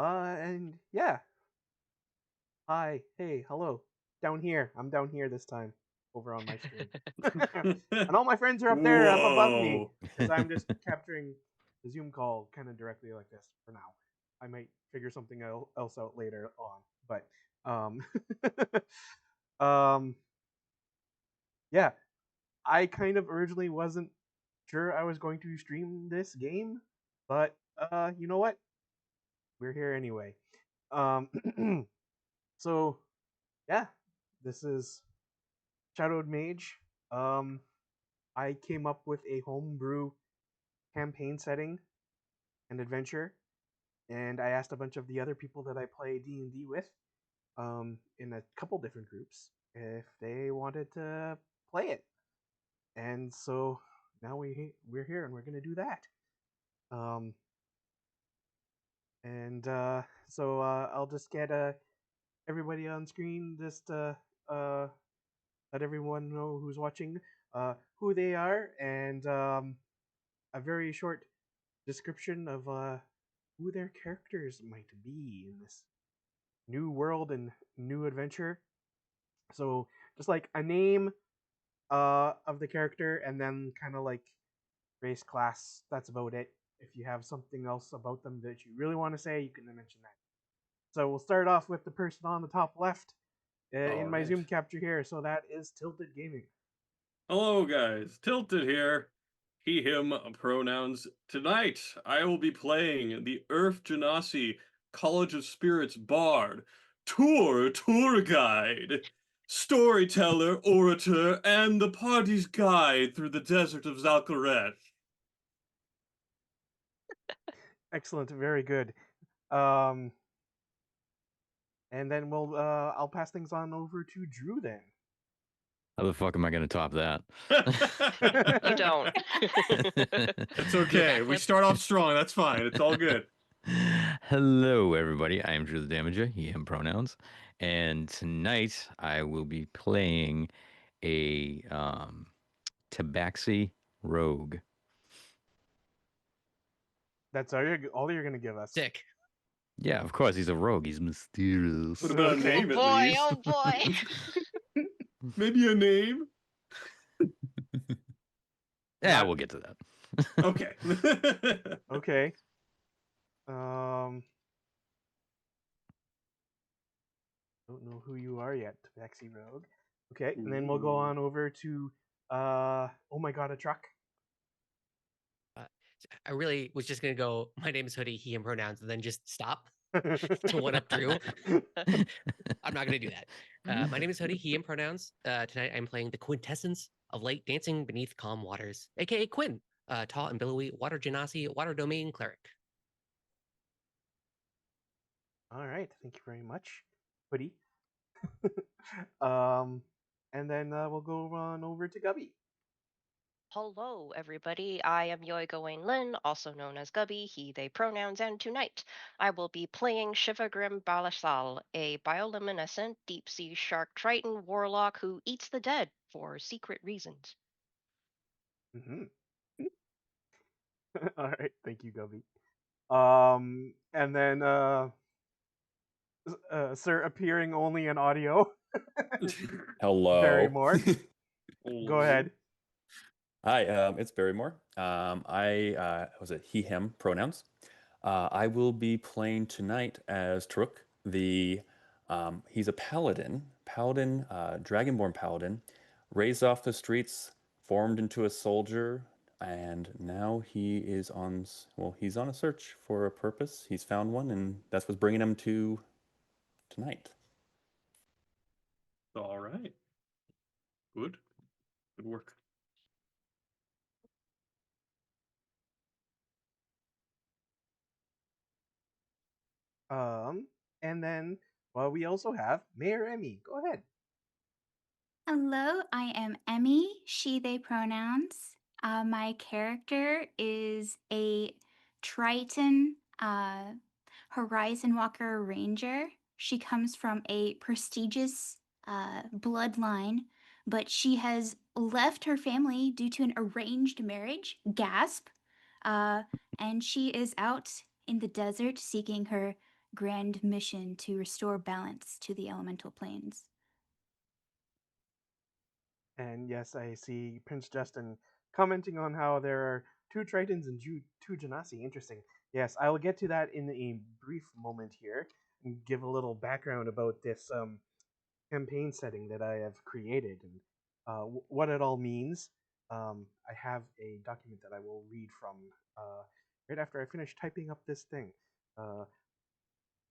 And yeah, hi, hey, hello, down here. I'm down here this time, over on my screen, and all my friends are up there, up above me, Whoa. because I'm just capturing the Zoom call kind of directly like this for now. I might figure something else out later on, but um, yeah, I kind of originally wasn't sure I was going to stream this game, but you know what? We're here anyway. Um, so yeah, this is Shadowed Mage. Um, I came up with a homebrew campaign setting and adventure, and I asked a bunch of the other people that I play D&D with, in a couple different groups, if they wanted to play it. And so now we're here and we're gonna do that. Um, and I'll just get everybody on screen, just uh, let everyone know who's watching who they are, and a very short description of who their characters might be in this new world and new adventure. So just like a name of the character, and then kind of like race, class. That's about it. If you have something else about them that you really want to say, you can mention that. So we'll start off with the person on the top left All in my right. Zoom capture here. So that is Tilted Gaming. Hello, guys. Tilted here. He, him pronouns. Tonight, I will be playing the Earth Genasi College of Spirits Bard, tour guide, storyteller, orator, and the party's guide through the desert of Zalkaresh. Excellent, very good. Um, and then I'll pass things on over to Drew then. How the fuck am I going to top that? You don't. It's okay. We start off strong. That's fine. It's all good. Hello, everybody. I am Drew the Damager, he, him pronouns. And tonight I will be playing a Tabaxi rogue. That's all you're gonna give us. Sick. Yeah, of course, he's a rogue. He's mysterious. What about a Okay. name Oh at boy, least? oh boy. Maybe a name? Yeah, we'll get to that. Okay. Okay. Don't know who you are yet, Tabaxi Rogue. Okay, and then we'll go on over to oh my god, a truck. I really was just gonna go, my name is Hoodie, he and pronouns, and then just stop to one up Drew. I'm not gonna do that. My name is Hoodie, he and pronouns. Tonight I'm playing the quintessence of light dancing beneath calm waters, aka Quinn, tall and billowy water genasi, water domain cleric. All right, thank you very much, Hoodie. um, and then we'll go on over to Gubby. Hello, everybody. I am Yoigo Wayne Lin, also known as Gubby, he, they pronouns, and tonight I will be playing Shivagrim Balasal, a bioluminescent deep sea shark triton warlock who eats the dead for secret reasons. Mm-hmm. All right, thank you, Gubby. And then sir appearing only in audio. Hello. Barrymore. Go ahead. Hi, it's Barrymore. I was it he, him pronouns. I will be playing tonight as Truk. He's a paladin, dragonborn paladin, raised off the streets, formed into a soldier, and now he's on a search for a purpose. He's found one, and that's what's bringing him to tonight. All right. Good. Good work. And then we also have Mayor Emmy. Go ahead. Hello, I am Emmy, she, they pronouns. My character is a Triton Horizon Walker Ranger. She comes from a prestigious bloodline, but she has left her family due to an arranged marriage. Gasp. And she is out in the desert seeking her grand mission to restore balance to the elemental planes. And yes, I see Prince Justin commenting on how there are 2 Tritons and 2 Genasi. Interesting. Yes, I will get to that in a brief moment here and give a little background about this campaign setting that I have created and what it all means. I have a document that I will read from right after I finish typing up this thing.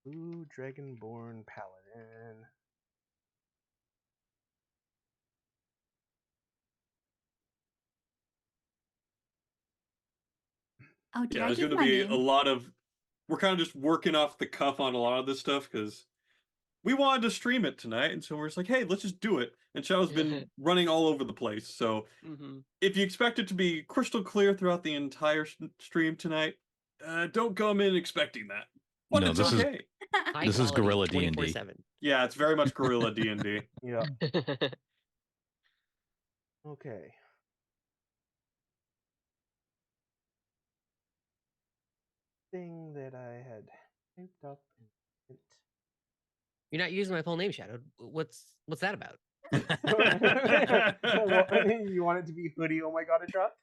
Blue Dragonborn Paladin. Oh, did Yeah, I there's give going to my be a name? lot of. We're kind of just working off the cuff on a lot of this stuff because we wanted to stream it tonight, and so we're just like, hey, let's just do it. And Shadow's been running all over the place, so if you expect it to be crystal clear throughout the entire stream tonight, don't come in expecting that. But No, it's this is okay. High This is quality, Guerrilla D&D. 24/7. Yeah, it's very much guerrilla D&D. Yeah. Okay. Thing that I had typed up and You're not using my full name, Shadow. What's that about? You want it to be Hoodie? Oh my god, a truck?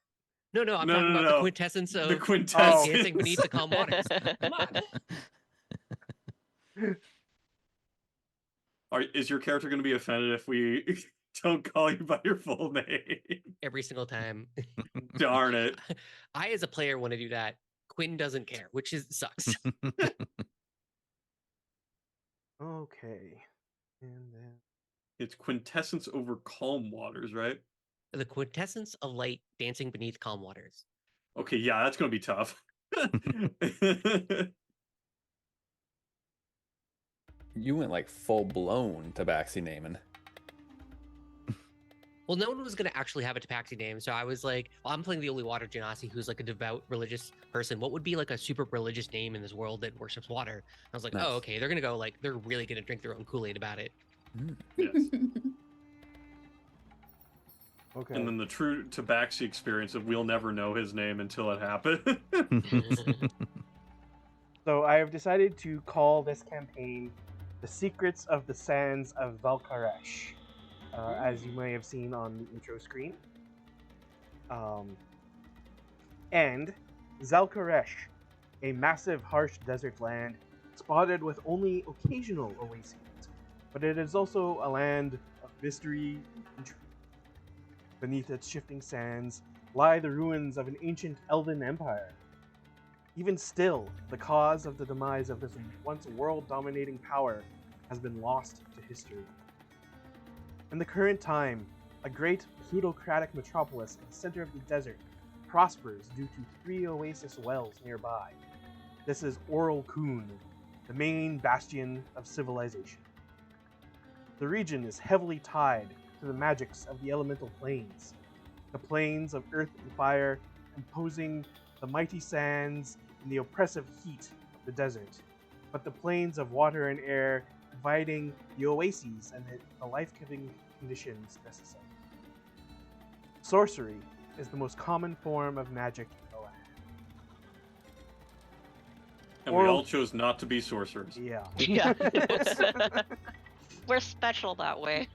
No, I'm No, talking no, about no. the quintessence of The quintessence. dancing beneath the calm waters. Come on. Is your character going to be offended if we don't call you by your full name? Every single time. Darn it. I, as a player, want to do that. Quinn doesn't care, which sucks. Okay. And then It's quintessence over calm waters, right? The quintessence of light dancing beneath calm waters. Okay, yeah, that's going to be tough. You went like full blown Tabaxi naming. Well, no one was going to actually have a Tabaxi name, so I was like, well, I'm playing the only water Genasi who's like a devout religious person. What would be like a super religious name in this world that worships water? I was like, Nice. oh, okay, they're going to go like, they're really going to drink their own Kool-Aid about it. Yes. okay. And then the true Tabaxi experience of we'll never know his name until it happens. So I have decided to call this campaign "The Secrets of the Sands of Zalkaresh," as you may have seen on the intro screen. And Zalkaresh, a massive, harsh desert land spotted with only occasional oases, but it is also a land of mystery and intrigue. Beneath its shifting sands lie the ruins of an ancient elven empire. Even still, the cause of the demise of this once world-dominating power has been lost to history. In the current time, a great plutocratic metropolis in the center of the desert prospers due to 3 oasis wells nearby. This is Oral Kun, the main bastion of civilization. The region is heavily tied to the magics of the elemental planes, the planes of earth and fire imposing the mighty sands and the oppressive heat of the desert, but the planes of water and air providing the oases and the life-giving conditions necessary. Sorcery is the most common form of magic in the land. And we all chose not to be sorcerers. Yeah. Yeah. We're special that way.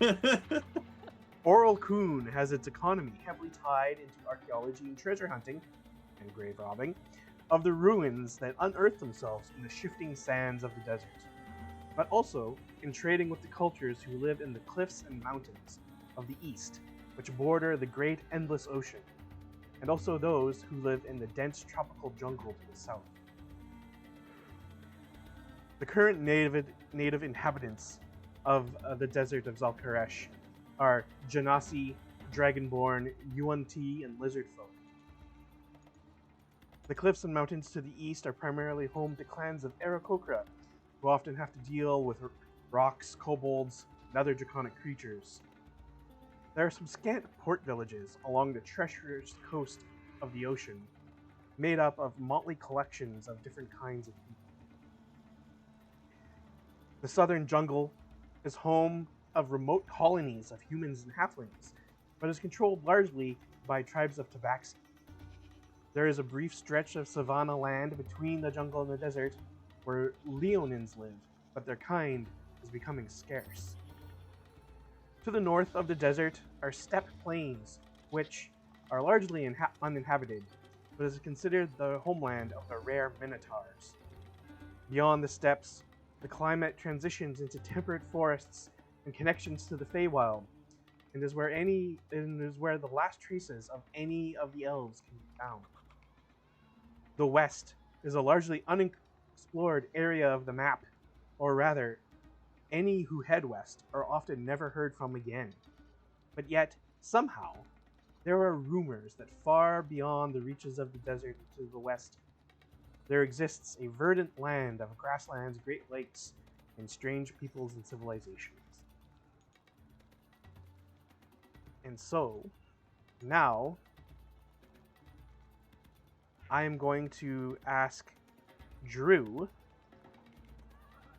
Oral Kun has its economy heavily tied into archaeology and treasure hunting, and grave robbing, of the ruins that unearth themselves in the shifting sands of the desert, but also in trading with the cultures who live in the cliffs and mountains of the east, which border the great endless ocean, and also those who live in the dense tropical jungle to the south. The current native inhabitants of the desert of Zalkaresh are Genasi, Dragonborn, Yuan-Ti, and Lizard folk. The cliffs and mountains to the east are primarily home to clans of Aarakocra, who often have to deal with rocks, kobolds, and other draconic creatures. There are some scant port villages along the treacherous coast of the ocean, made up of motley collections of different kinds of people. The southern jungle is home of remote colonies of humans and halflings, but is controlled largely by tribes of Tabaxi. There is a brief stretch of savanna land between the jungle and the desert, where Leonins live, but their kind is becoming scarce. To the north of the desert are steppe plains, which are largely uninhabited, but is considered the homeland of the rare minotaurs. Beyond the steppes, the climate transitions into temperate forests and connections to the Feywild, and is where the last traces of any of the elves can be found. The west is a largely unexplored area of the map, or rather, any who head west are often never heard from again. But yet, somehow, there are rumors that far beyond the reaches of the desert to the west, there exists a verdant land of grasslands, great lakes, and strange peoples and civilizations. And so, now, I am going to ask Drew,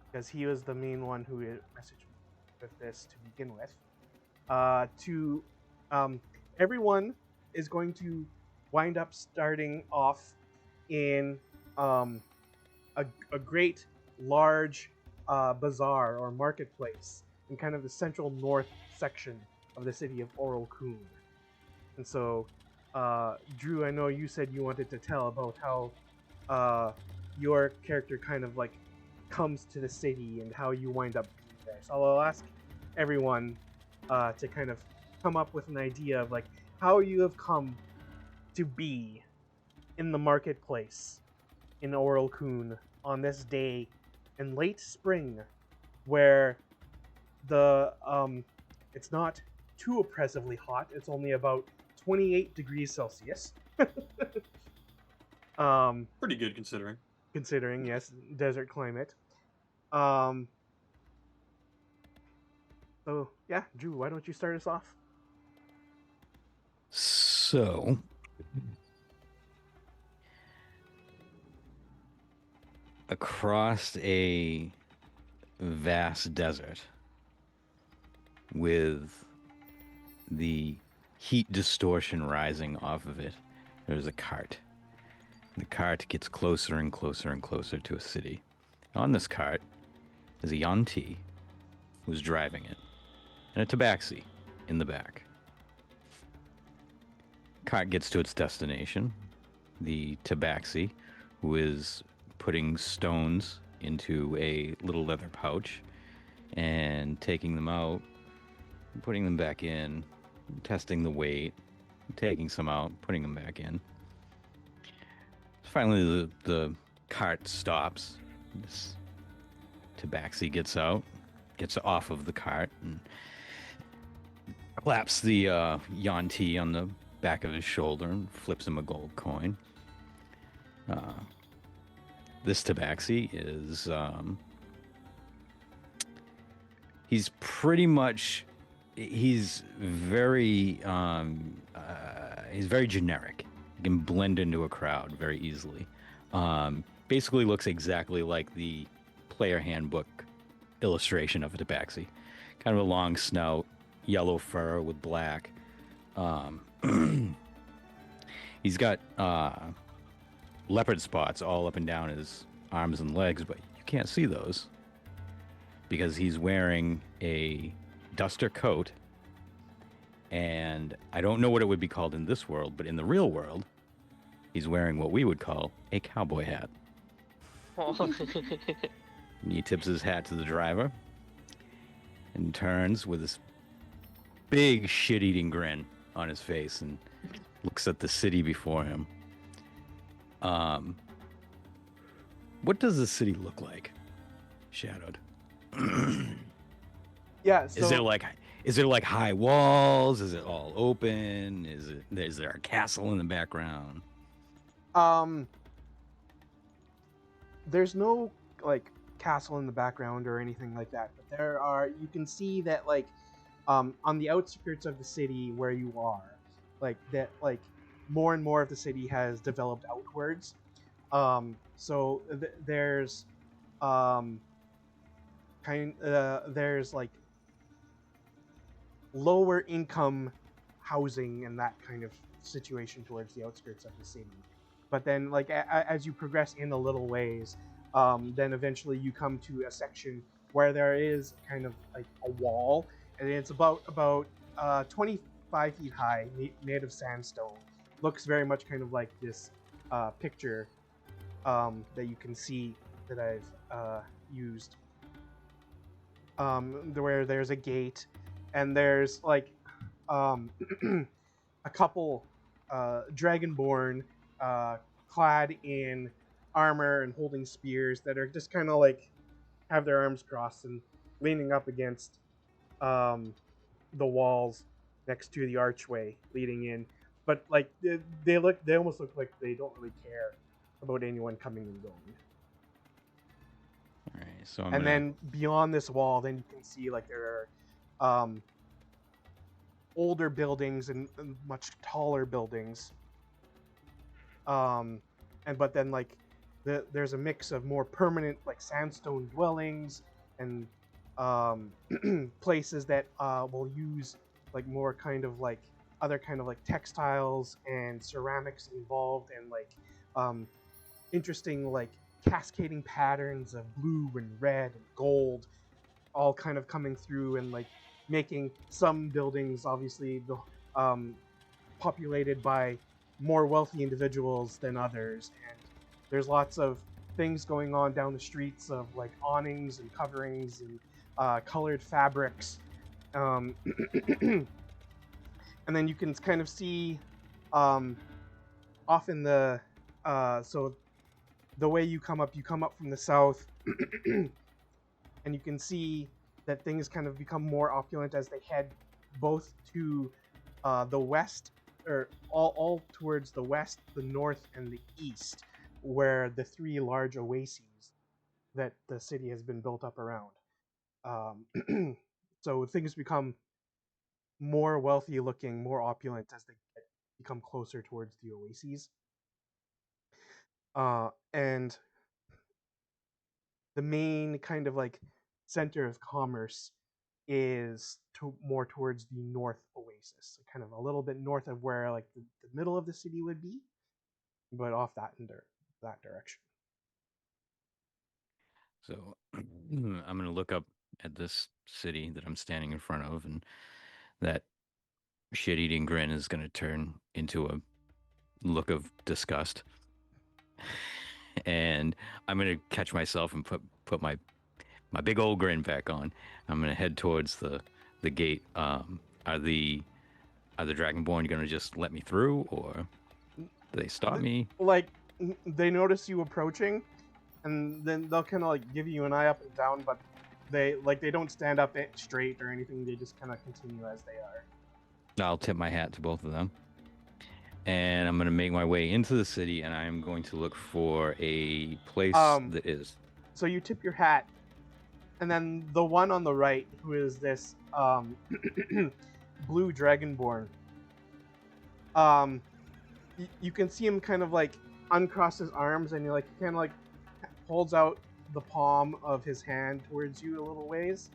because he was the main one who messaged me with this to begin with, everyone is going to wind up starting off in a great large bazaar or marketplace in kind of the central north section of the city of Oral Kun. And so, Drew, I know you said you wanted to tell about how your character kind of like comes to the city and how you wind up there. So I'll ask everyone to kind of come up with an idea of like how you have come to be in the marketplace in Oral Kun on this day in late spring, where the it's not too oppressively hot. It's only about 28 degrees Celsius. Pretty good considering. Considering, yes, desert climate. So yeah, Drew, why don't you start us off? So, across a vast desert with the heat distortion rising off of it, there's a cart. The cart gets closer and closer and closer to a city. On this cart is a Yanti who's driving it, and a tabaxi in the back. Cart gets to its destination. The tabaxi, who is putting stones into a little leather pouch and taking them out, putting them back in, testing the weight, taking some out, putting them back in. Finally, the cart stops. This tabaxi gets out, gets off of the cart, and claps the Yanti on the back of his shoulder and flips him a gold coin. This tabaxi is he's pretty much he's very generic. He can blend into a crowd very easily. Basically looks exactly like the player handbook illustration of a tabaxi. Kind of a long snout, yellow fur with black. He's got leopard spots all up and down his arms and legs, but you can't see those because he's wearing a duster coat, and I don't know what it would be called in this world, but in the real world, he's wearing what we would call a cowboy hat. And he tips his hat to the driver and turns with this big shit-eating grin on his face and looks at the city before him. What does the city look like, Shadowed? Yeah, so Is there like high walls? Is it all open? Is there a castle in the background? There's no like castle in the background or anything like that, but you can see that like on the outskirts of the city where you are, like that, like more and more of the city has developed outwards. So there's there's like lower income housing and that kind of situation towards the outskirts of the city. But then, like as you progress in a little ways, then eventually you come to a section where there is kind of like a wall, and it's about 25 feet high, made of sandstone. Looks very much kind of like this picture that you can see that I've used. Where there's a gate, and there's like a couple dragonborn clad in armor and holding spears that are just kind of like have their arms crossed and leaning up against the walls next to the archway leading in. But like they almost look like they don't really care about anyone coming and going. All right, so And then beyond this wall, then you can see like there are older buildings and much taller buildings. But then like there's a mix of more permanent like sandstone dwellings and places that will use like more kind of like other kind of like textiles and ceramics involved, and like interesting like cascading patterns of blue and red and gold all kind of coming through, and like making some buildings obviously populated by more wealthy individuals than others. And there's lots of things going on down the streets of like awnings and coverings and colored fabrics. And then you can kind of see off in the so the way you come up from the south, and you can see that things kind of become more opulent as they head both to the west, or all towards the west, the north, and the east, where the three large oases that the city has been built up around. So things become more wealthy looking, more opulent as they become closer towards the oases. And the main kind of like center of commerce is more towards the north oasis, so kind of a little bit north of where like the middle of the city would be, but off that direction. So I'm going to look up at this city that I'm standing in front of, and that shit-eating grin is going to turn into a look of disgust. And I'm going to catch myself and put my big old grin back on. I'm going to head towards the gate. Are the Dragonborn going to just let me through, or do they stop me? Like they notice you approaching, and then they'll kind of like give you an eye up and down, but they don't stand up straight or anything. They just kind of continue as they are. I'll tip my hat to both of them, and I'm going to make my way into the city, and I'm going to look for a place that is. So you tip your hat, and then the one on the right, who is this blue dragonborn, you can see him kind of like uncross his arms, and he like kind of like holds out the palm of his hand towards you a little ways.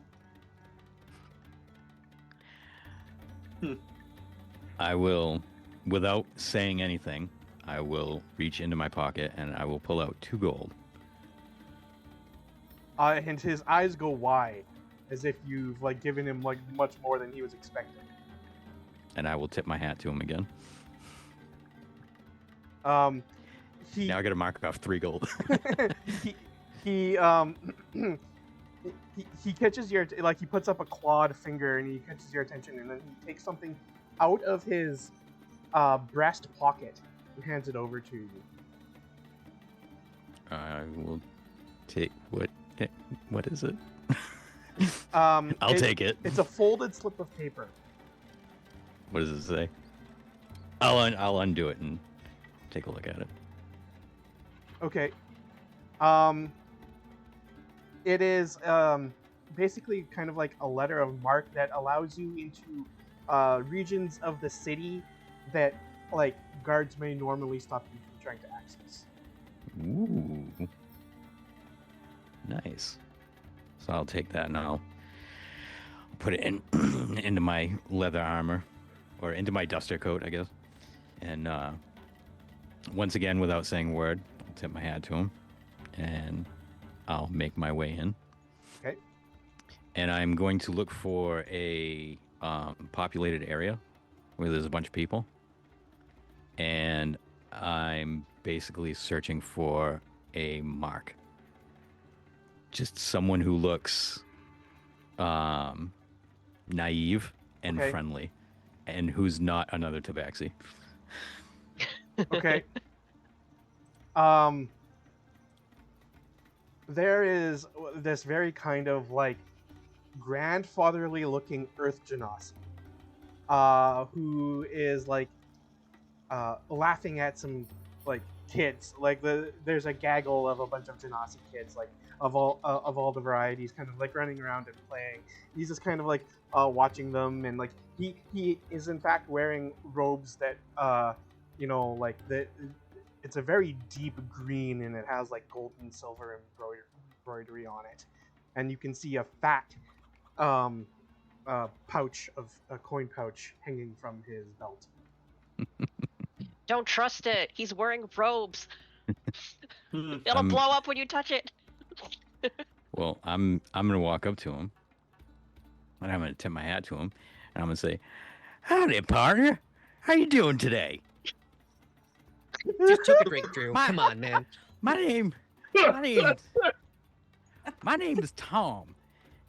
I will, without saying anything, I will reach into my pocket and I will pull out 2 gold. And his eyes go wide, as if you've like given him like much more than he was expecting. And I will tip my hat to him again. Now I got to mark off 3 gold. he catches your, like, he puts up a clawed finger and he catches your attention, and then he takes something out of his breast pocket and hands it over to you. I will take what is it? I'll take it. It's a folded slip of paper. What does it say? I'll undo it and take a look at it. Okay. It is basically kind of like a letter of marque that allows you into regions of the city that like guards may normally stop you from trying to access. Ooh. Nice. So I'll take that and I'll put it in into my leather armor, or into my duster coat, I guess. And once again, without saying a word, I'll tip my hat to him and I'll make my way in. Okay. And I'm going to look for a populated area where there's a bunch of people. And I'm basically searching for a mark. Just someone who looks naive and Okay. friendly, and who's not another tabaxi. Okay. There is this very kind of like grandfatherly looking Earth Genasi, who is like laughing at some like kids. Like there's a gaggle of a bunch of Genasi kids, like of all the varieties, kind of like running around and playing. He's just kind of like watching them, and like he is in fact wearing robes that like it's a very deep green, and it has like gold and silver embroidery on it, and you can see a fat pouch of a coin pouch hanging from his belt. Don't trust it. He's wearing robes. It'll I'm- blow up when you touch it. Well, I'm gonna walk up to him, and I'm gonna tip my hat to him, and I'm gonna say, "Howdy, partner. How you doing today? Just took a drink, Drew. My- Come on, man. My name is Tom.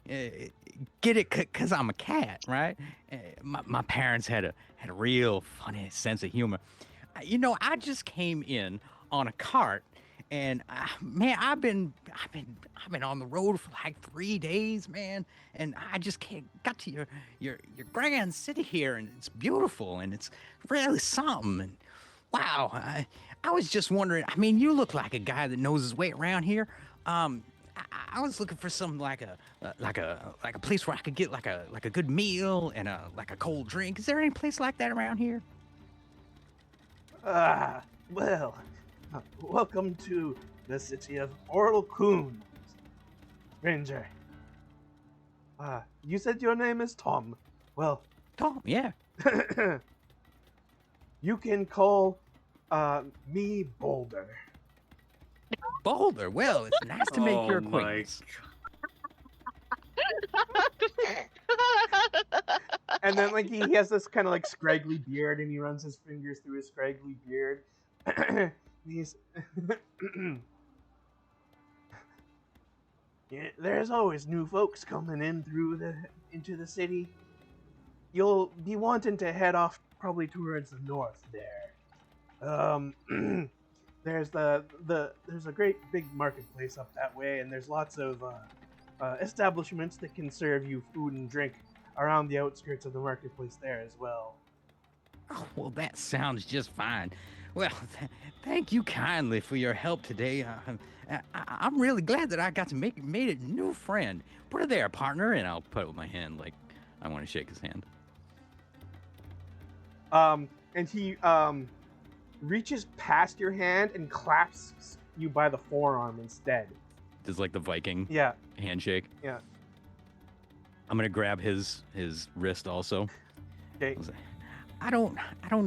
Get it? Cause I'm a cat, right? My parents had a real funny sense of humor. I just came in on a cart, and man, I've been on the road for like 3 days, man, and I just got to your grand city here, and it's beautiful, and it's really something. And wow, I was just wondering. I mean, you look like a guy that knows his way around here. I was looking for something like a place where I could get like a good meal and a cold drink. Is there any place like that around here? Well, welcome to the city of Orlcoon, stranger. You said your name is Tom. Well, Tom, yeah. you can call me Boulder. Boulder. Well, it's nice to make your Oh my acquaintance. And then like he has this kind of like scraggly beard, and he runs his fingers through his scraggly beard. He's yeah, there's always new folks coming into the city. You'll be wanting to head off probably towards the north there. There's there's a great big marketplace up that way, and there's lots of establishments that can serve you food and drink around the outskirts of the marketplace there as well. Oh, well, that sounds just fine. Well, thank you kindly for your help today. I'm really glad that I got to made a new friend. Put it there, partner, and I'll put it with my hand like I want to shake his hand. And he reaches past your hand and clasps you by the forearm instead. Just like the Viking Yeah, handshake. yeah. I'm gonna grab his wrist also. Okay. I don't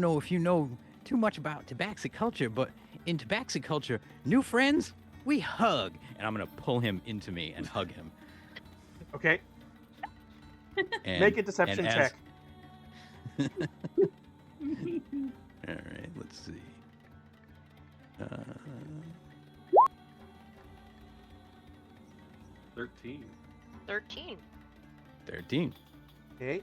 know if you know too much about Tabaxi culture, but in Tabaxi culture, new friends, we hug. And I'm gonna pull him into me and hug him. Okay. And, Make a deception and check. All right, let's see. 13. 13. 13. Okay.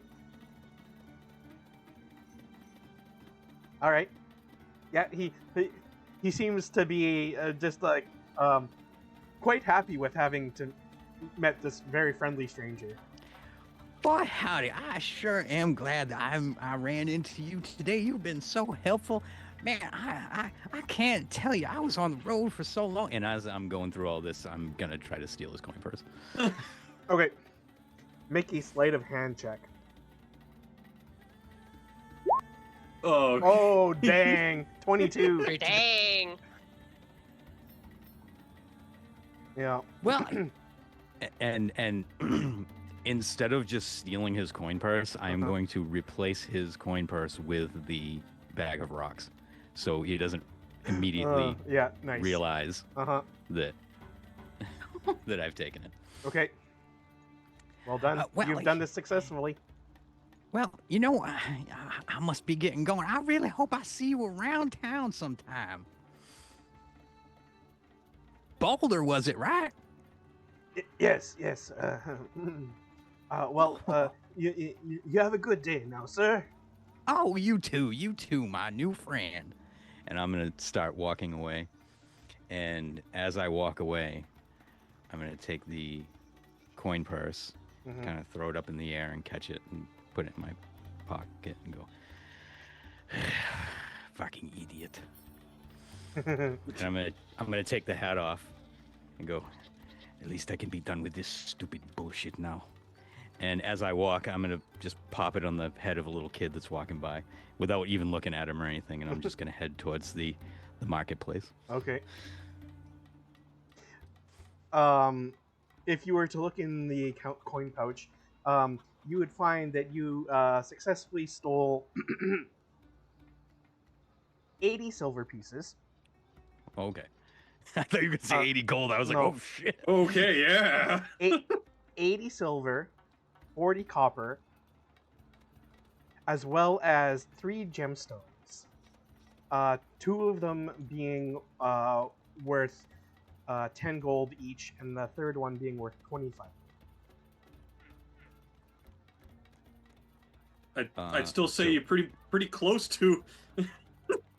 All right. Yeah, he seems to be just like quite happy with having met this very friendly stranger. Boy, howdy! I sure am glad that I ran into you today. You've been so helpful, man. I can't tell you. I was on the road for so long, and as I'm going through all this, I'm gonna try to steal his coin purse. Okay. Make a sleight of hand check. Oh, Oh dang! 22. Great to- Dang. Yeah. Well, and instead of just stealing his coin purse, I am going to replace his coin purse with the bag of rocks, so he doesn't immediately Yeah. Nice. realize Uh huh. that that I've taken it. Okay. Well done. Well, You've done this successfully. Well, I must be getting going. I really hope I see you around town sometime. Boulder, was it, right? Yes. You have a good day now, sir. Oh, you too, my new friend. And I'm going to start walking away. And as I walk away, I'm going to take the coin purse, kind of throw it up in the air and catch it and put it in my pocket and go, fucking idiot. And I'm gonna take the hat off and go, at least I can be done with this stupid bullshit now. And as I walk, I'm gonna just pop it on the head of a little kid that's walking by without even looking at him or anything, and I'm just gonna head towards the marketplace. Okay. If you were to look in the coin pouch, you would find that you successfully stole 80 silver pieces. Okay. I thought you were gonna say 80 gold. I was like, no. oh shit. Okay, yeah. 80 silver, 40 copper, as well as 3 gemstones. 2 of them being worth 10 gold each, and the third one being worth 25. I'd still say you're pretty close to.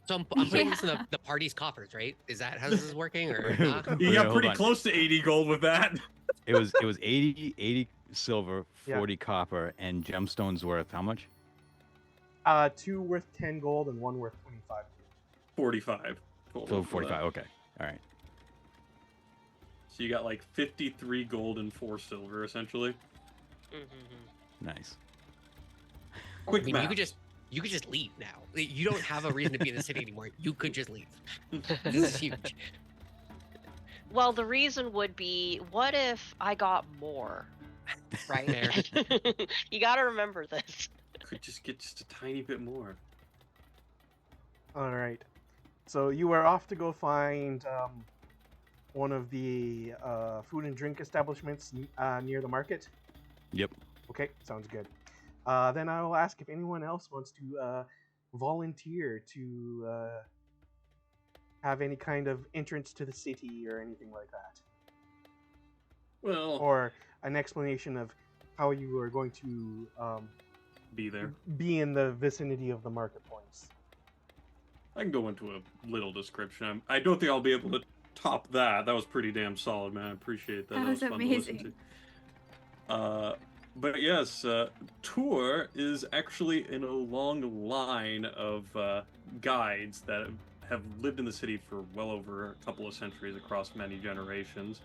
So I'm putting this in the party's coffers, right? Is that how this is working, or not? You got Hold pretty on. close to 80 gold with that. It was 80 silver, 40 copper, and gemstones worth how much? 2 worth 10 gold and 1 worth 25. 45. So 45. Okay. All right. So you got like 53 gold and 4 silver, essentially. Nice. Quick I mean, math. you could just leave now. You don't have a reason to be in the city anymore. You could just leave. This is huge. Well, the reason would be, what if I got more? Right? You got to remember this. Could just get just a tiny bit more. All right. So you are off to go find one of the food and drink establishments near the market. Yep. Okay, sounds good. Then I will ask if anyone else wants to volunteer to have any kind of entrance to the city or anything like that. Well, Or an explanation of how you are going to be there. be in the vicinity of the market points. I can go into a little description. I don't think I'll be able to top that. That was pretty damn solid, man. I appreciate that. That was fun to listen amazing. to. But yes, Tour is actually in a long line of guides that have lived in the city for well over a couple of centuries across many generations.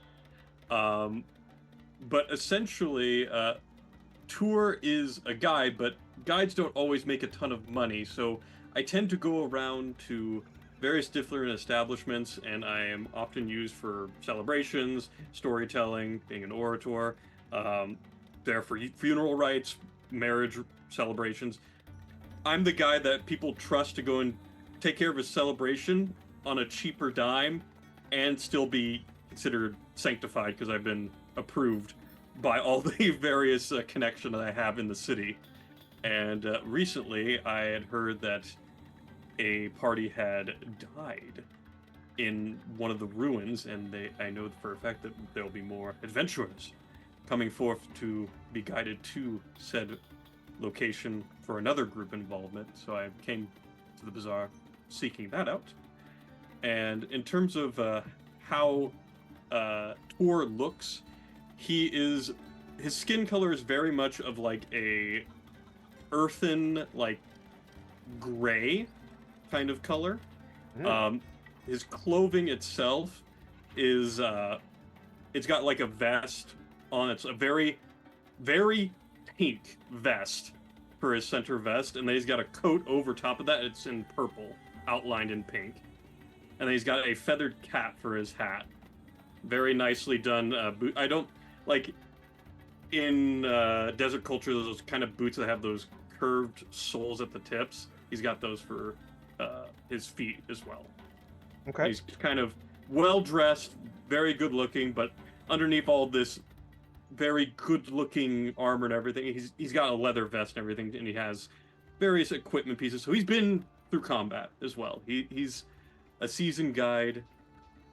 But essentially, Tour is a guide, but guides don't always make a ton of money, so I tend to go around to various different establishments, and I am often used for celebrations, storytelling, being an orator, there for funeral rites, marriage celebrations. I'm the guy that people trust to go and take care of a celebration on a cheaper dime and still be considered sanctified because I've been approved by all the various connections that I have in the city. And recently I had heard that a party had died in one of the ruins, and I know for a fact that there'll be more adventurers coming forth to be guided to said location for another group involvement. So I came to the bazaar seeking that out. And in terms of how Tor looks, his skin color is very much of like a earthen, like gray kind of color. His clothing itself is it's got like a vest on. It's a very, very pink vest for his center vest, and then he's got a coat over top of that. It's in purple, outlined in pink, and then he's got a feathered cap for his hat. Very nicely done. I don't like in desert culture those kind of boots that have those curved soles at the tips. He's got those for his feet as well. Okay. He's kind of well dressed, very good looking, but underneath all this very good-looking armor and everything, he's got a leather vest and everything, and he has various equipment pieces. So he's been through combat as well. He's a seasoned guide,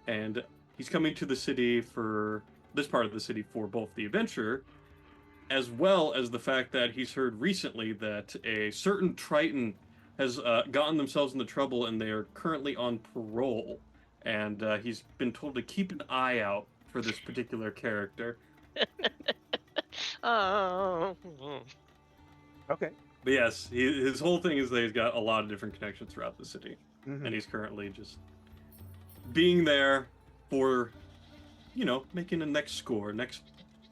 and he's coming to the city for this part of the city for both the adventure, as well as the fact that he's heard recently that a certain Triton has gotten themselves into trouble, and they are currently on parole. And he's been told to keep an eye out for this particular character. Oh. Okay. But yes, his whole thing is that he's got a lot of different connections throughout the city. Mhm. And he's currently just being there for, making a next score, next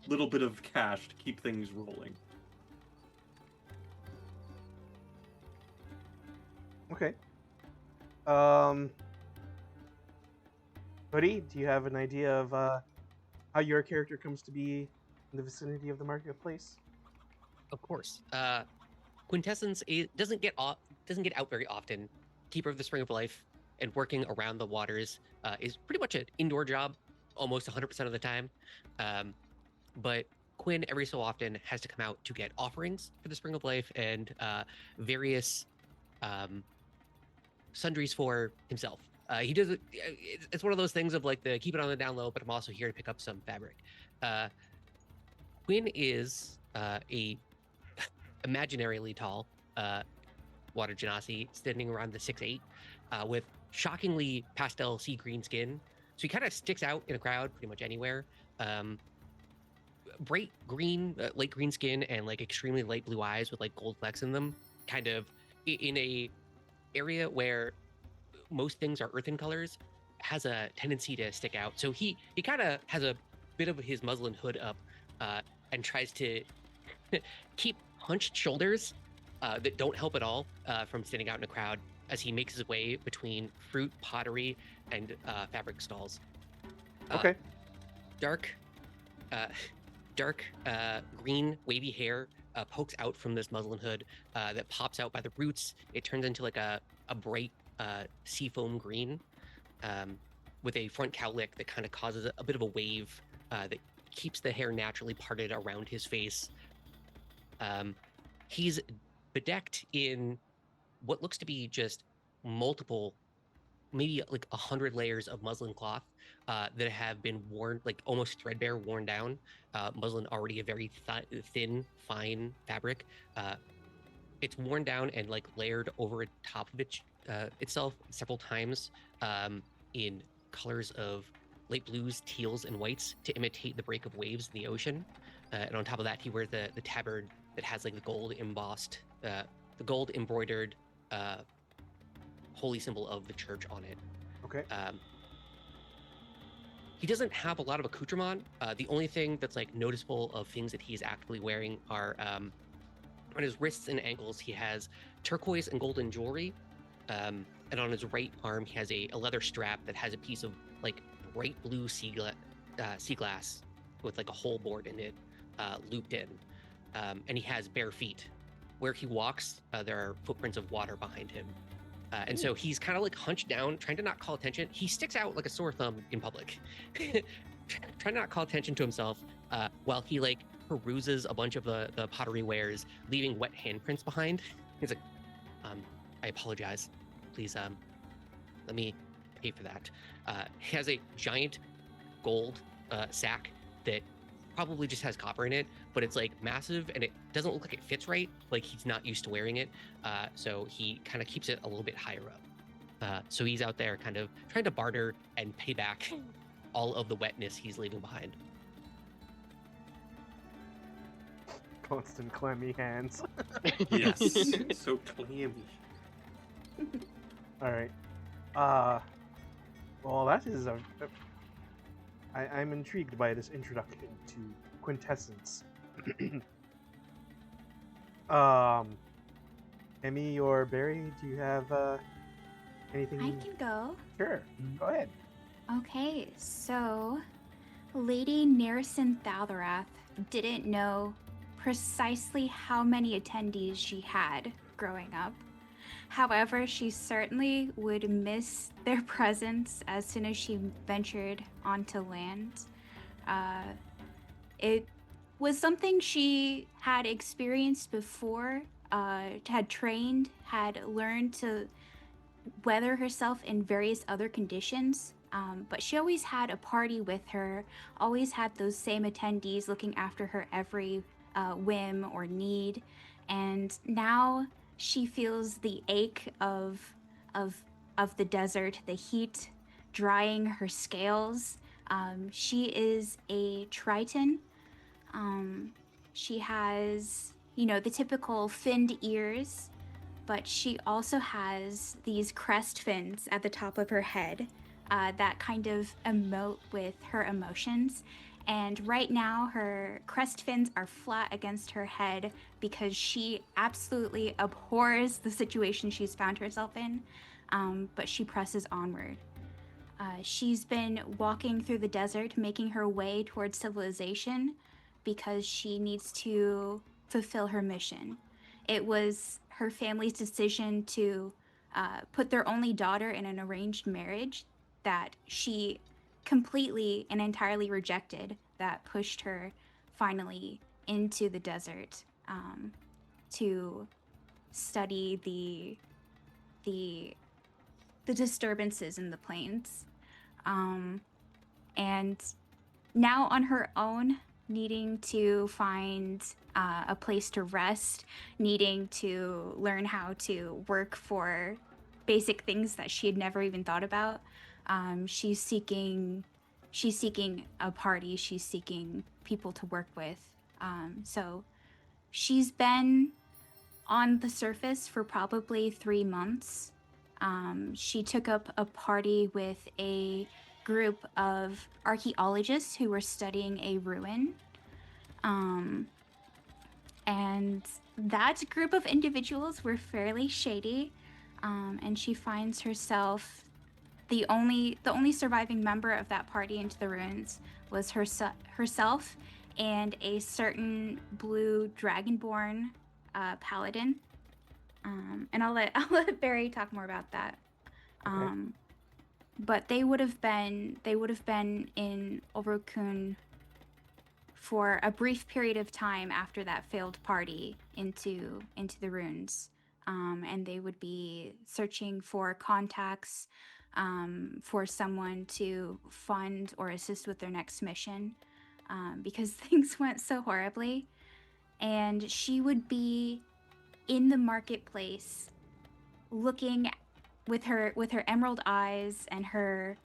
little bit of cash to keep things rolling. Okay. Hoodie, do you have an idea of how your character comes to be in the vicinity of the marketplace? Of course. Quintessence doesn't get out very often. Keeper of the Spring of Life and working around the waters is pretty much an indoor job, almost 100% of the time. But Quinn, every so often, has to come out to get offerings for the Spring of Life and various sundries for himself. He does it. It's one of those things of like the keep it on the down low, but I'm also here to pick up some fabric. Quinn is a imaginarily tall water genasi, standing around the 6'8", with shockingly pastel sea green skin. So he kind of sticks out in a crowd pretty much anywhere. Bright green, light green skin, and like extremely light blue eyes with like gold flecks in them. Kind of in a area where most things are earthen colors, has a tendency to stick out. So he kind of has a bit of his muslin hood up and tries to keep hunched shoulders that don't help at all from standing out in a crowd as he makes his way between fruit, pottery, and fabric stalls. Okay. Dark green wavy hair pokes out from this muslin hood that pops out by the roots. It turns into like a bright seafoam green with a front cowlick that kind of causes a bit of a wave that keeps the hair naturally parted around his face. He's bedecked in what looks to be just multiple, maybe like 100 layers of muslin cloth that have been worn, like almost threadbare, worn down. Muslin already a very thin, fine fabric. It's worn down and like layered over top of it itself several times in colors of light blues, teals, and whites to imitate the break of waves in the ocean. And on top of that, he wears the tabard that has like the gold embossed, the gold embroidered holy symbol of the church on it. Okay. He doesn't have a lot of accoutrement. The only thing that's like noticeable of things that he's actively wearing are on his wrists and ankles, he has turquoise and golden jewelry. And on his right arm, he has a leather strap that has a piece of like bright blue sea glass with like a hole bored in it, looped in. And he has bare feet. Where he walks, there are footprints of water behind him. And so he's kind of like hunched down, trying to not call attention. He sticks out like a sore thumb in public, trying to not call attention to himself while he like peruses a bunch of the pottery wares, leaving wet handprints behind. He's like, I apologize. Please, let me pay for that. He has a giant gold sack that probably just has copper in it, but it's like massive and it doesn't look like it fits right. Like he's not used to wearing it. So he kind of keeps it a little bit higher up. So he's out there kind of trying to barter and pay back all of the wetness he's leaving behind. Constant clammy hands. Yes, so clammy. All right. Well, that is I'm intrigued by this introduction to Quintessence. Emmy or Barry, do you have anything? I can go. Sure. Go ahead. Okay, so Lady Nerison Thalarath didn't know precisely how many attendees she had growing up. However, she certainly would miss their presence as soon as she ventured onto land. It was something she had experienced before, had trained, had learned to weather herself in various other conditions. But she always had a party with her, always had those same attendees looking after her every whim or need. And now she feels the ache of of the desert, the heat drying her scales. She is a Triton. She has, the typical finned ears, but she also has these crest fins at the top of her head that kind of emote with her emotions. And right now, her crest fins are flat against her head because she absolutely abhors the situation she's found herself in, but she presses onward. She's been walking through the desert, making her way towards civilization because she needs to fulfill her mission. It was her family's decision to put their only daughter in an arranged marriage that she completely and entirely rejected, that pushed her finally into the desert to study the the disturbances in the plains. And now on her own, needing to find a place to rest, needing to learn how to work for basic things that she had never even thought about. She's seeking a party. She's seeking people to work with. So she's been on the surface for probably 3 months. She took up a party with a group of archaeologists who were studying a ruin. And that group of individuals were fairly shady. And she finds herself the only surviving member of that party into the ruins was herself and a certain blue dragonborn paladin. And I'll let Barry talk more about that. Okay. But they would have been in Orokun for a brief period of time after that failed party into the ruins. And they would be searching for contacts for someone to fund or assist with their next mission because things went so horribly. And she would be in the marketplace looking with her emerald eyes and her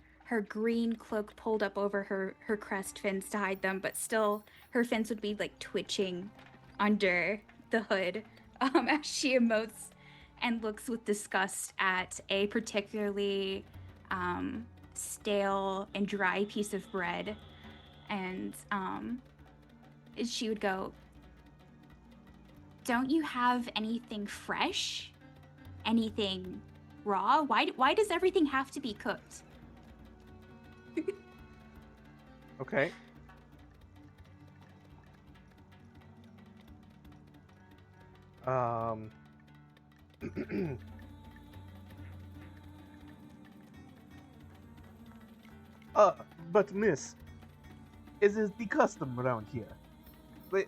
green cloak pulled up over her crest fins to hide them, but still her fins would be like twitching under the hood as she emotes and looks with disgust at a particularly stale and dry piece of bread. And she would go, "Don't you have anything fresh? Anything raw? Why does everything have to be cooked?" Okay. But miss, it is the custom around here. The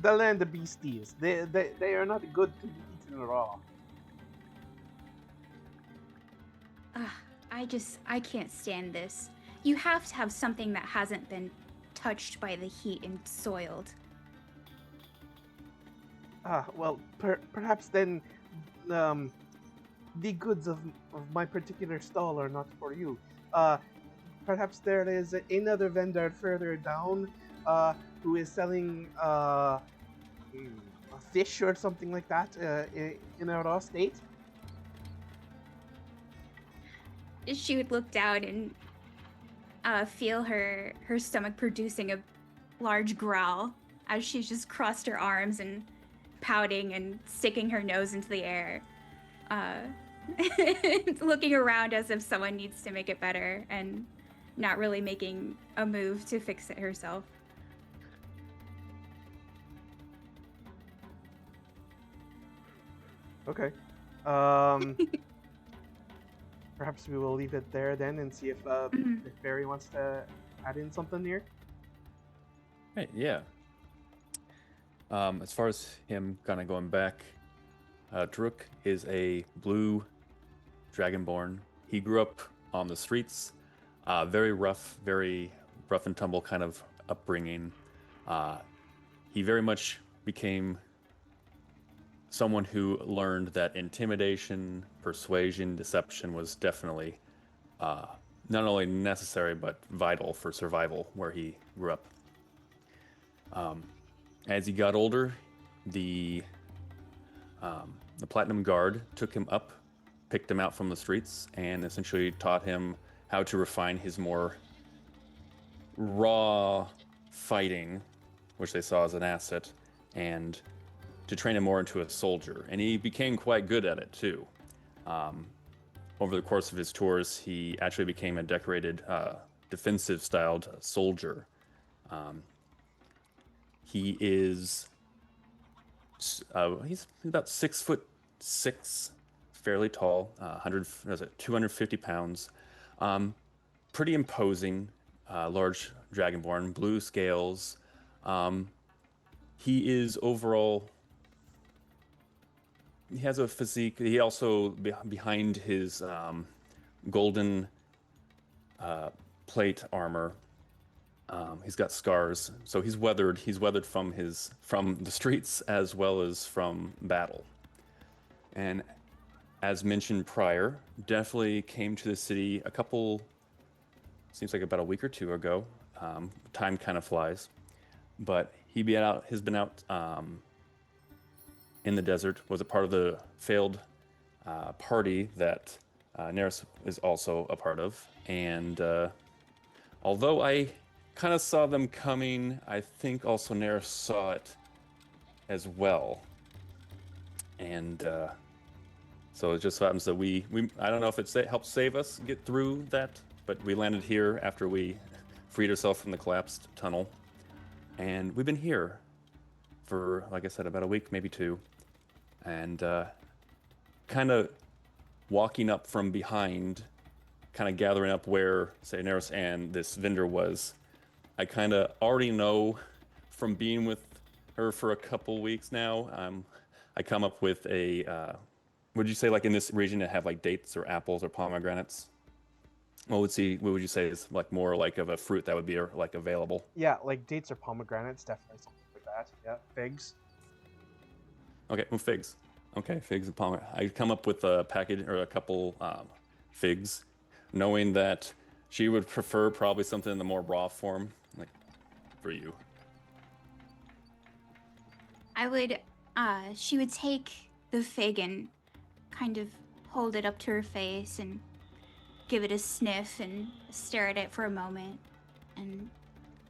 land beasties, they are not good to be eaten raw. I can't stand this. You have to have something that hasn't been touched by the heat and soiled. Well, perhaps then, the goods of my particular stall are not for you. Perhaps there is another vendor further down, who is selling a fish or something like that, in a raw state. She would look down and feel her stomach producing a large growl as she's just crossed her arms and pouting and sticking her nose into the air, looking around as if someone needs to make it better and not really making a move to fix it herself. Okay. perhaps we will leave it there then and see if Mhm. if Barry wants to add in something here. Right, yeah. As far as him kind of going back, Druk is a blue dragonborn. He grew up on the streets, very rough and tumble kind of upbringing. He very much became someone who learned that intimidation, persuasion, deception was definitely not only necessary but vital for survival where he grew up. As he got older, the Platinum Guard took him up, picked him out from the streets, and essentially taught him how to refine his more raw fighting, which they saw as an asset, and to train him more into a soldier. And he became quite good at it too. Over the course of his tours, he actually became a decorated defensive-styled soldier. He is he's about 6'6", fairly tall, 250 pounds, pretty imposing, large dragonborn, blue scales. He is overall. He has a physique. He also behind his golden plate armor. He's got scars, so he's weathered. He's weathered from the streets as well as from battle. And as mentioned prior, definitely came to the city a couple. Seems like about a week or two ago. Time kind of flies, but has been out in the desert. Was a part of the failed party that Neris is also a part of, and although I kind of saw them coming, I think also Neris saw it as well. And so it just so happens that we I don't know if it helped save us get through that, but we landed here after we freed ourselves from the collapsed tunnel. And we've been here for, like I said, about a week, maybe two. And kind of walking up from behind, kind of gathering up where, say, Neris and this vendor was. I kind of already know from being with her for a couple weeks now. I come up with a, would you say like in this region to have like dates or apples or pomegranates? What would you say is like more like of a fruit that would be like available? Yeah, like dates or pomegranates, definitely something like that. Yeah, figs. Okay, well, figs. Okay, figs and pomegranate. I come up with a package or a couple figs, knowing that she would prefer probably something in the more raw form, like for you. She would take the fig and kind of hold it up to her face and give it a sniff and stare at it for a moment. And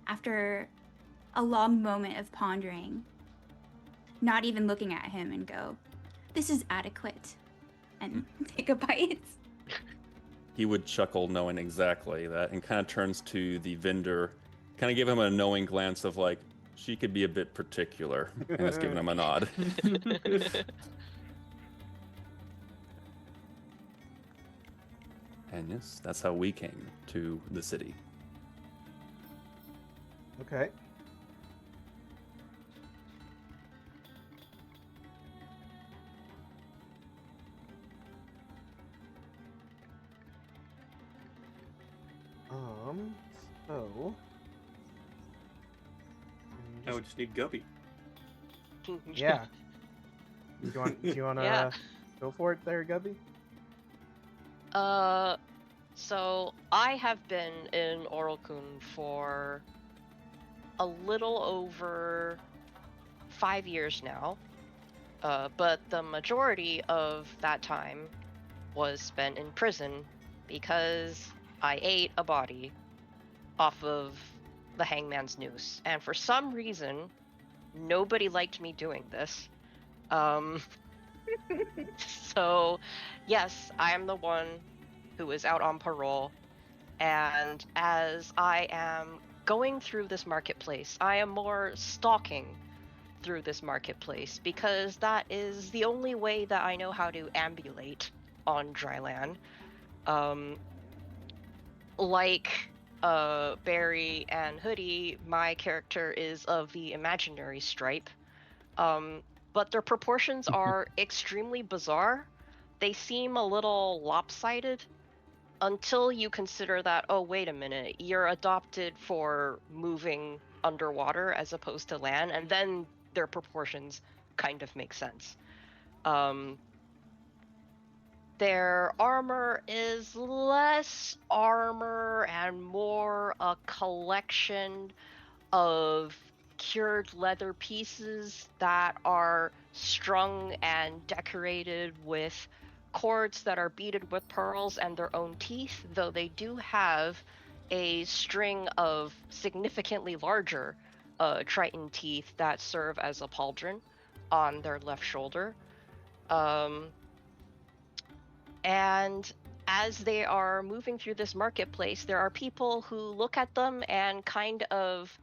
after a long moment of pondering, not even looking at him, and go, "This is adequate," and take a bite. He would chuckle, knowing exactly that, and kind of turns to the vendor, kind of give him a knowing glance of like, she could be a bit particular, and is giving him a nod. And yes, that's how we came to the city. Okay. So. Now we just need Gubby. Yeah. Do you want to Yeah. go for it there, Gubby? So I have been in Oralkun for a little over 5 years now. But the majority of that time was spent in prison because I ate a body off of the hangman's noose. And for some reason, nobody liked me doing this. So, yes, I am the one who is out on parole. And as I am going through this marketplace, I am more stalking through this marketplace because that is the only way that I know how to ambulate on dry land. Like Barry and Hoodie, my character is of the imaginary stripe. But their proportions are extremely bizarre. They seem a little lopsided until you consider that, oh, wait a minute, you're adopted for moving underwater as opposed to land, and then their proportions kind of make sense. Their armor is less armor and more a collection of cured leather pieces that are strung and decorated with cords that are beaded with pearls and their own teeth, though they do have a string of significantly larger Triton teeth that serve as a pauldron on their left shoulder. And as they are moving through this marketplace, there are people who look at them and kind of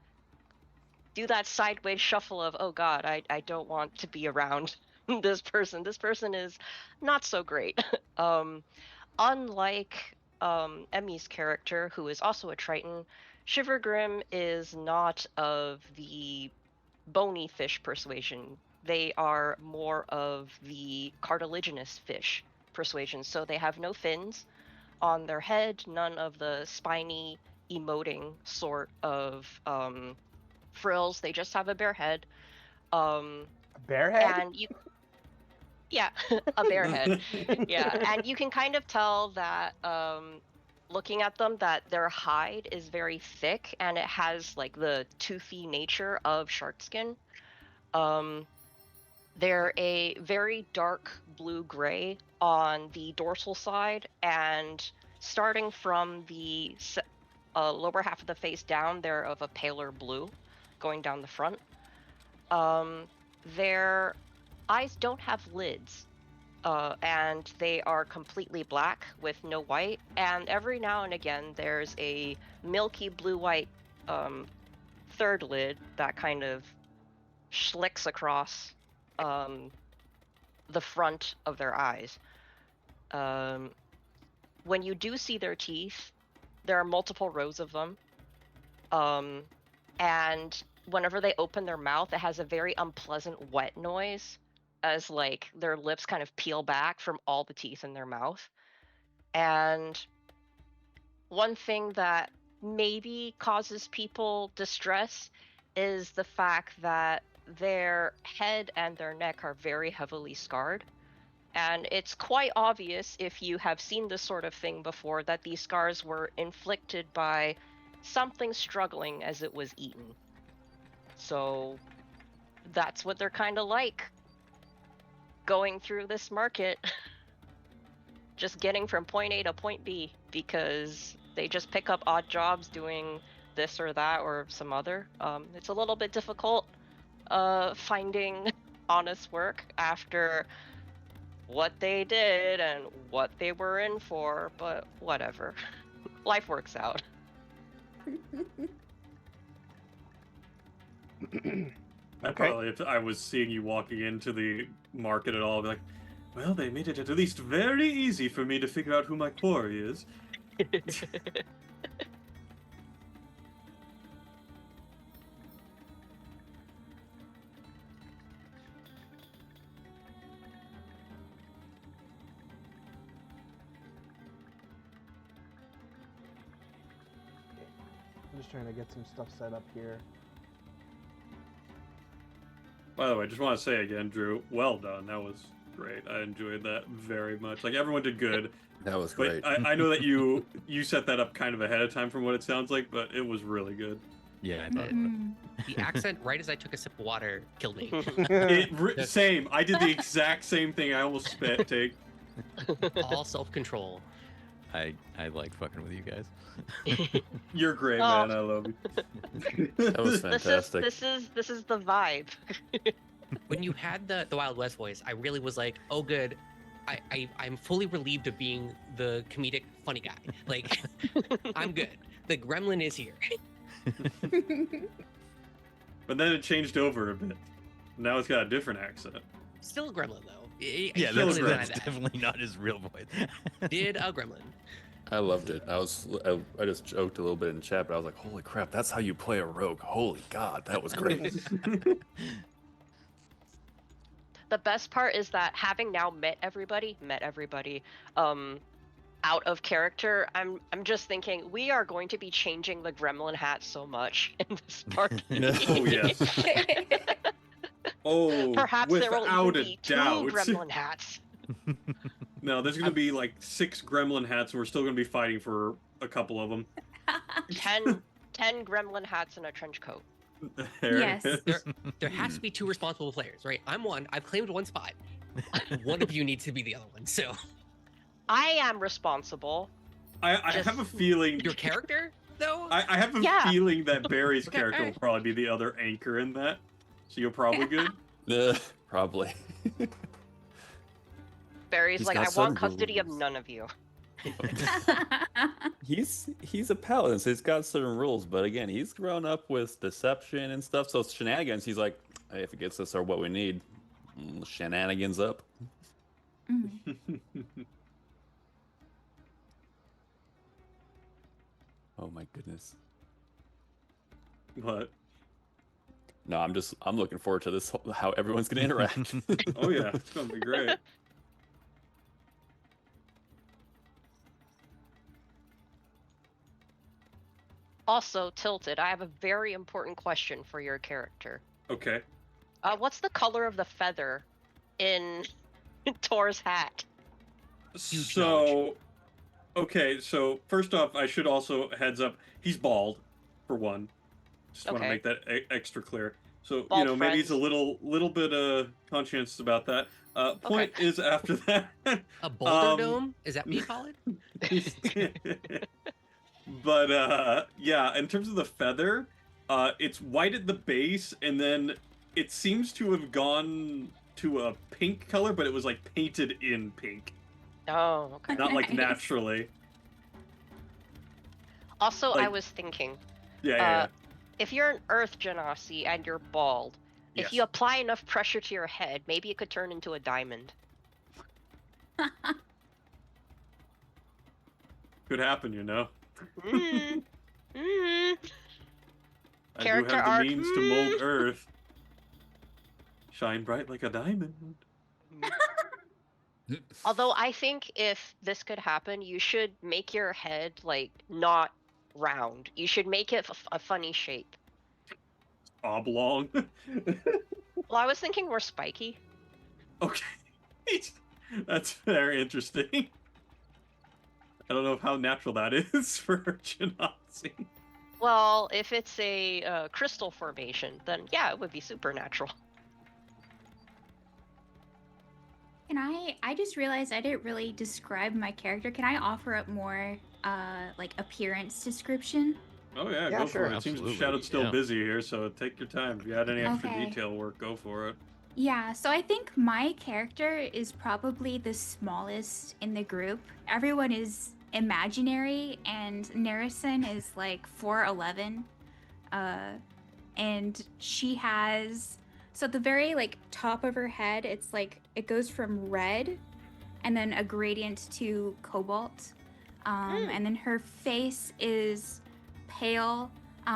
do that sideways shuffle of, oh god, I don't want to be around this person. This person is not so great. Unlike Emmy's character, who is also a Triton, Shivergrim is not of the bony fish persuasion. They are more of the cartilaginous fish persuasion. So they have no fins on their head, none of the spiny, emoting sort of frills. They just have a bare head. A bear head? And you, yeah, a bare head. Yeah, and you can kind of tell that looking at them that their hide is very thick and it has like the toothy nature of shark skin. They're a very dark blue-gray on the dorsal side, and starting from the lower half of the face down, they're of a paler blue, going down the front. Their eyes don't have lids, and they are completely black with no white, and every now and again there's a milky blue-white third lid that kind of schlicks across the front of their eyes. When you do see their teeth, there are multiple rows of them. And whenever they open their mouth, it has a very unpleasant wet noise as like their lips kind of peel back from all the teeth in their mouth. And one thing that maybe causes people distress is the fact that their head and their neck are very heavily scarred. And it's quite obvious if you have seen this sort of thing before that these scars were inflicted by something struggling as it was eaten. So that's what they're kind of like going through this market. Just getting from point A to point B because they just pick up odd jobs doing this or that or some other. It's a little bit difficult finding honest work after what they did and what they were in for, but whatever. Life works out. Probably, if I was seeing you walking into the market at all, I'd be like, well, they made it at least very easy for me to figure out who my quarry is. I'm just trying to get some stuff set up here. By the way, I just want to say again, Drew, well done. That was great. I enjoyed that very much. Like, everyone did good. That was But great. I know that you set that up kind of ahead of time from what it sounds like, but it was really good. Yeah, I thought The accent, right as I took a sip of water, killed me. Same. I did the exact same thing. I almost spit take. All self-control. I like fucking with you guys. You're great, Oh. man. I love you. That was fantastic. This is the vibe. When you had the Wild West voice, I really was like, oh good, I'm fully relieved of being the comedic funny guy. Like, I'm good. The gremlin is here. But then it changed over a bit. Now it's got a different accent. Still a gremlin though. Yeah, Still a that's, gremlin. that's definitely not his real voice. Did a gremlin. I loved it. I just joked a little bit in chat, but I was like, holy crap, that's how you play a rogue. Holy God, that was great. The best part is that having now met everybody, out of character, I'm just thinking we are going to be changing the gremlin hat so much in this party. Oh, yes. Oh, Perhaps there will without even a be 2 doubt. gremlin hats. No, there's gonna be like 6 gremlin hats, and we're still gonna be fighting for a couple of them. 10 gremlin hats and a trench coat. There Yes. it is. There has to be 2 responsible players, right? I'm one. I've claimed one spot. One of you needs to be the other one. So I am responsible. I have a feeling. your character, though. I have a Yeah. feeling that Barry's Okay, character will alright. probably be the other anchor in that. So you're probably good. Probably. Barry's He's like, got I some want custody of rules. none of you. He's a paladin, so he's got certain rules. But again, he's grown up with deception and stuff. So shenanigans, he's like, hey, if it gets us or what we need, shenanigans up. Mm. Oh my goodness. But No, I'm looking forward to this, how everyone's gonna interact. oh yeah, it's gonna be great. Also, Tilted, I have a very important question for your character. Okay. What's the color of the feather in Tor's hat? Huge So, okay. So first off, I should also heads up. He's bald, for one. Just want to Okay. make that extra clear. So Bald maybe he's a friends. little bit conscientious about that. Point is after that. A boulder Um, dome? Is that what you call it? But yeah, in terms of the feather, it's white at the base, and then it seems to have gone to a pink color, but it was like painted in pink, Oh, okay. not like Nice. naturally. Also, I like- was thinking, Yeah, yeah, if you're an Earth Genasi and you're bald, yeah. if you apply enough pressure to your head, maybe it could turn into a diamond. Could happen, you know. Mm. Mm. I Character do have the arc. means to mold Earth. Shine bright like a diamond. Although I think if this could happen, you should make your head like not round. You should make it a funny shape. Oblong. Well, I was thinking more spiky. Okay. That's very interesting. I don't know how natural that is for Genasi. Well, if it's a crystal formation, then yeah, it would be supernatural. Can I just realized I didn't really describe my character. Can I offer up more like appearance description? Oh yeah, Yeah, go sure. for it. It seems Absolutely, Shadow's still yeah. busy here, so take your time. If you had any extra Okay. detail work, go for it. Yeah, so I think my character is probably the smallest in the group. Everyone is imaginary, and Narison is like 4'11", and she has, so at the very like top of her head, it's like it goes from red, and then a gradient to cobalt, and then her face is pale,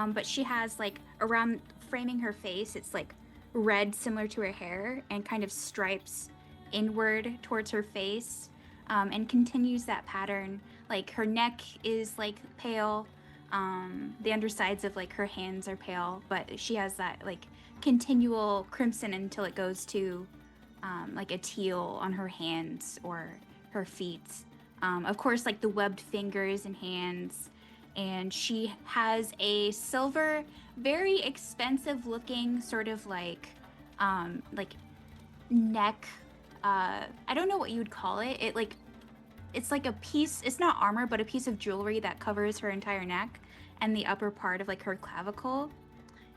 but she has like around framing her face, it's like red similar to her hair and kind of stripes inward towards her face, and continues that pattern. Like her neck is like pale, the undersides of like her hands are pale, but she has that like continual crimson until it goes to like a teal on her hands or her feet. Of course, like the webbed fingers and hands. And she has a silver, very expensive looking sort of like neck. I don't know what you would call it. It's like a piece. It's not armor, but a piece of jewelry that covers her entire neck and the upper part of like her clavicle.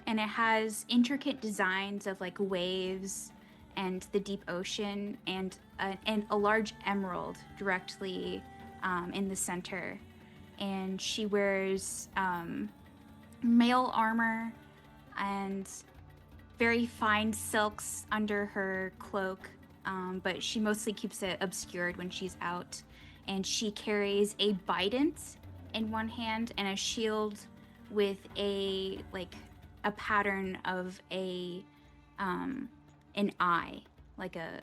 And it has intricate designs of like waves and the deep ocean and a large emerald directly in the center. And she wears mail armor and very fine silks under her cloak, but she mostly keeps it obscured when she's out. And she carries a bident in one hand and a shield with a pattern of an eye, like a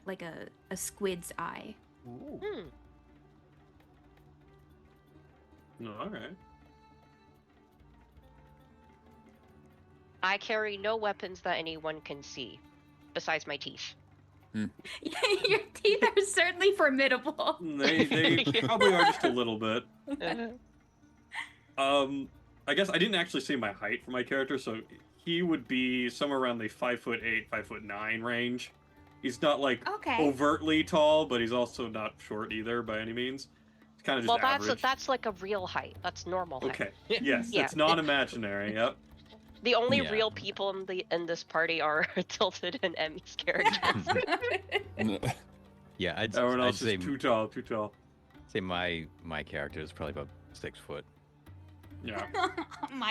squid's eye. Ooh. All right. I carry no weapons that anyone can see, besides my teeth. Your teeth are certainly formidable. They probably are just a little bit. I guess I didn't actually say my height for my character, so he would be somewhere around the 5'8", 5'9" range. He's not like overtly tall, but he's also not short either by any means. He's kind of just average. That's like a real height. That's normal height. Okay. Yes, it's not imaginary. Yep. The only real people in this party are Tilted and Emmy's characters. Yeah, everyone else I'd say is too tall. say my character is probably about 6 foot. Yeah.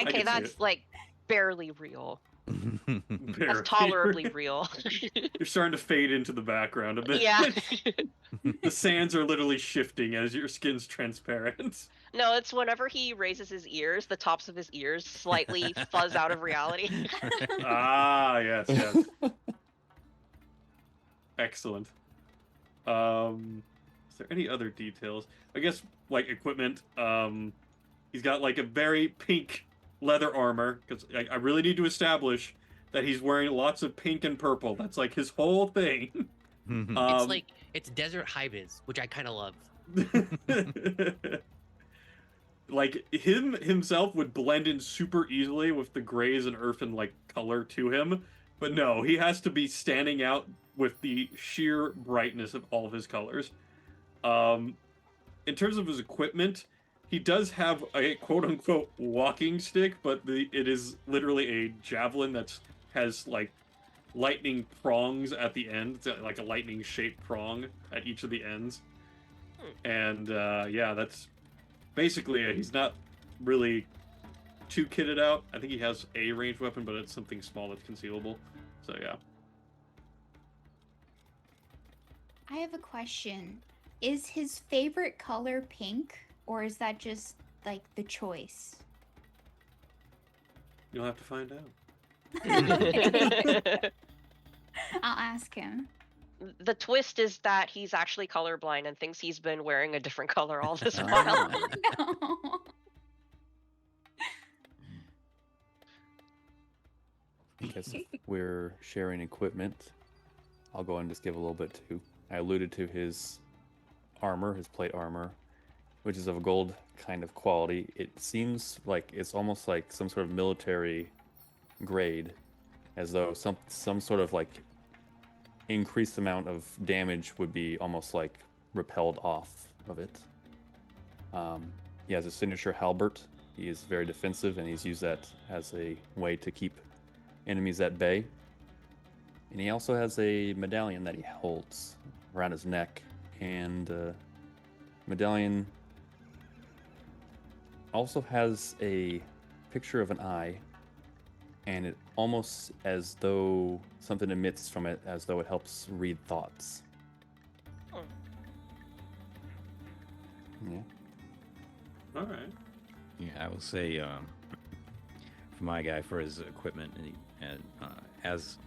Okay, that's like barely real. Barely. That's tolerably real. You're starting to fade into the background a bit. Yeah. The sands are literally shifting as your skin's transparent. No, it's whenever he raises his ears, the tops of his ears slightly fuzz out of reality. Ah, yes. Excellent. Is there any other details? I guess, like, equipment. He's got, like, a very pink leather armor, because I really need to establish that he's wearing lots of pink and purple. That's, like, his whole thing. It's desert high vis, which I kind of love. Like, himself would blend in super easily with the grays and earthen, like, color to him. But no, he has to be standing out with the sheer brightness of all of his colors. In terms of his equipment, he does have a quote-unquote walking stick, but it is literally a javelin that has, like, lightning prongs at the end. It's like a lightning-shaped prong at each of the ends. And, yeah, that's basically it. He's not really too kitted out. I think he has a ranged weapon, but it's something small that's concealable. So, yeah. I have a question. Is his favorite color pink, or is that just, like, the choice? You'll have to find out. I'll ask him. The twist is that he's actually colorblind and thinks he's been wearing a different color all this while. No. Because we're sharing equipment, I'll go and just give a little bit too. I alluded to his armor, his plate armor, which is of a gold kind of quality. It seems like it's almost like some sort of military grade, as though some sort of like increased amount of damage would be almost like repelled off of it. He has a signature halberd. He is very defensive, and he's used that as a way to keep enemies at bay. And he also has a medallion that he holds around his neck, and medallion also has a picture of an eye, and it almost as though something emits from it, as though it helps read thoughts. Yeah. All right. Yeah, I will say, for my guy, for his equipment, and as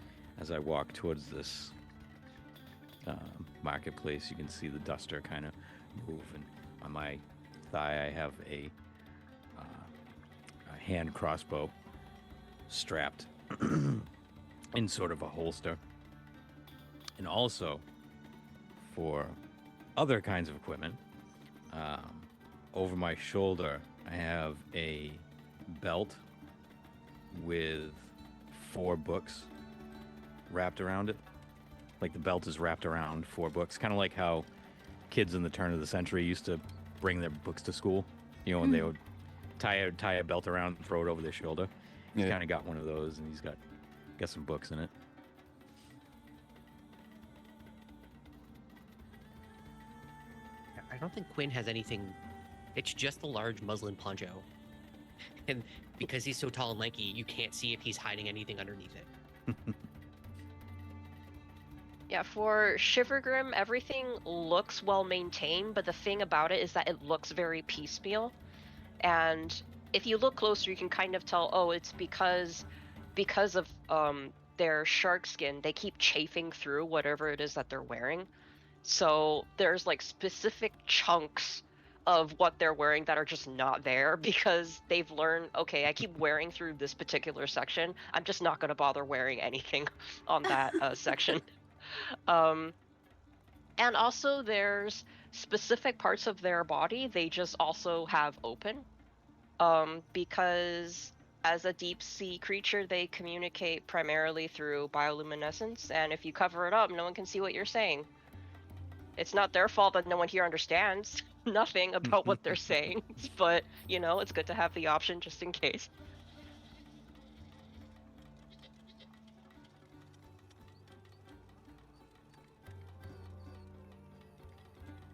I walk towards this marketplace, you can see the duster kind of move, and on my thigh I have a hand crossbow strapped in sort of a holster. And also, for other kinds of equipment, over my shoulder I have a belt with 4 books wrapped around it. Like, the belt is wrapped around 4 books, kind of like how kids in the turn of the century used to bring their books to school, you know, when they would tie a belt around and throw it over their shoulder. He's kind of got one of those, and he's got some books in it. I don't think Quinn has anything. It's just a large muslin poncho. And because he's so tall and lanky, you can't see if he's hiding anything underneath it. Yeah, for Shivergrim, everything looks well maintained, but the thing about it is that it looks very piecemeal. And if you look closer, you can kind of tell, oh, it's because of their shark skin, they keep chafing through whatever it is that they're wearing. So there's like specific chunks of what they're wearing that are just not there because they've learned, okay, I keep wearing through this particular section. I'm just not going to bother wearing anything on that section. Um, and also there's specific parts of their body they just also have open. Because as a deep sea creature, they communicate primarily through bioluminescence, and if you cover it up, no one can see what you're saying. It's not their fault that no one here understands nothing about what they're saying, but it's good to have the option just in case.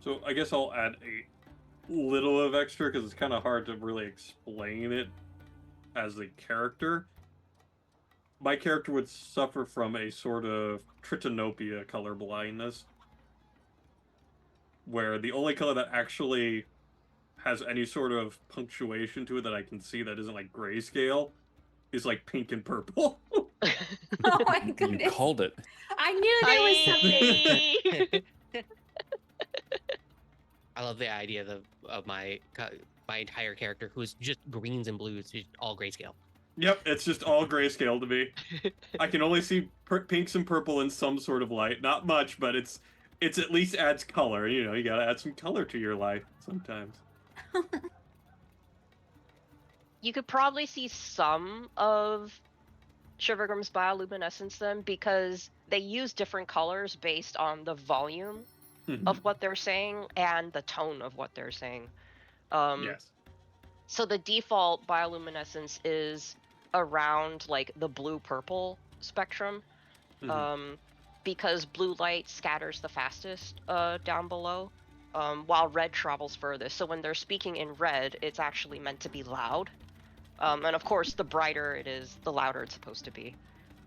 So I guess I'll add a little of extra because it's kind of hard to really explain it as a character. My character would suffer from a sort of tritanopia color blindness, where the only color that actually has any sort of punctuation to it that I can see that isn't like grayscale is like pink and purple. Oh my You goodness. called it. I knew there was something. I love the idea of my entire character who's just greens and blues, just all grayscale. Yep, it's just all grayscale to me. I can only see pinks and purple in some sort of light. Not much, but it's at least adds color. You gotta add some color to your life sometimes. You could probably see some of Shivergrim's bioluminescence then because they use different colors based on the volume of what they're saying and the tone of what they're saying. Yes. So the default bioluminescence is around like the blue-purple spectrum, because blue light scatters the fastest down below, while red travels furthest. So when they're speaking in red, it's actually meant to be loud. And of course, the brighter it is, the louder it's supposed to be.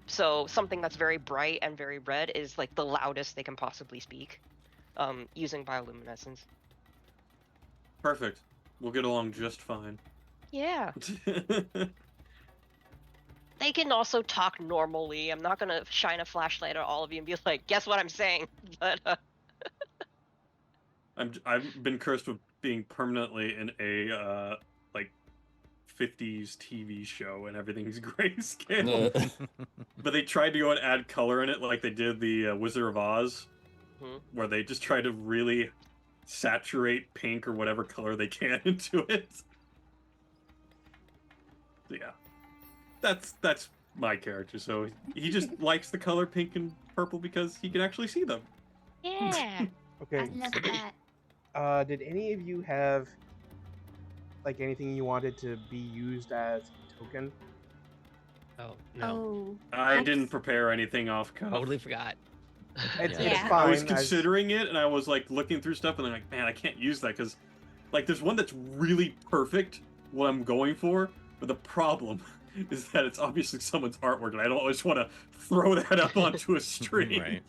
So something that's very bright and very red is like the loudest they can possibly speak, using bioluminescence. Perfect. We'll get along just fine. Yeah. They can also talk normally. I'm not gonna shine a flashlight at all of you and be like, guess what I'm saying? But I've been cursed with being permanently in a like 50s TV show and everything's grayscale. But they tried to go and add color in it like they did the Wizard of Oz, where they just try to really saturate pink or whatever color they can into it. So yeah. That's my character. So he just likes the color pink and purple because he can actually see them. yeah. Okay. I love that. Did any of you have like anything you wanted to be used as a token? Oh no, Oh. I didn't prepare anything off cuff. totally forgot. It's Yeah. fine. I was considering it, and I was like looking through stuff, and I'm like, man, I can't use that because, like, there's one that's really perfect what I'm going for, but the problem is that it's obviously someone's artwork, and I don't always want to throw that up onto a stream. Right.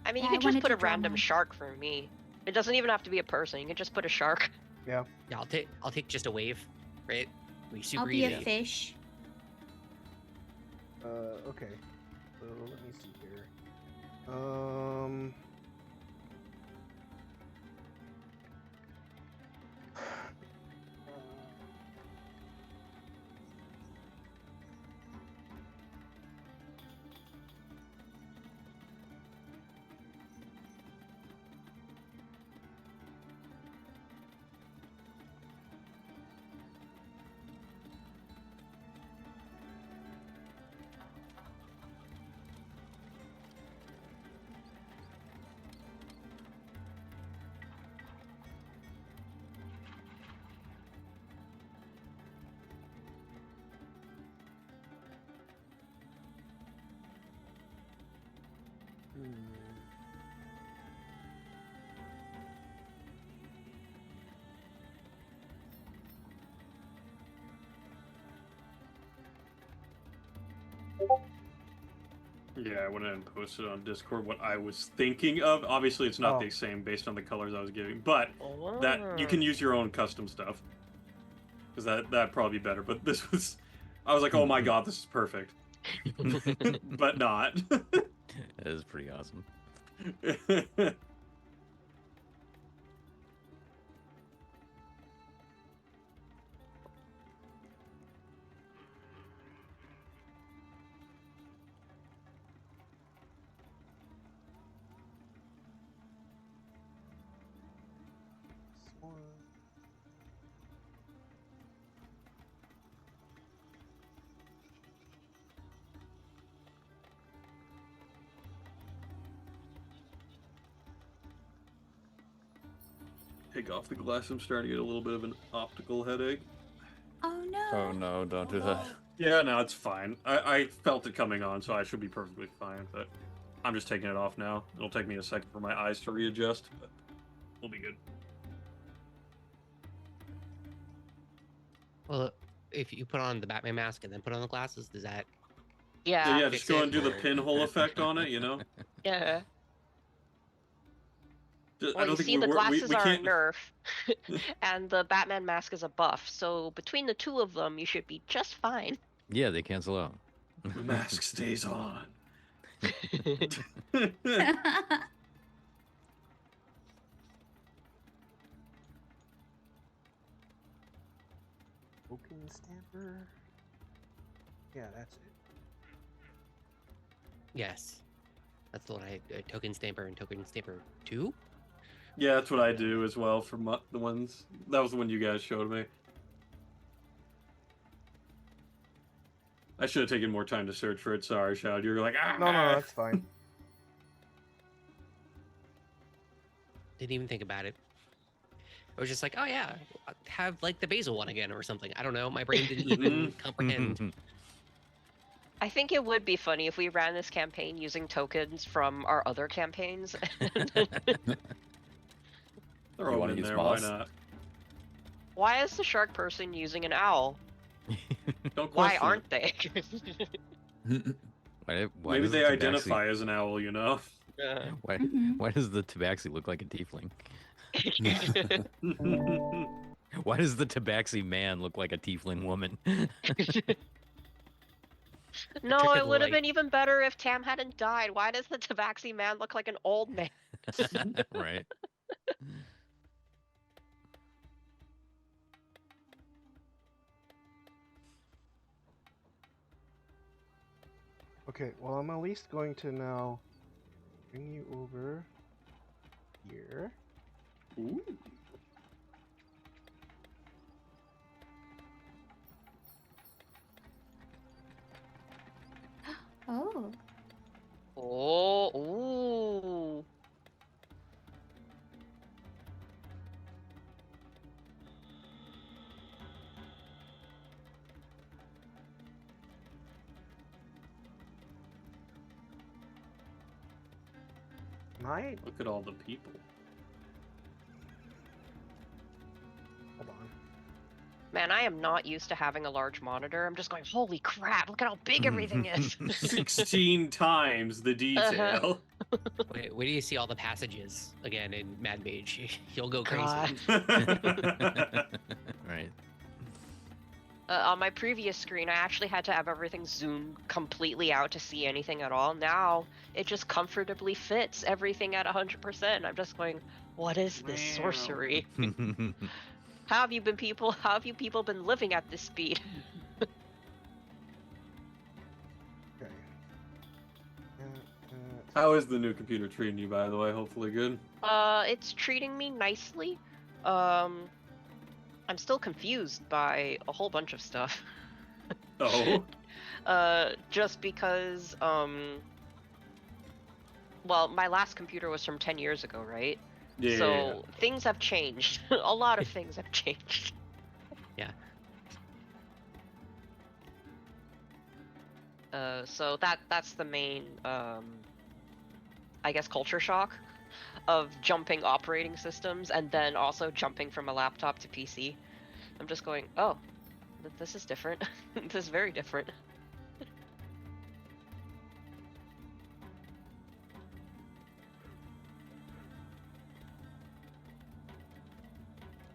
I mean, Yeah, you I could just wanted put to a draw random one. shark for me. It doesn't even have to be a person. You can just put a shark. Yeah. Yeah, I'll take just a wave, right? We super I'll be a easy. fish. Okay. So let me see here. Yeah, I went ahead and posted on Discord what I was thinking of. Obviously, it's not Oh. the same based on the colors I was giving, but that you can use your own custom stuff. Because that'd probably be better. But this was, I was like, oh my god, this is perfect. But not. That is pretty awesome. Take off the glass. I'm starting to get a little bit of an optical headache. Oh no. Oh no, don't do that. Yeah, no, it's fine. I felt it coming on, so I should be perfectly fine. But I'm just taking it off now. It'll take me a second for my eyes to readjust, but we'll be good. Well, if you put on the Batman mask and then put on the glasses, does that? Yeah. Yeah, just fix go it, and do the or- pinhole effect on it, you know? Yeah. I Well, don't you think see, the glasses we are a can't. nerf, and the Batman mask is a buff. So between the two of them, you should be just fine. Yeah, they cancel out. The mask stays on. Token stamper. Yeah, that's it. Yes, that's the one I token stamper and token stamper 2. Yeah, that's what I do as well for the ones. That was the one you guys showed me. I should have taken more time to search for it. Sorry, Shad. You were like, ah. No, that's fine. Didn't even think about it. I was just like, oh yeah, have like the basil one again or something. I don't know. My brain didn't even comprehend. I think it would be funny if we ran this campaign using tokens from our other campaigns. They're You all wanna in use there. moss? Why not? Why is the shark person using an owl? Don't Why question aren't they? Why Maybe does they the identify as an owl, you know? Why, Mhm. why does the tabaxi look like a tiefling? Why does the tabaxi man look like a tiefling woman? No, Trick of it the would have light. been even better if Tam hadn't died. Why does the Tabaxi man look like an old man? Right. Okay, well, I'm at least going to now bring you over here. Ooh. Oh. Oh, ooh. Night. Look at all the people. Hold on. Man, I am not used to having a large monitor. I'm just going, holy crap, look at how big everything is. 16 times the detail. Wait do you see all the passages again in Mad Mage? You'll go crazy. God. Right. On my previous screen, I actually had to have everything zoomed completely out to see anything at all. Now, it just comfortably fits everything at 100%. I'm just going, what is this Wow. sorcery? How have you people been living at this speed? Okay. How is the new computer treating you, by the way? Hopefully good. It's treating me nicely. I'm still confused by a whole bunch of stuff. Oh. Just because, well, my last computer was from 10 years ago, right? Yeah. So things have changed. A lot of things have changed. Yeah. So that's the main, I guess, culture shock of jumping operating systems and then also jumping from a laptop to PC. I'm just going, oh, this is different. This is very different.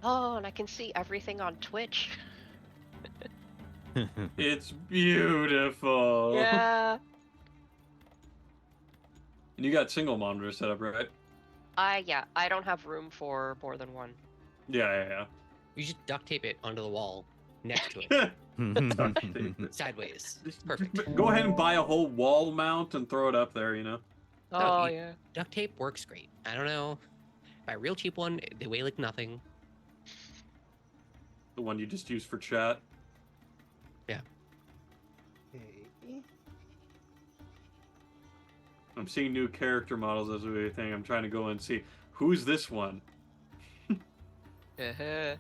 Oh, and I can see everything on Twitch. It's beautiful. Yeah. And you got single monitor set up, right? Yeah, I don't have room for more than one. Yeah. You just duct tape it onto the wall next to it, Duct tape it. sideways. Just Perfect. Go ahead and buy a whole wall mount and throw it up there, you know? Oh, you- yeah. Duct tape works great. I don't know. Buy a real cheap one. They weigh like nothing. The one you just use for chat. Okay. I'm seeing new character models as we think. I'm trying to go and see who's this one. Uh-huh.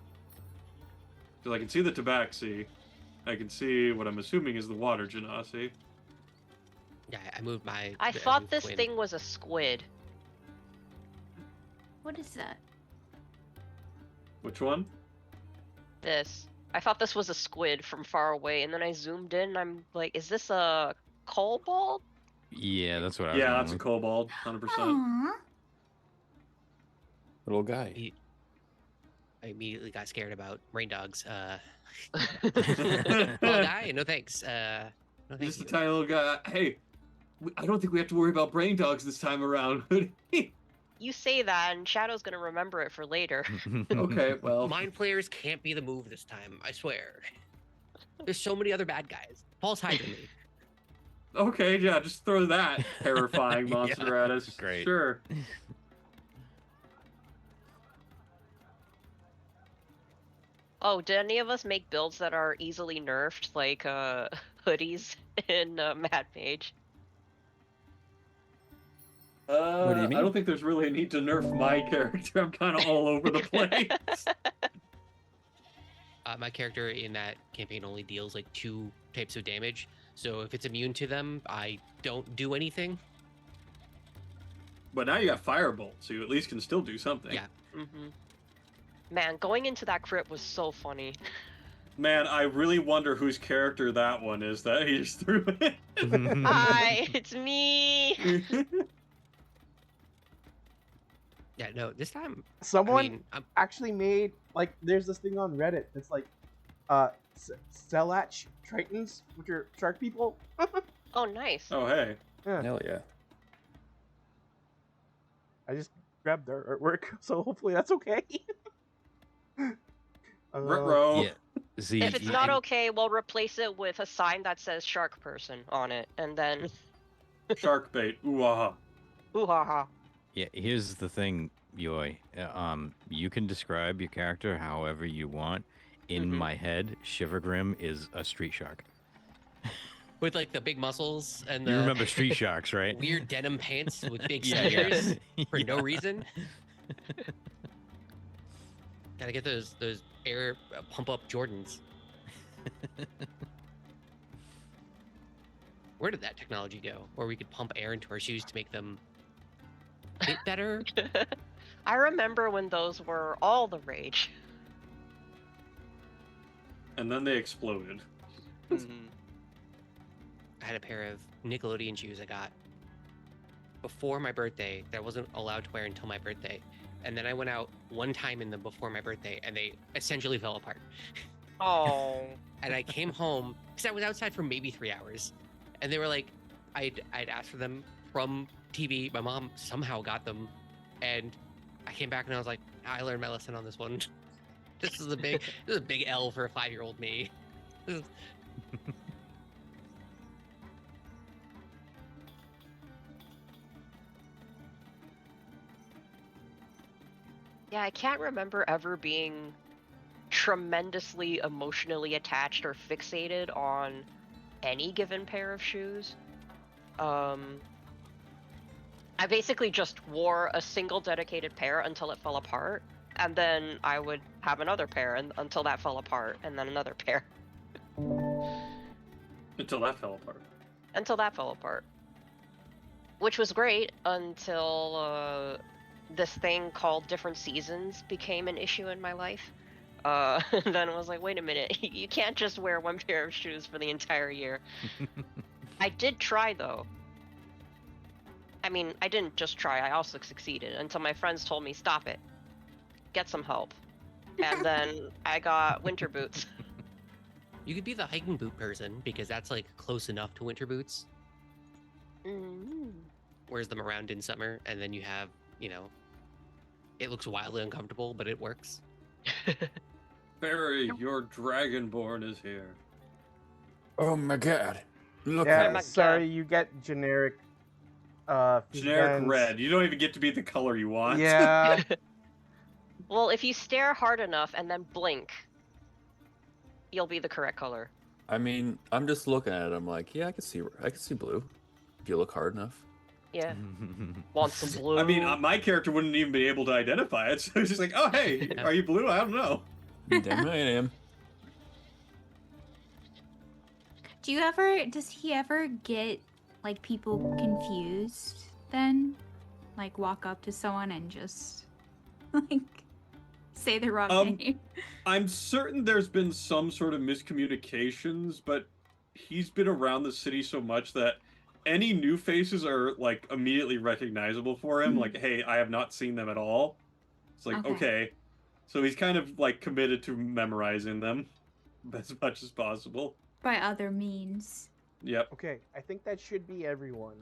Because I can see the Tabaxi. I can see what I'm assuming is the water Genasi. Yeah, I moved my. I I thought moved this Quinn. thing was a squid. What is that? Which one? This. I thought this was a squid from far away, and then I zoomed in, and I'm like, is this a kobold? Yeah, that's what I was Yeah, going that's a with. kobold, 100%. Aww. Little guy. I immediately got scared about rain dogs. Well, guy, no thanks. No thank Just a you. tiny little guy. Hey, I don't think we have to worry about brain dogs this time around. You say that, and Shadow's gonna remember it for later. Okay, well. Mind players can't be the move this time. I swear. There's so many other bad guys. Paul's hiding me. Okay, yeah, just throw that terrifying Yeah, monster at us. great. Sure. Oh, did any of us make builds that are easily nerfed, like hoodies in Mad Mage? What do you I mean? don't think there's really a need to nerf my character. I'm kind of all over the place. My character in that campaign only deals like 2 types of damage. So if it's immune to them, I don't do anything. But now you got Firebolt, so you at least can still do something. Yeah. Mm-hmm. Man, going into that crit was so funny. Man, I really wonder whose character that one is that he just threw it. Hi, it's me. Yeah, no, this time. Someone I mean, actually made like there's this thing on Reddit that's like Selach Tritons, which are shark people. Oh, nice. Oh, hey. Yeah, Hell yeah. I just grabbed their artwork, so hopefully that's okay. Ruh-roh. Yeah. See, If it's not okay, we'll replace it with a sign that says shark person on it, and then Shark bait. Ooh-ah. ooh ha ha. Yeah, here's the thing, Yoi. You can describe your character however you want. In Mhm. my head, Shivergrim is a street shark. with like the big muscles and You the remember street sharks, right? weird denim pants with big Yeah, sneakers for no Yeah. reason. Gotta get those air pump up Jordans. Where did that technology go? Where we could pump air into our shoes to make them fit better? I remember when those were all the rage. And then they exploded. I had a pair of Nickelodeon shoes I got before my birthday that I wasn't allowed to wear until my birthday. And then I went out one time in them before my birthday and they essentially fell apart. Oh. And I came home because I was outside for maybe 3 hours. And they were like, I'd asked for them from TV. My mom somehow got them. And I came back and I was like, I learned my lesson on this one. This is a big L for a 5-year-old me. This is- Yeah, I can't remember ever being tremendously emotionally attached or fixated on any given pair of shoes. I basically just wore a single dedicated pair until it fell apart, and then I would have another pair until that fell apart, and then another pair Until that fell apart. until that fell apart. Which was great until this thing called different seasons became an issue in my life. Then I was like, wait a minute, you can't just wear one pair of shoes for the entire year. I did try though. I mean, I didn't just try, I also succeeded until my friends told me, stop it. Get some help. And then I got winter boots. You could be the hiking boot person because that's like close enough to winter boots. Mm. Wears them around in summer, and then you have, it looks wildly uncomfortable, but it works. Barry, your Dragonborn is here. Oh my god. Look Yeah, my at sorry, God. you get generic. Generic Fizdens. red. You don't even get to be the color you want. Yeah, Well, if you stare hard enough and then blink, you'll be the correct color. I mean, I'm just looking at it. I'm like, yeah, I can see blue if you look hard enough. Yeah. Want some blue? I mean, my character wouldn't even be able to identify it. So it's just like, oh, hey, are you blue? I don't know. Damn right I am. Does he ever get like people confused then? Like walk up to someone and just like say the wrong name? I'm certain there's been some sort of miscommunications, but he's been around the city so much that any new faces are like immediately recognizable for him. Mhm. Like, hey, I have not seen them at all. It's like, Okay. okay. So he's kind of like committed to memorizing them as much as possible. By other means. Yep. okay, I think that should be everyone.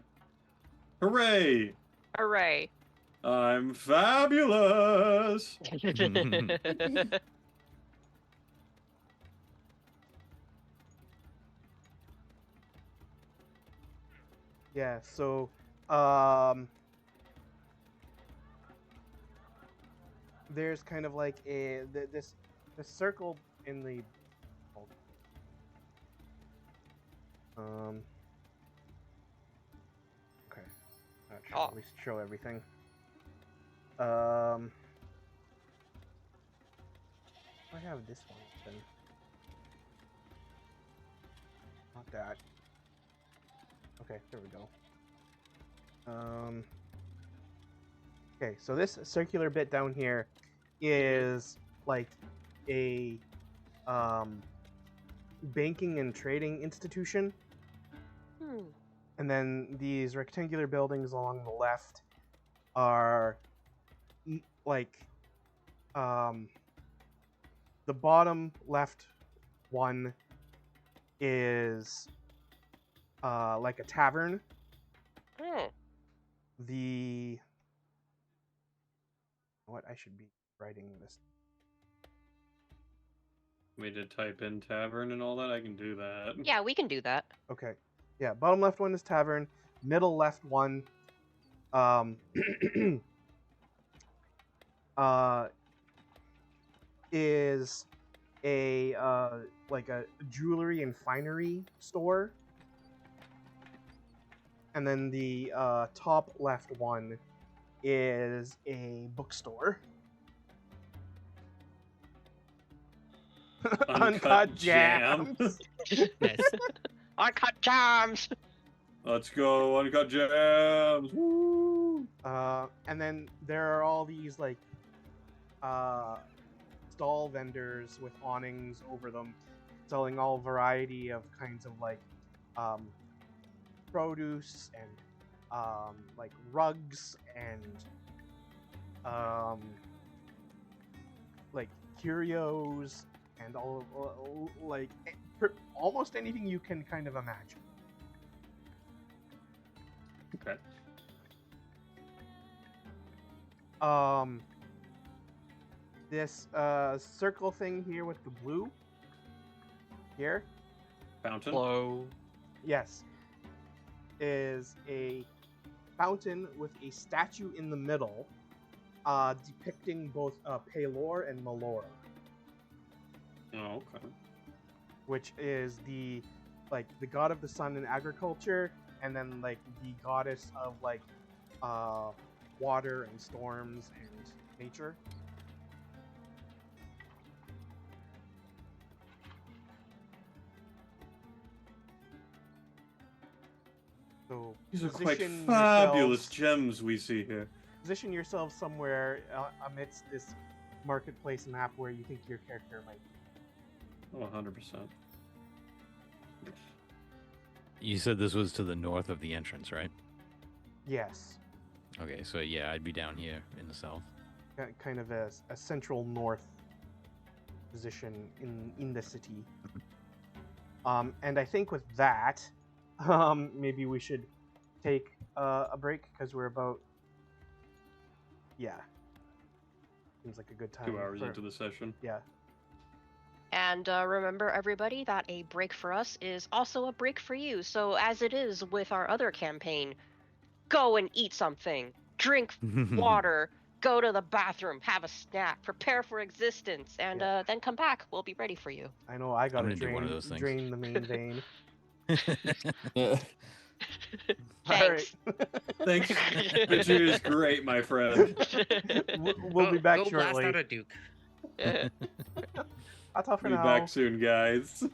Hooray! Hooray. I'm fabulous! Yeah, so there's kind of like this circle in the okay, should Oh. at least show everything. I have this one then. Not that. Okay, there we go. Okay, so this circular bit down here is like a banking and trading institution, Hmm. and then these rectangular buildings along the left are like the bottom left one is like a tavern. Hmm. What I should be writing this. Me to type in tavern and all that, I can do that. Yeah, we can do that. Okay, yeah, bottom left one is tavern. Middle left one, is a like a jewelry and finery store, and then the top left one is a bookstore. Uncut Jams. Nice. Uncut Jams! Let's go, Uncut Jams! Woo! And then there are all these like stall vendors with awnings over them, selling all variety of kinds of like produce and like rugs and like curios and all like almost anything you can kind of imagine. Okay. This circle thing here with the blue here, Fountain? Hello. yes, is a fountain with a statue in the middle, depicting both Pelor and Melora, Oh, okay. which is the god of the sun and agriculture, and then like the goddess of like water and storms and nature. So These are quite position fabulous yourselves- gems we see here. Position yourself somewhere amidst this marketplace map where you think your character might be. Oh, 100%. You said this was to the north of the entrance, right? Yes, Okay, so yeah, I'd be down here in the south. kind of a central north position in the city. And I think with that, maybe we should take a break because we're about, yeah, seems like a good time. 2 hours into the session. Yeah. And remember, everybody, that a break for us is also a break for you. So, as it is with our other campaign, go and eat something, drink water, go to the bathroom, have a snack, prepare for existence, and Yeah. then come back. We'll be ready for you. I know I gotta gonna do one of those things. drain the main vein. Thanks. Thanks. The Jew is great, my friend. We'll be back go blast shortly. out a Duke. That's all for Be now. back soon, guys.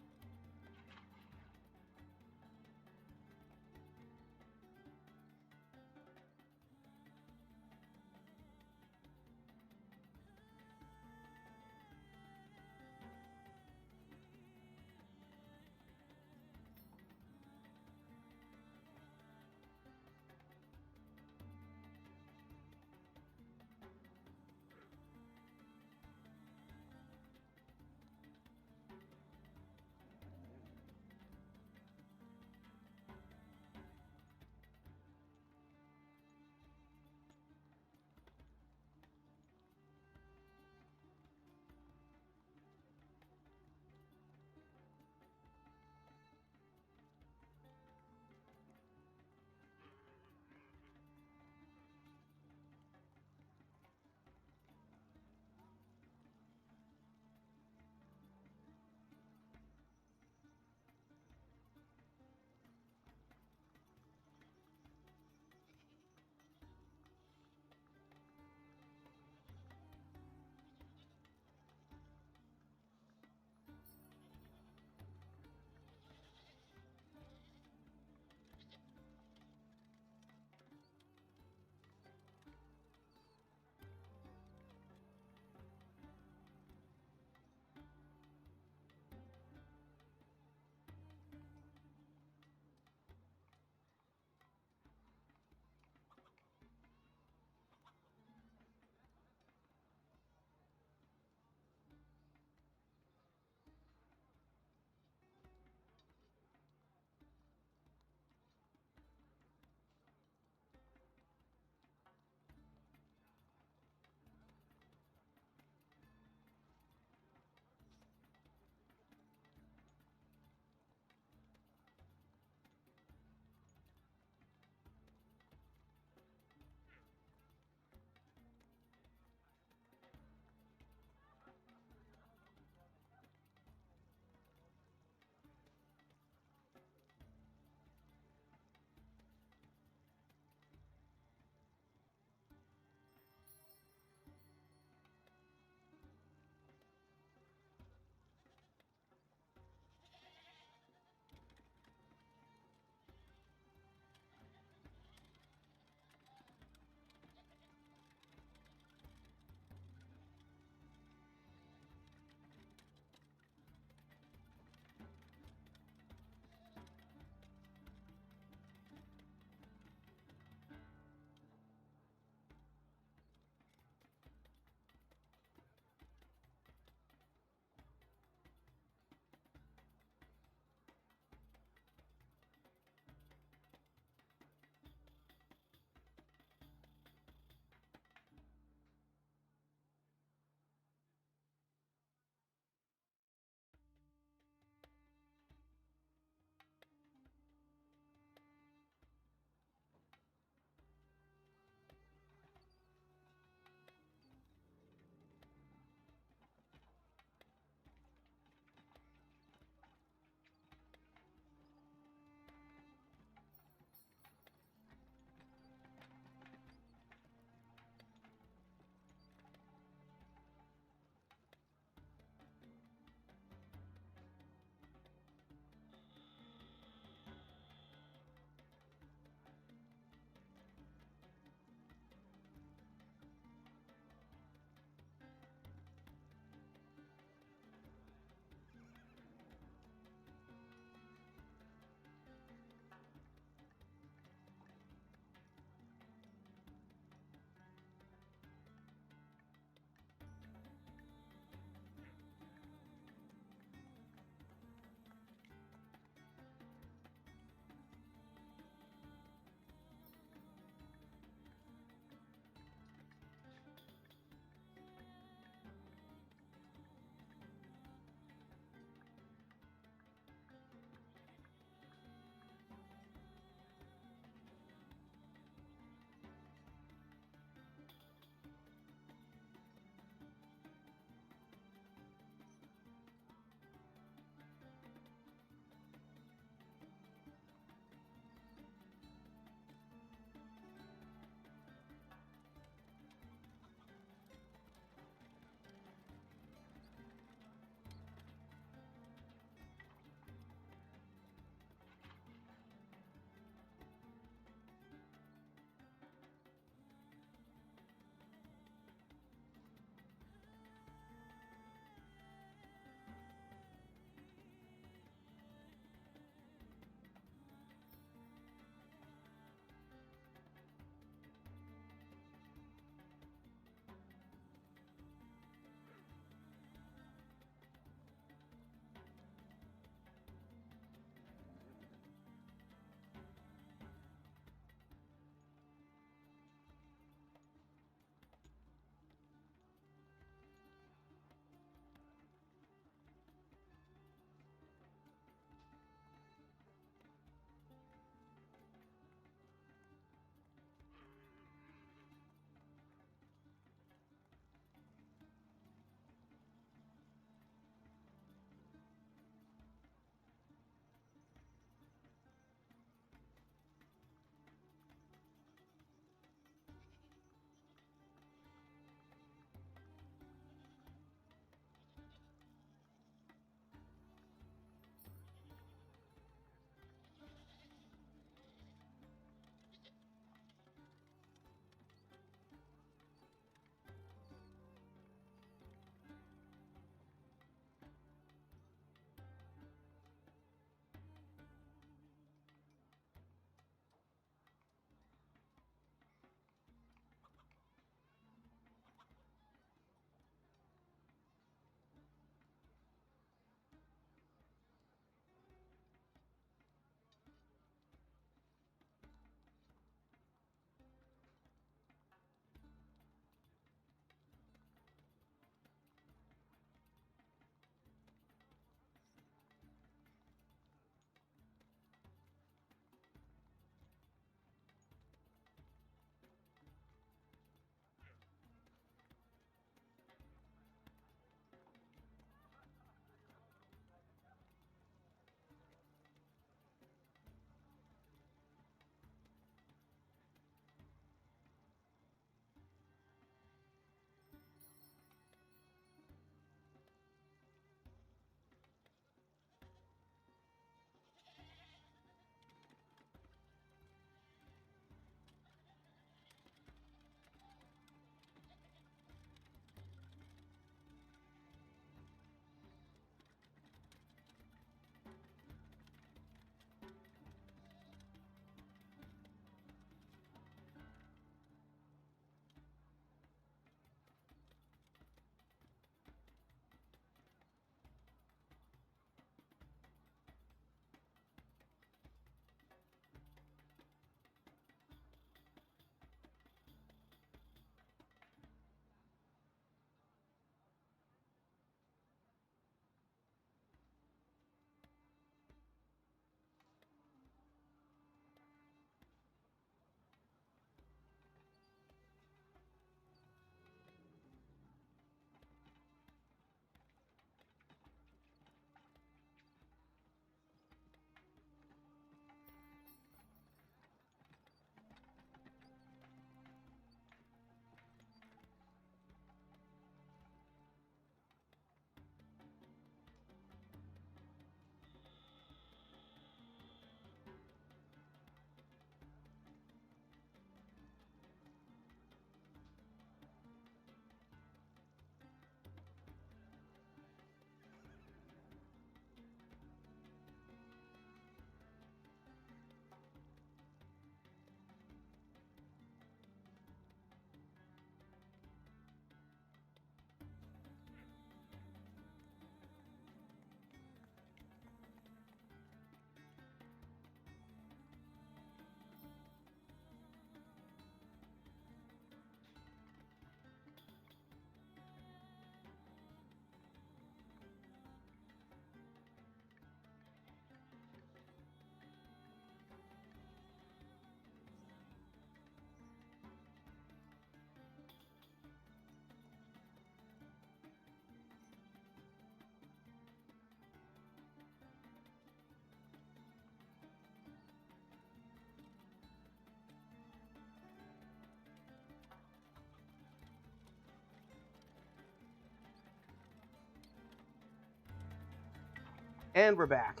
And we're back.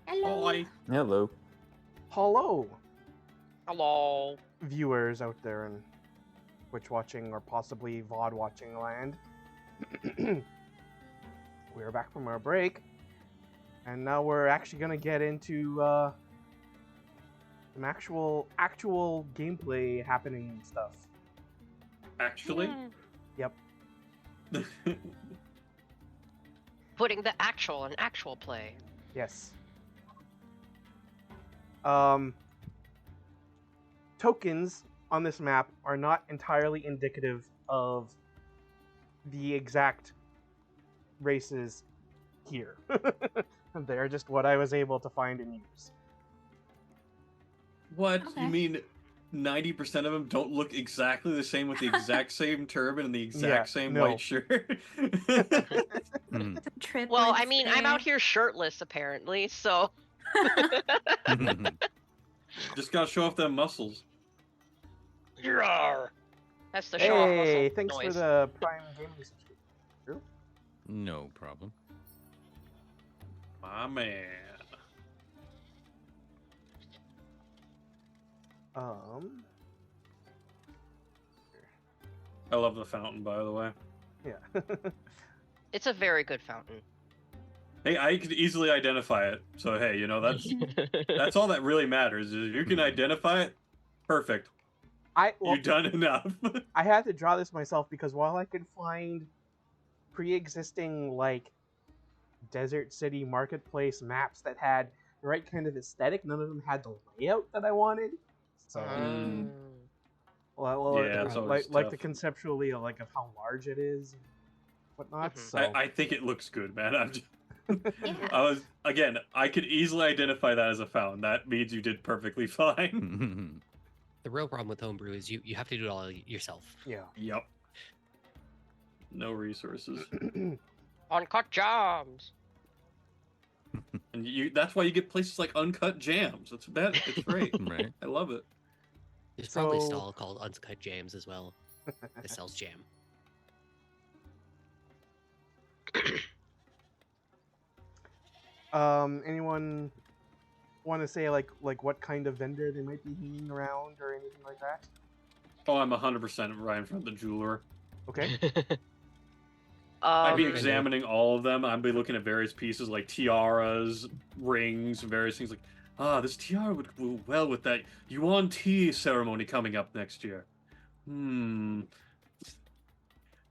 Hello. Hi. Hello. Hello, Hello. viewers out there in Twitch watching or possibly VOD watching land. We're back from our break, and now we're actually gonna get into some actual gameplay happening stuff. Actually? Yep. Putting the actual in actual play. Yes. Tokens on this map are not entirely indicative of the exact races here. They're just what I was able to find and use. What? Okay. You mean 90% of them don't look exactly the same with the exact same turban and the exact same no. white shirt? Hmm. Well, I mean, I'm out here shirtless apparently, so Just gotta show off them muscles. that's the show off Hey, muscle thanks for noise. the Prime Gaming subscription. No problem. My man. I love the fountain, by the way. Yeah. It's a very good fountain. Hey, I could easily identify it. So hey, you know, that's all that really matters. Is if you can identify it, perfect. Well, You've done enough. I had to draw this myself because while I could find pre-existing like desert city marketplace maps that had the right kind of aesthetic, none of them had the layout that I wanted. So, Mm. Yeah, it's always like tough. the conceptually like of how large it is, and whatnot. Mhm. So I think it looks good, man. I'm just, Yeah. I could easily identify that as a fountain. That means you did perfectly fine. The real problem with homebrew is you have to do it all yourself. yeah. Yep. No resources. Uncut jams. And that's why you get places like Uncut Jams. It's great. Right. I love it. There's probably a So- stall called Uncut Jams as well that sells jam. Anyone want to say like what kind of vendor they might be hanging around or anything like that? Oh, I'm 100% Ryan from the jeweler. Okay. I'd be Um, examining all of them. I'd be looking at various pieces like tiaras, rings, various things like, this tiara would go well with that Yuan tea ceremony coming up next year. Do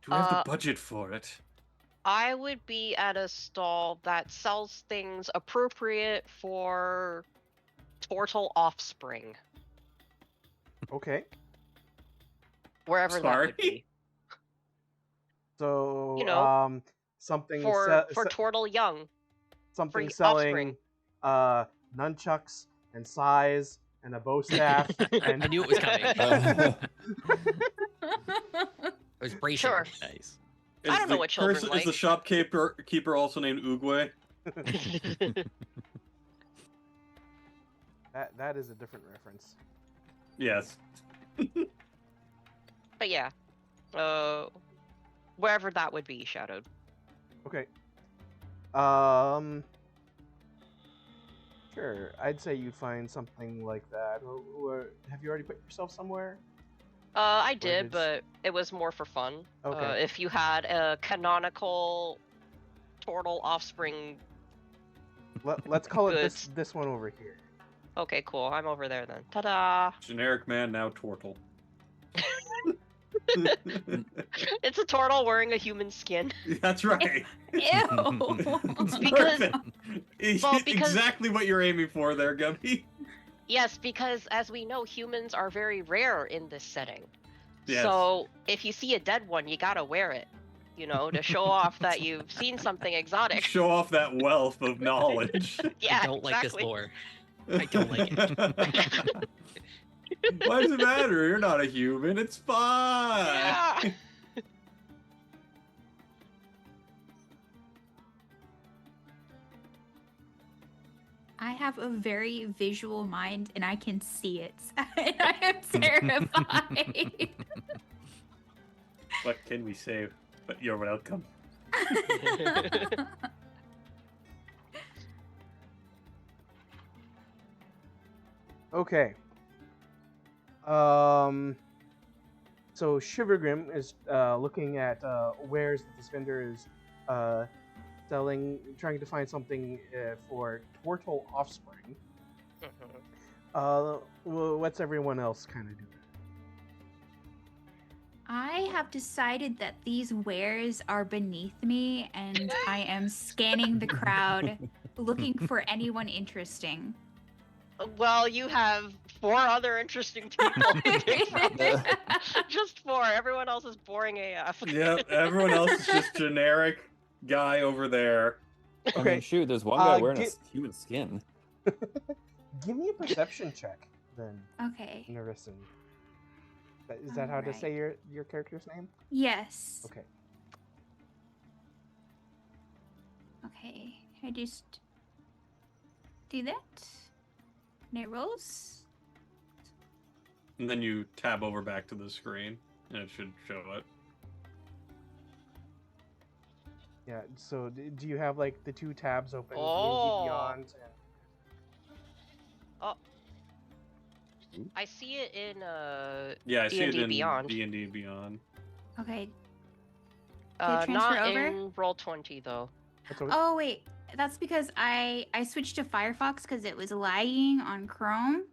I have Uh, the budget for it? I would be at a stall that sells things appropriate for turtle offspring, Okay. wherever that would Sorry? be. So You know, something For turtle young. something for selling nunchucks and sais and a bow staff and I knew it was coming. I was bracing. Sure. Nice. I don't know what children Is like. the shopkeeper also named Oogway? that is a different reference. Yes. But yeah, wherever that would be, Shadowed. Okay. Sure. I'd say you find something like that. Or have you already put yourself somewhere? I did- did, but it was more for fun. Okay. If you had a canonical turtle offspring, Let's call it Goods. this one over here. okay, cool. I'm over there then. Ta-da! Generic man, now Tortle. It's a turtle wearing a human skin. That's right. Ew. Because Perfect. well, because- Exactly what you're aiming for there, Gubby. yes, because as we know, humans are very rare in this setting. Yes. So if you see a dead one, you gotta wear it, you know, to show off that you've seen something exotic. Show off that wealth of knowledge. Yeah, I don't like this exactly. lore. I don't like it. Why does it matter? You're not a human. It's fine. Yeah. I have a very visual mind and I can see it. And I am terrified. What can we say? But you're welcome. Okay. So Shivergrim is looking at wares that this vendor is selling, trying to find something for Tortle offspring. What's everyone else kind of doing? I have decided that these wares are beneath me, and I am scanning the crowd, looking for anyone interesting. Well, you have 4 other interesting people to pick from. Just 4. Everyone else is boring AF. Yep, everyone else is just generic guy over there. I Okay. mean, shoot, there's one guy wearing get- a human skin. Give me a perception check, then, Okay. Nerison. Is that how to Alright. say your character's name? Yes. Okay. Okay. I just do that. And it rolls. And then you tab over back to the screen, and it should show it. Yeah. So do you have like the 2 tabs open? Oh. D&D Beyond and... I see it in Yeah, I see it D&D in Beyond. D&D Beyond. Okay. transfer not over? in Roll20 though. That's what- Oh wait, that's because I switched to Firefox because it was lagging on Chrome.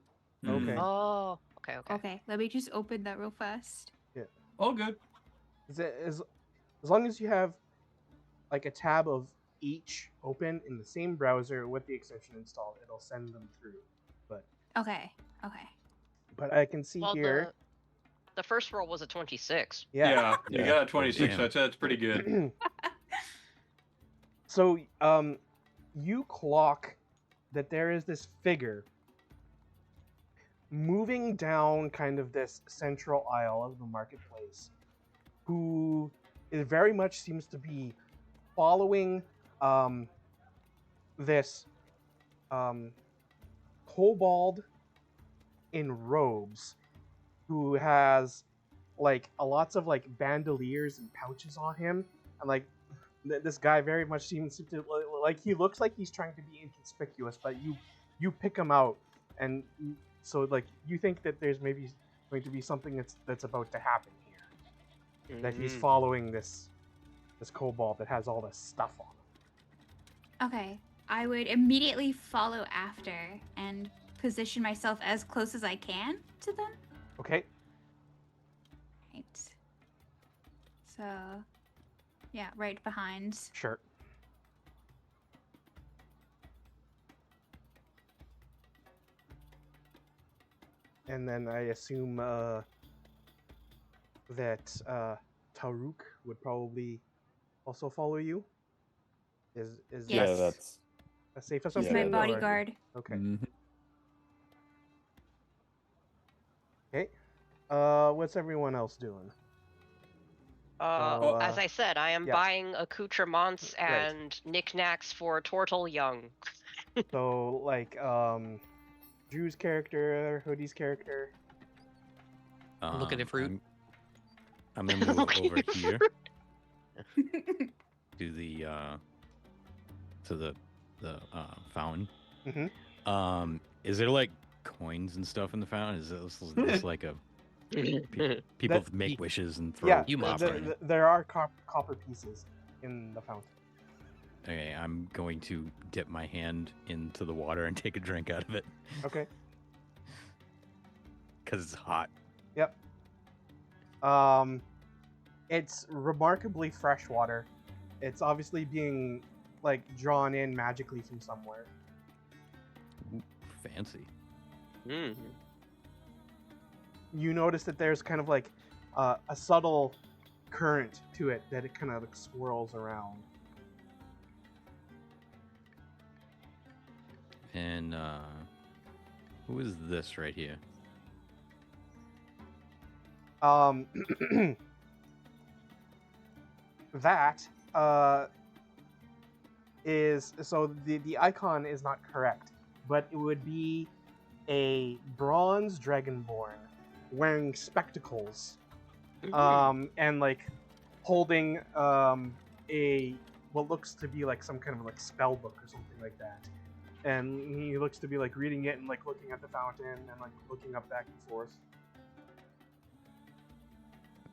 Okay. Oh, okay. Okay, let me just open that real fast. All good. As long as you have like a tab of each open in the same browser with the extension installed, it'll send them through. Okay. But I can see Well, here. the first roll was a 26. Yeah, you Yeah. got a 26. Damn. That's pretty good. So, you clock that there is this figure moving down kind of this central aisle of the marketplace, who very much seems to be following this kobold in robes, who has like lots of like bandoliers and pouches on him, and like this guy very much seems to like, he looks like he's trying to be inconspicuous, but you pick him out, and so like you think that there's maybe going to be something that's about to happen here, that he's following this kobold that has all this stuff on him. Okay. I would immediately follow after and position myself as close as I can to them. Okay. Right. So, yeah, right behind. Sure. And then I assume that Taruk would probably also follow you. Is Yeah, that that's. a safe He's assumption? my Yeah, or- bodyguard. Okay. Mhm. Okay. What's everyone else doing? As I said, I am yeah. buying accoutrements Right. and knickknacks for Tortle Young. So like Drew's character, Hoodie's character. Look at the fruit. I'm gonna move Look at over the here to the fountain. Mhm. Is there like coins and stuff in the fountain? Is this like a people That- make wishes and throw Yeah, You must, copper in it? there are copper pieces in the fountain. Okay, I'm going to dip my hand into the water and take a drink out of it Okay. because it's hot. Yep. It's remarkably fresh water. It's obviously being like drawn in magically from somewhere. Ooh, fancy. You notice that there's kind of like a subtle current to it that it kind of like swirls around. And who is this right here? That is, so the icon is not correct, but it would be a bronze dragonborn wearing spectacles, and like holding a what looks to be like some kind of like spell book or something like that. and he looks to be like reading it and like looking at the fountain and like looking up back and forth.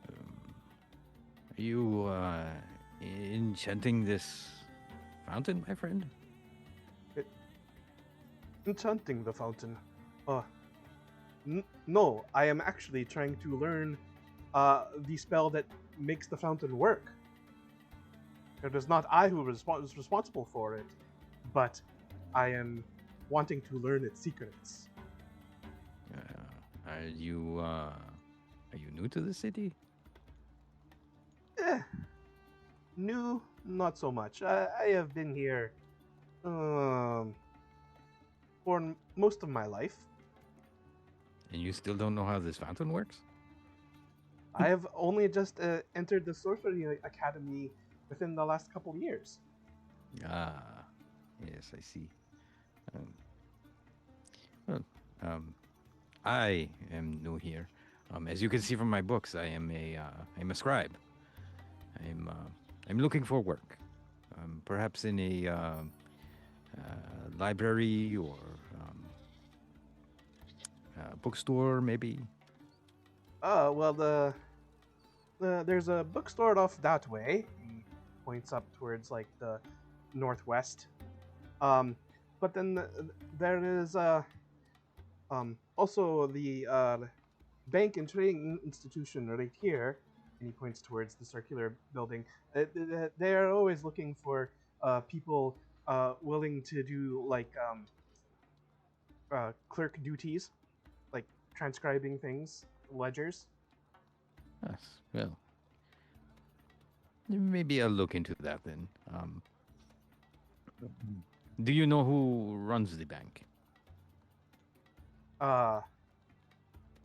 Are you enchanting this fountain, my friend? Enchanting the fountain. No, I am actually trying to learn the spell that makes the fountain work. It is not I who was responsible for it, but I am wanting to learn its secrets. Are you new to the city? New, not so much. I have been here for most of my life. And you still don't know how this fountain works? I have only just entered the Sorcery Academy within the last couple of years. Ah, yes, I see. I am new here. As you can see from my books, I'm a scribe. I'm looking for work. Perhaps in a library or bookstore, maybe. Well, there's a bookstore off that way. He points up towards like the northwest. But then there is also the bank and trading institution right here, and he points towards the circular building. They are always looking for people willing to do like clerk duties, like transcribing things, ledgers. Yes, well, maybe I'll look into that then. Do you know who runs the bank?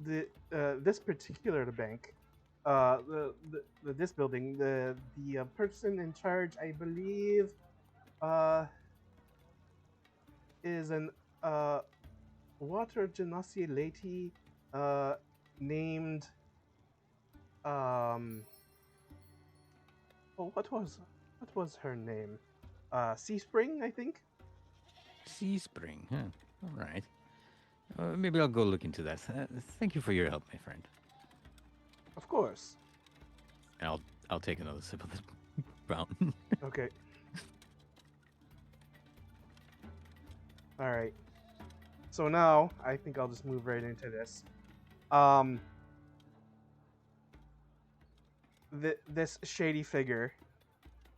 This particular bank, this building, the person in charge, I believe, is an water genasi lady, named what was her name? Sea Spring, I think. Sea Spring, huh? All right. Maybe I'll go look into that. Thank you for your help, my friend. Of course. And I'll take another sip of this fountain. Okay. All right. So now I think I'll just move right into this. This shady figure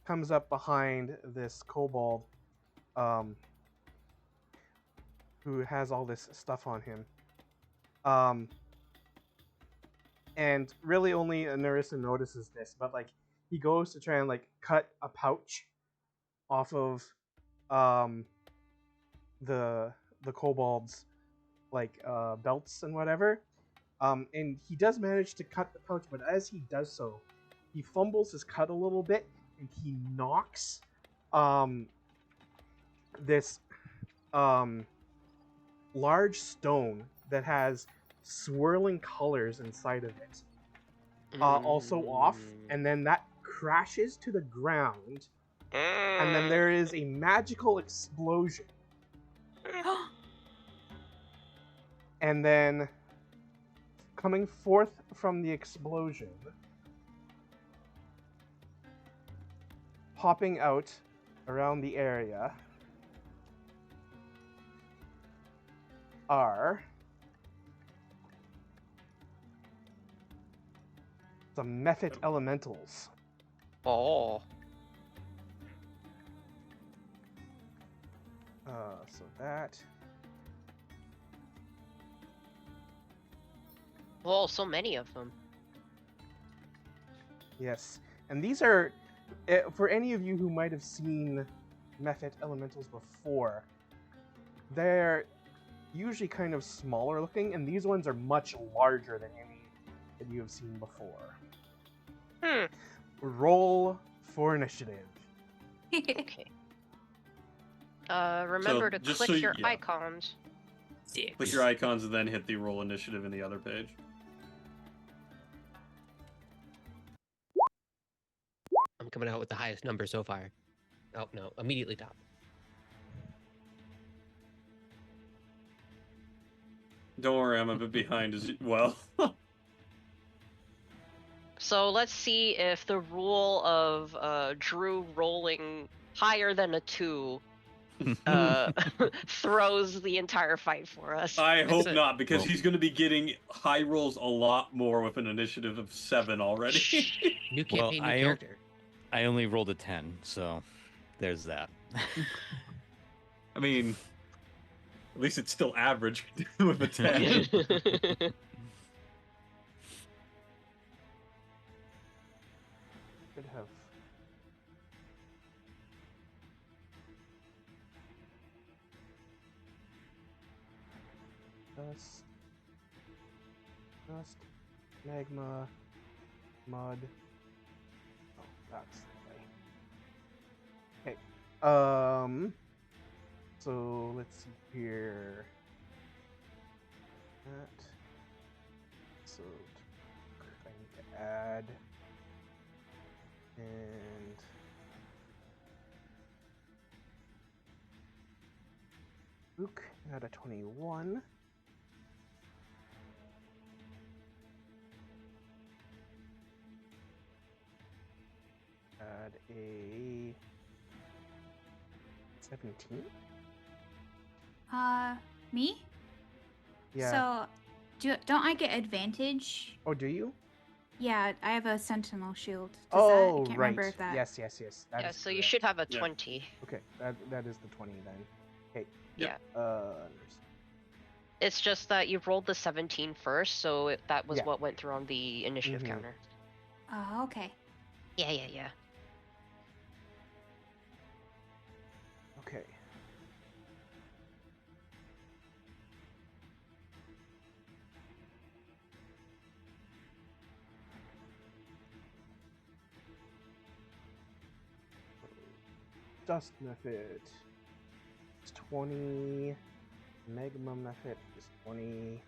comes up behind this kobold, who has all this stuff on him. And really only Narissa notices this, but like he goes to try and like cut a pouch off of the kobold's like belts and whatever. And he does manage to cut the pouch, but as he does so, he fumbles his cut a little bit and he knocks this large stone that has swirling colors inside of it also off, and then that crashes to the ground, and then there is a magical explosion. And then coming forth from the explosion, popping out around the area, are some Mephit elementals. Oh. So that. Well, so many of them. Yes. And these are, for any of you who might have seen Mephit elementals before, they're usually kind of smaller looking, and these ones are much larger than any that you have seen before. Roll for initiative. Okay. Remember to just click so your yeah. icons. Click your icons and then hit the roll initiative in the other page. I'm coming out with the highest number so far. Oh no, immediately top. Don't worry, I'm a bit behind as well. So let's see if the rule of Drew rolling higher than a 2 throws the entire fight for us. I hope a- not, because Well- he's going to be getting high rolls a lot more with an initiative of 7 already. New Well, campaign, new character. I only rolled a 10, so there's that. I mean, at least it's still average with a 10. Could have. Dust, magma, mud. Oh, that's the way. Okay. So let's see here. That. So I need to add. And Luke at a 21. Add a 17. Me? Yeah. So, don't I get advantage? Oh, do you? Yeah, I have a sentinel shield. Does Oh, I can't right. remember if that. Yes. That Yeah, is so you correct. should have a Yeah. 20. Okay, that is the 20 then. Okay. Yeah. It's just that you rolled the 17 first, so that was Yeah. what went through on the initiative Mhm. counter. Oh, okay. Yeah. Okay. Dust method is 20. Magma method is 20.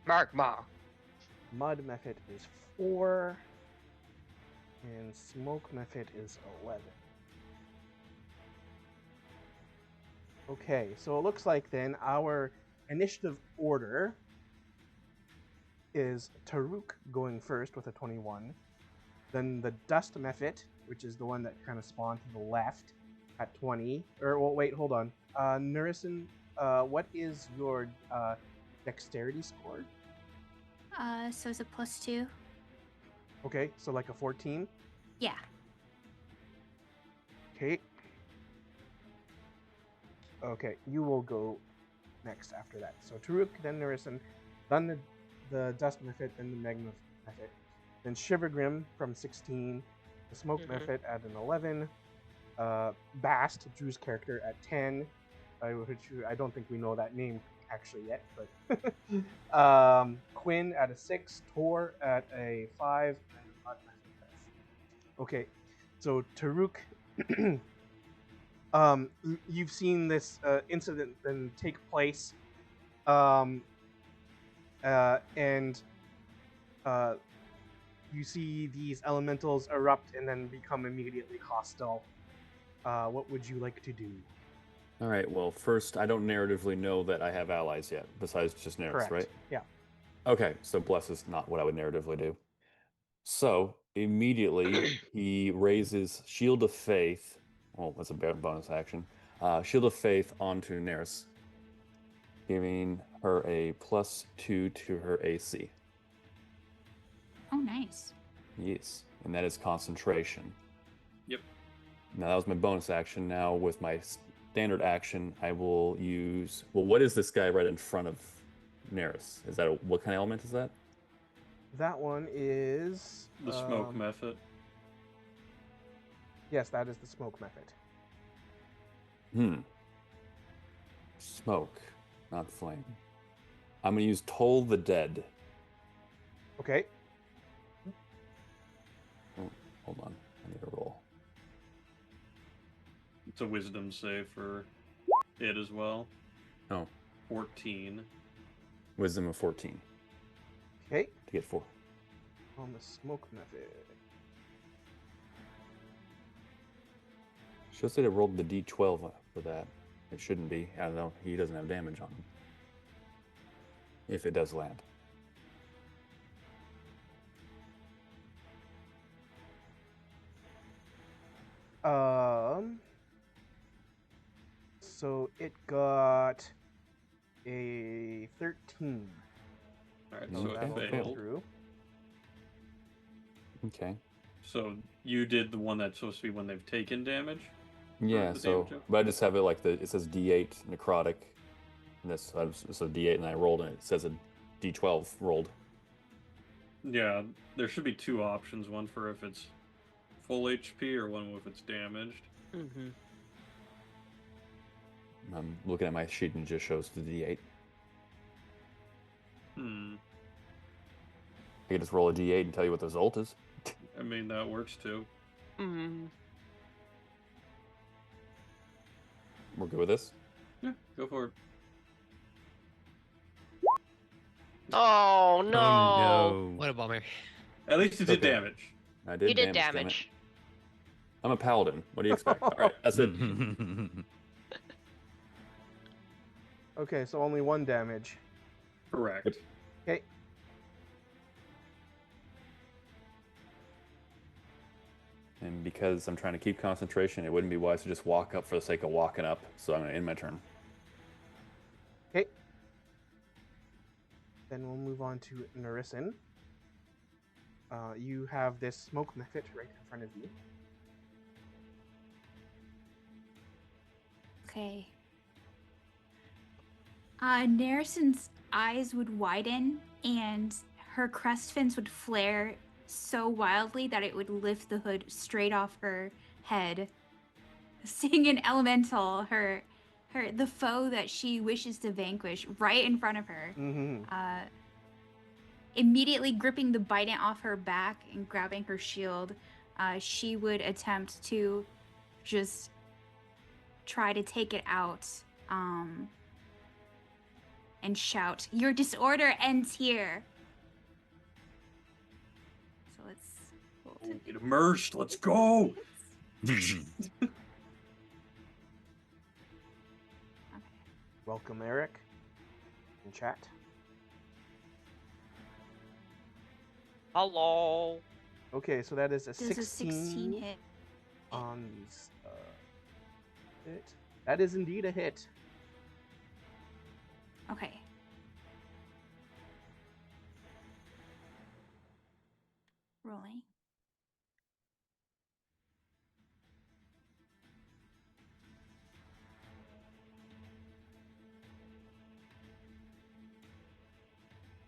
Magma. Mud method is 4. And smoke method is 11. Okay, so it looks like then our initiative order is Taruk going first with a 21. Then the Dust Method, which is the one that kind of spawned to the left at 20. Or, well, wait, hold on. Nurison, what is your dexterity score? So it's a +2. Okay, so like a 14. Yeah. Okay. Okay, you will go next after that. So Taruk, then Nurison, then the Dust Method, then the Magma Method. Then Shivergrim from 16, the Smoke Mhm. Method at an 11, Bast, Drew's character, at 10, which I don't think we know that name actually yet, but Quinn at a 6, Tor at a 5, and Mud Method at a 4. Okay, so Taruk, you've seen this incident then take place, and you see these elementals erupt and then become immediately hostile. What would you like to do? All right. Well, first, I don't narratively know that I have allies yet, besides just Neris, Correct. right? Yeah. Okay. So bless is not what I would narratively do. So immediately he raises Shield of Faith. Well, that's a bonus action. Shield of Faith onto Neris, giving her a +2 to her AC. Oh, nice. Yes, and that is concentration. Yep. Now that was my bonus action. Now with my standard action, I will use. Well, what is this guy right in front of Neris? Is that what kind of element is that? That one is The smoke method. Yes, that is the smoke method. Smoke, not flame. I'm gonna use Toll the Dead. Okay. Oh, hold on, I need to roll. It's a wisdom save for it as well. Oh, 14. Wisdom of 14 Okay. to get 4. On the smoke method. Should say I rolled the D12 for that. It shouldn't be. I don't know. He doesn't have damage on him. if it does land. So it got a 13. All right, So so it that'll go failed. through. Okay. So you did the one that's supposed to be when they've taken damage? Yeah, the so, damage? but I just have it like it says D8 necrotic, and this so D8, and I rolled, and it says a D12 rolled. Yeah, there should be two options, one for if it's full HP or one if it's damaged. Mm-hmm. I'm looking at my sheet and it just shows the D8. Hmm. I can just roll a D8 and tell you what the result is. I mean, that works too. Mm. We're good with this? Yeah, go for it. Oh no! Oh no. What a bummer. At least it did Okay. damage. I did You did damage. Damn it. damage. I'm a paladin. What do you expect? All right, that's it. Okay, so only 1 damage. Correct. Yep. Okay. And because I'm trying to keep concentration, it wouldn't be wise to just walk up for the sake of walking up. So I'm going to end my turn. Okay. Then we'll move on to Narisin. You have this smoke mephit right in front of you. Okay. Narison's eyes would widen and her crest fins would flare so wildly that it would lift the hood straight off her head. Seeing an elemental, the foe that she wishes to vanquish, right in front of her. Mm-hmm. Immediately gripping the bident off her back and grabbing her shield, she would attempt to just try to take it out and shout, "Your disorder ends here." So let's roll to Get immersed. Let's go. Okay. Welcome, Eric. In chat. Hello. Okay, so that is a Does 16, a 16 hit? on these. Hit. That is indeed a hit. Okay. Rolling.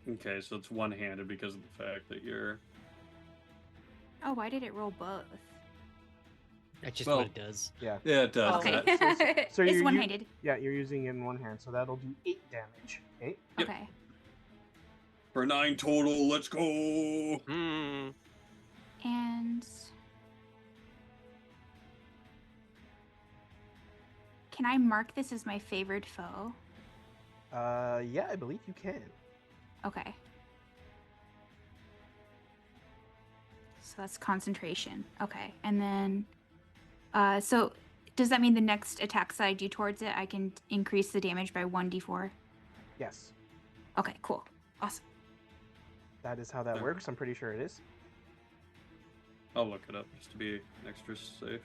Okay, so it's one-handed because of the fact that you're... Oh, why did it roll both? That's just Well, what it does. Yeah. Yeah, it does. Okay. that. So It's you're one-handed. Yeah, you're using it in one hand, so that'll do 8 damage. Okay. Yep. Okay. For 9 total, let's go. Mm. And can I mark this as my favored foe? Yeah, I believe you can. Okay. So that's concentration. Okay. And then so does that mean the next attacks that I do towards it, I can increase the damage by 1d4? Yes, Okay, cool. Awesome. that is how that works. I'm pretty sure it is. I'll look it up just to be extra safe.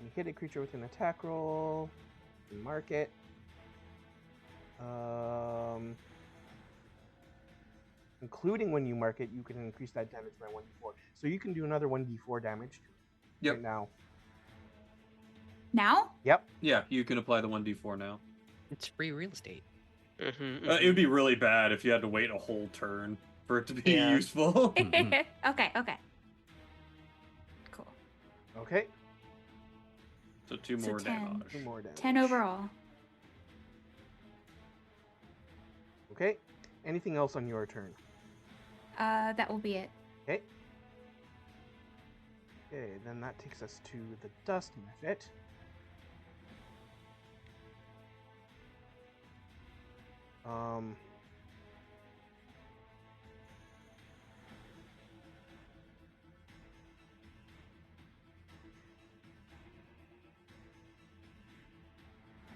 You hit a creature with an attack roll. You mark it. Including when you mark it, you can increase that damage by 1d4. So you can do another 1d4 damage Yep. right now. Now? Yep. Yeah, you can apply the 1d4 now. It's free real estate. Mm-hmm, It would be really bad if you had to wait a whole turn for it to be Yeah. useful. Okay, okay. Cool. Okay. So 2 So more 10. damage. 2 more damage. 10 overall. Okay. Anything else on your turn? That will be it. Okay. Okay, then that takes us to the dust mephit.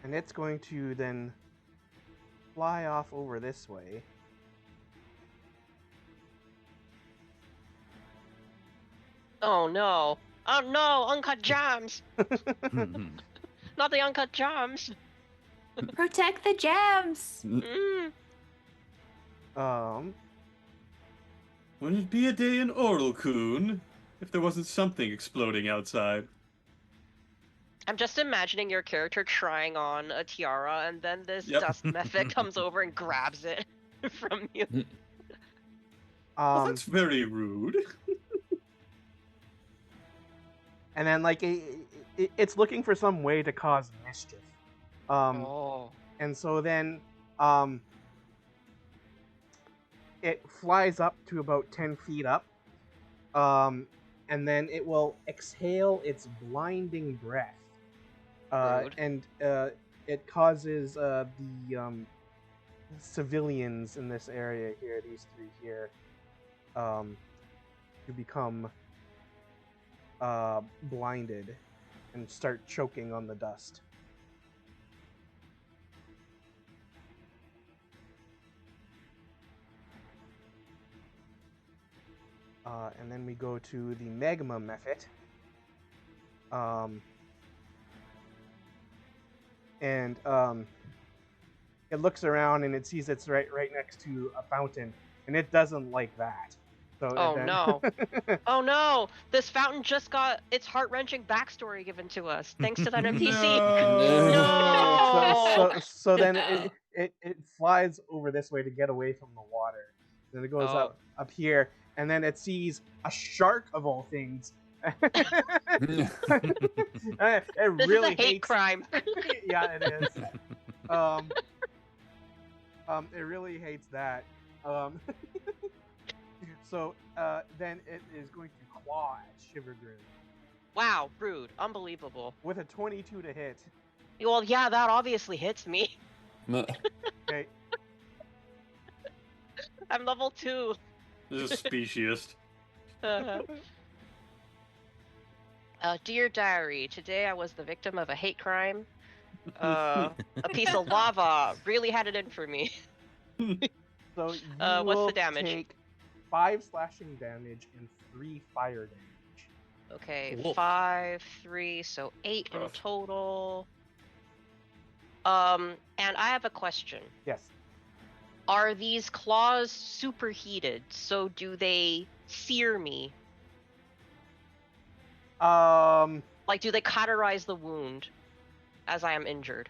And it's going to then fly off over this way. Oh no. Oh no, uncut jams. Not the uncut jams. Protect the gems. Mm. Wouldn't it be a day in Oralcoon if there wasn't something exploding outside? I'm just imagining your character trying on a tiara, and then this Yep. dust method comes over and grabs it from you. Well, that's very rude. And then like it's looking for some way to cause mischief. Oh. And so then it flies up to about 10 feet up. And then it will exhale its blinding breath. Rude. And it causes the civilians in this area here, these three here, to become blinded and start choking on the dust. And then we go to the magma method. And it looks around and it sees it's right next to a fountain, and it doesn't like that. So Oh then... no. Oh no! This fountain just got its heart-wrenching backstory given to us, thanks to that NPC. No! So then it flies over this way to get away from the water. Then it goes Oh. up here, and then it sees a shark of all things. It This really is a hate crime. Yeah, it is. It really hates that. So then it is going to claw at Shivergrim Wow, rude. Unbelievable. with a 22 to hit. Well, yeah, that obviously hits me. Okay. I'm level 2. This is speciest. Dear Diary, today I was the victim of a hate crime. A piece of lava really had it in for me. So you What's will the damage? take 5 slashing damage and 3 fire damage. Okay, Woof. 5, 3, so 8 in Rough. total. And I have a question. Yes. Are these claws superheated? So do they sear me? Like, do they cauterize the wound as I am injured?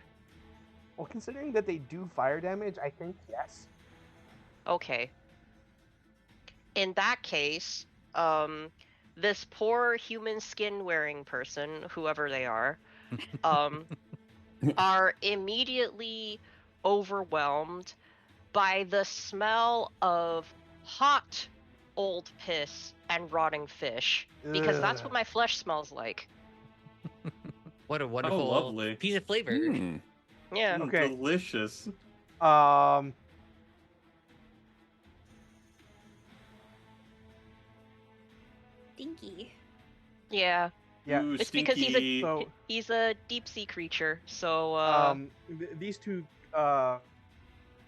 Well, considering that they do fire damage, I think yes. Okay. In that case, this poor human skin wearing person, whoever they are immediately overwhelmed by the smell of hot old piss and rotting fish, because that's what Ugh. my flesh smells like. What a wonderful lovely. piece of flavor. Yeah. Okay. Delicious. Stinky. Yeah. Yeah. Ooh, It's because stinky. he's a deep sea creature, so These two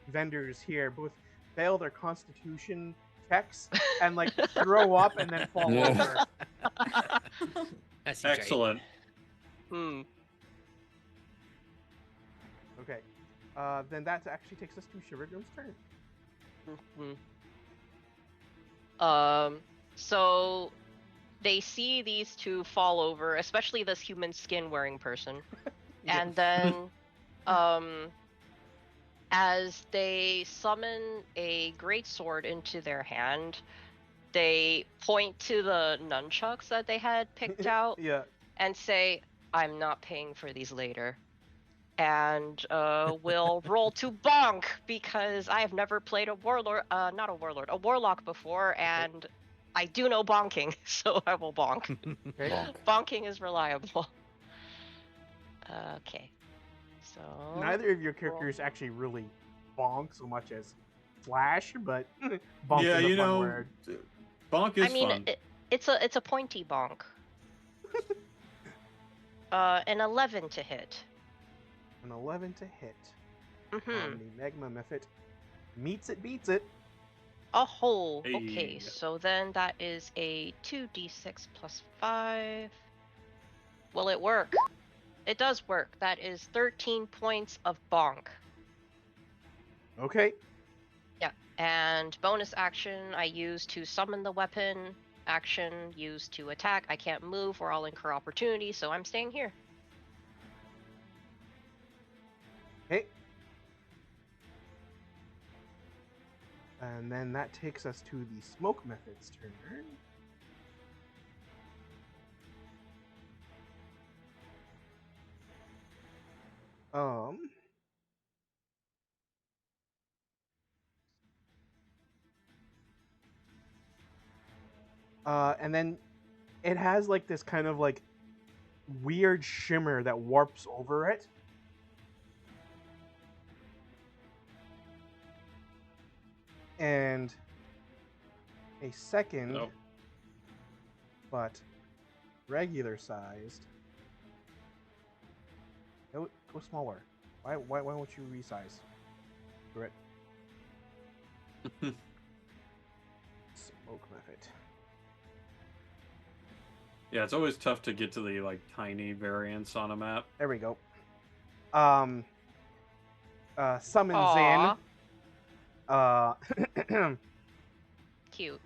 vendors here both fail their constitution checks and like throw up and then fall Yeah. over. That's right. Excellent. hmm. Okay. Then that actually takes us to Shivergrim's turn. So they see these two fall over, especially this human skin wearing person. And then as they summon a greatsword into their hand, they point to the nunchucks that they had picked out Yeah. and say, "I'm not paying for these later." And we'll roll to bonk, because I have never played a warlock before, and I do know bonking, so I will bonk. Okay. Bonk. Bonking is reliable. Okay. So Neither of your characters actually really bonk so much as flash, but bonk Yeah, is a you fun know, word. bonk is I mean, fun. it's a pointy bonk. An 11 to hit. An 11 to hit Mm-hmm. on the Magma Mephit. Meets it, beats it. A hole. Okay, Hey. so then that is a 2d6 plus 5. Will it work? It does work. That is 13 points of bonk. Okay. Yeah. And bonus action I use to summon the weapon. Action used to attack. I can't move or I'll incur opportunity, so I'm staying here. Okay. And then that takes us to the Smoke Mephit's turn. Um. And then it has like this kind of like weird shimmer that warps over it. And a second, Oh. but regular sized. Go smaller. Why won't you resize? Do it. Smoke Mephit. Yeah, it's always tough to get to the like tiny variants on a map. There we go. Summons Aw. in. Cute.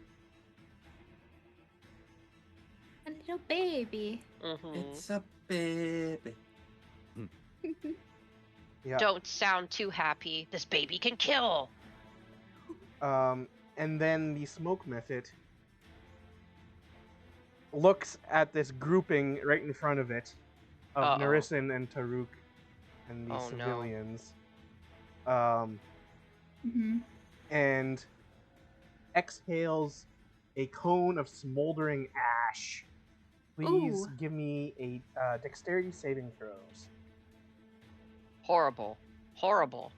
A little baby. Mm-hmm. a baby. Yeah. Don't sound too happy. This baby can kill. And then the Smoke Mephit looks at this grouping right in front of it of Uh-oh. Narisin and Taruk and the Oh, no. civilians. Mm-hmm. And exhales a cone of smoldering ash. Please Ooh. give me a dexterity saving throws. Horrible. Horrible.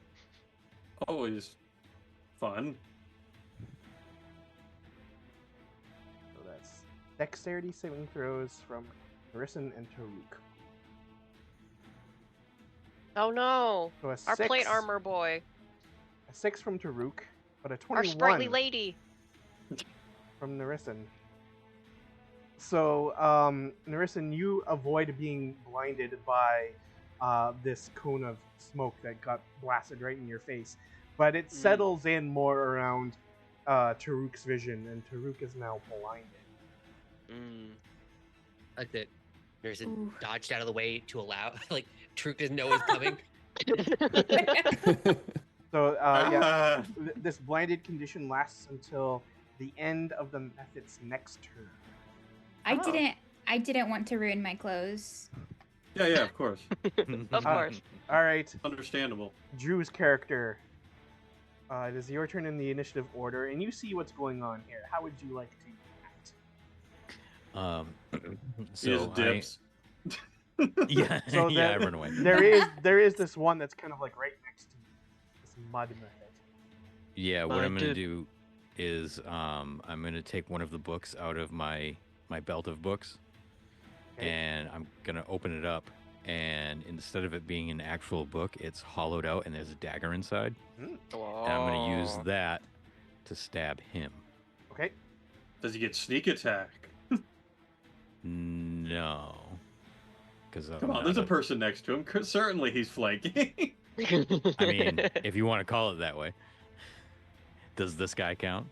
Always fun. So that's dexterity saving throws from Narisin and Taruk. Oh no. So a Our 6, plate armor boy. a 6 from Taruk, but a Our 21 sprightly lady. from Narisin. So, Narisin, you avoid being blinded by this cone of smoke that got blasted right in your face, but it settles in more around Taruk's vision, and Taruk is now blinded. Like that. There's a Ooh. dodged out of the way to allow, like, Truk doesn't know it's coming. So, Ah. this blinded condition lasts until the end of the Mephit's next turn. I didn't want to ruin my clothes. Yeah, of course. Of course. All right, Understandable. Drew's character. It is your turn in the initiative order, and you see what's going on here. How would you like to act? He just dips. Yeah, So yeah, I the- run away. there is this one that's kind of like right next to you. This mud Mephit. Yeah, what But I'm gonna dude- do is I'm gonna take one of the books out of my belt of books, Okay. and I'm gonna open it up, and instead of it being an actual book, it's hollowed out and there's a dagger inside, and I'm gonna use that to stab him. Okay. Does he get sneak attack? No, because Come on, there's a person next to him. Certainly he's flanking. I mean, if you want to call it that way. Does this guy count?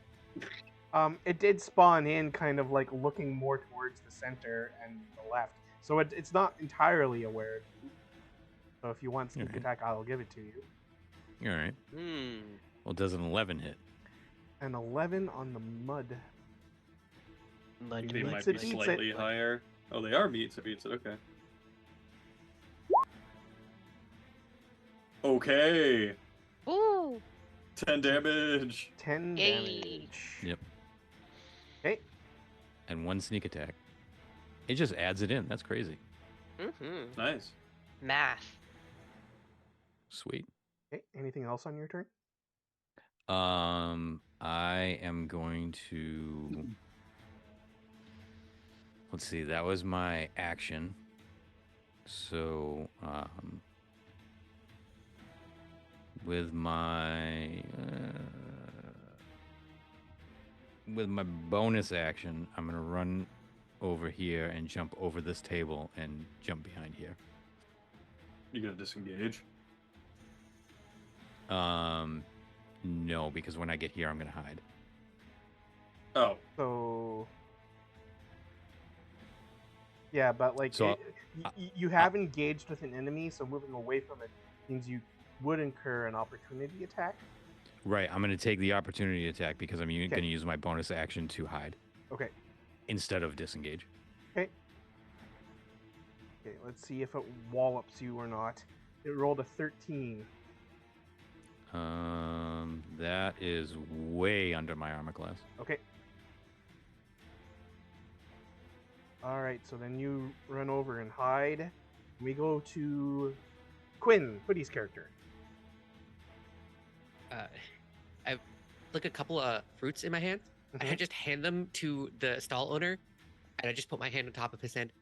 It did spawn in kind of like looking more towards the center and the left, so it's not entirely aware of you. So if you want sneak Alright. attack, I'll give it to you. All right. Well, does an 11 hit? An 11 on the mud. Mud, They Beats might it, be beats slightly it. higher. Oh, they are beats it, okay. Okay. Ooh. 10 damage. 10 Yay. damage. Yep. Okay. And 1 sneak attack. It just adds it in. That's crazy. Mm-hmm. Nice. Math. Sweet. Okay. Anything else on your turn? I am going to. Let's see. That was my action. So, with my bonus action, I'm gonna run over here and jump over this table and jump behind here. You gonna disengage? No, because when I get here, I'm gonna hide. Oh, So yeah, but like So, you have engaged with an enemy, so moving away from it means you would incur an opportunity attack. Right, I'm gonna take the opportunity attack because I'm Okay. gonna use my bonus action to hide Okay. instead of disengage. Okay. Okay, let's see if it wallops you or not. It rolled a 13. That is way under my armor class. Okay. Alright, so then you run over and hide. We go to Quinn, Hoodie's character. I like a couple of fruits in my hand, and I just hand them to the stall owner, and I just put my hand on top of his hand.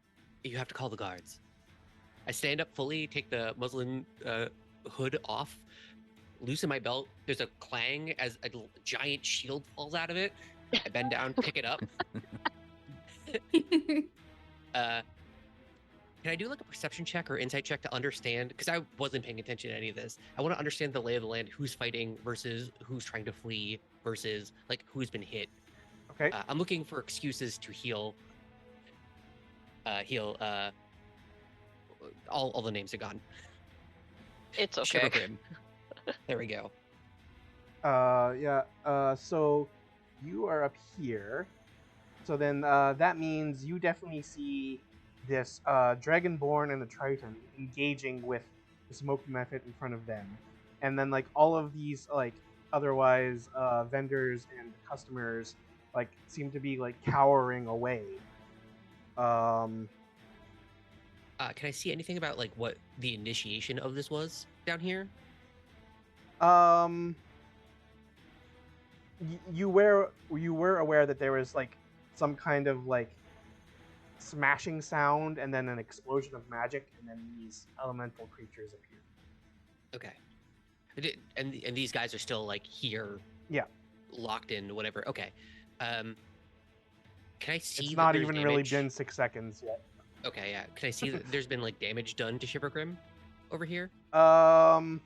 You have to call the guards. I stand up fully, take the muslin hood off, loosen my belt. There's a clang as a giant shield falls out of it. I bend down, pick it up. Can I do like a perception check or insight check to understand? Because I wasn't paying attention to any of this. I want to understand the lay of the land, who's fighting versus who's trying to flee versus like who's been hit. Okay. I'm looking for excuses to heal. All the names are gone. It's okay. Shiver Grim. There we go. Yeah. So you are up here. So then that means you definitely see this Dragonborn and the Triton engaging with the smoke method in front of them. And then like all of these like otherwise vendors and customers like seem to be like cowering away. Can I see anything about like what the initiation of this was down here? You were aware that there was like some kind of like smashing sound and then an explosion of magic and then these elemental creatures appear. Okay. And these guys are still like here. Yeah. Locked in, whatever. Okay. Can I see? It's that not there's even really damage? been 6 seconds yet. Okay, yeah. Can I see that there's been like damage done to Shivergrim over here? I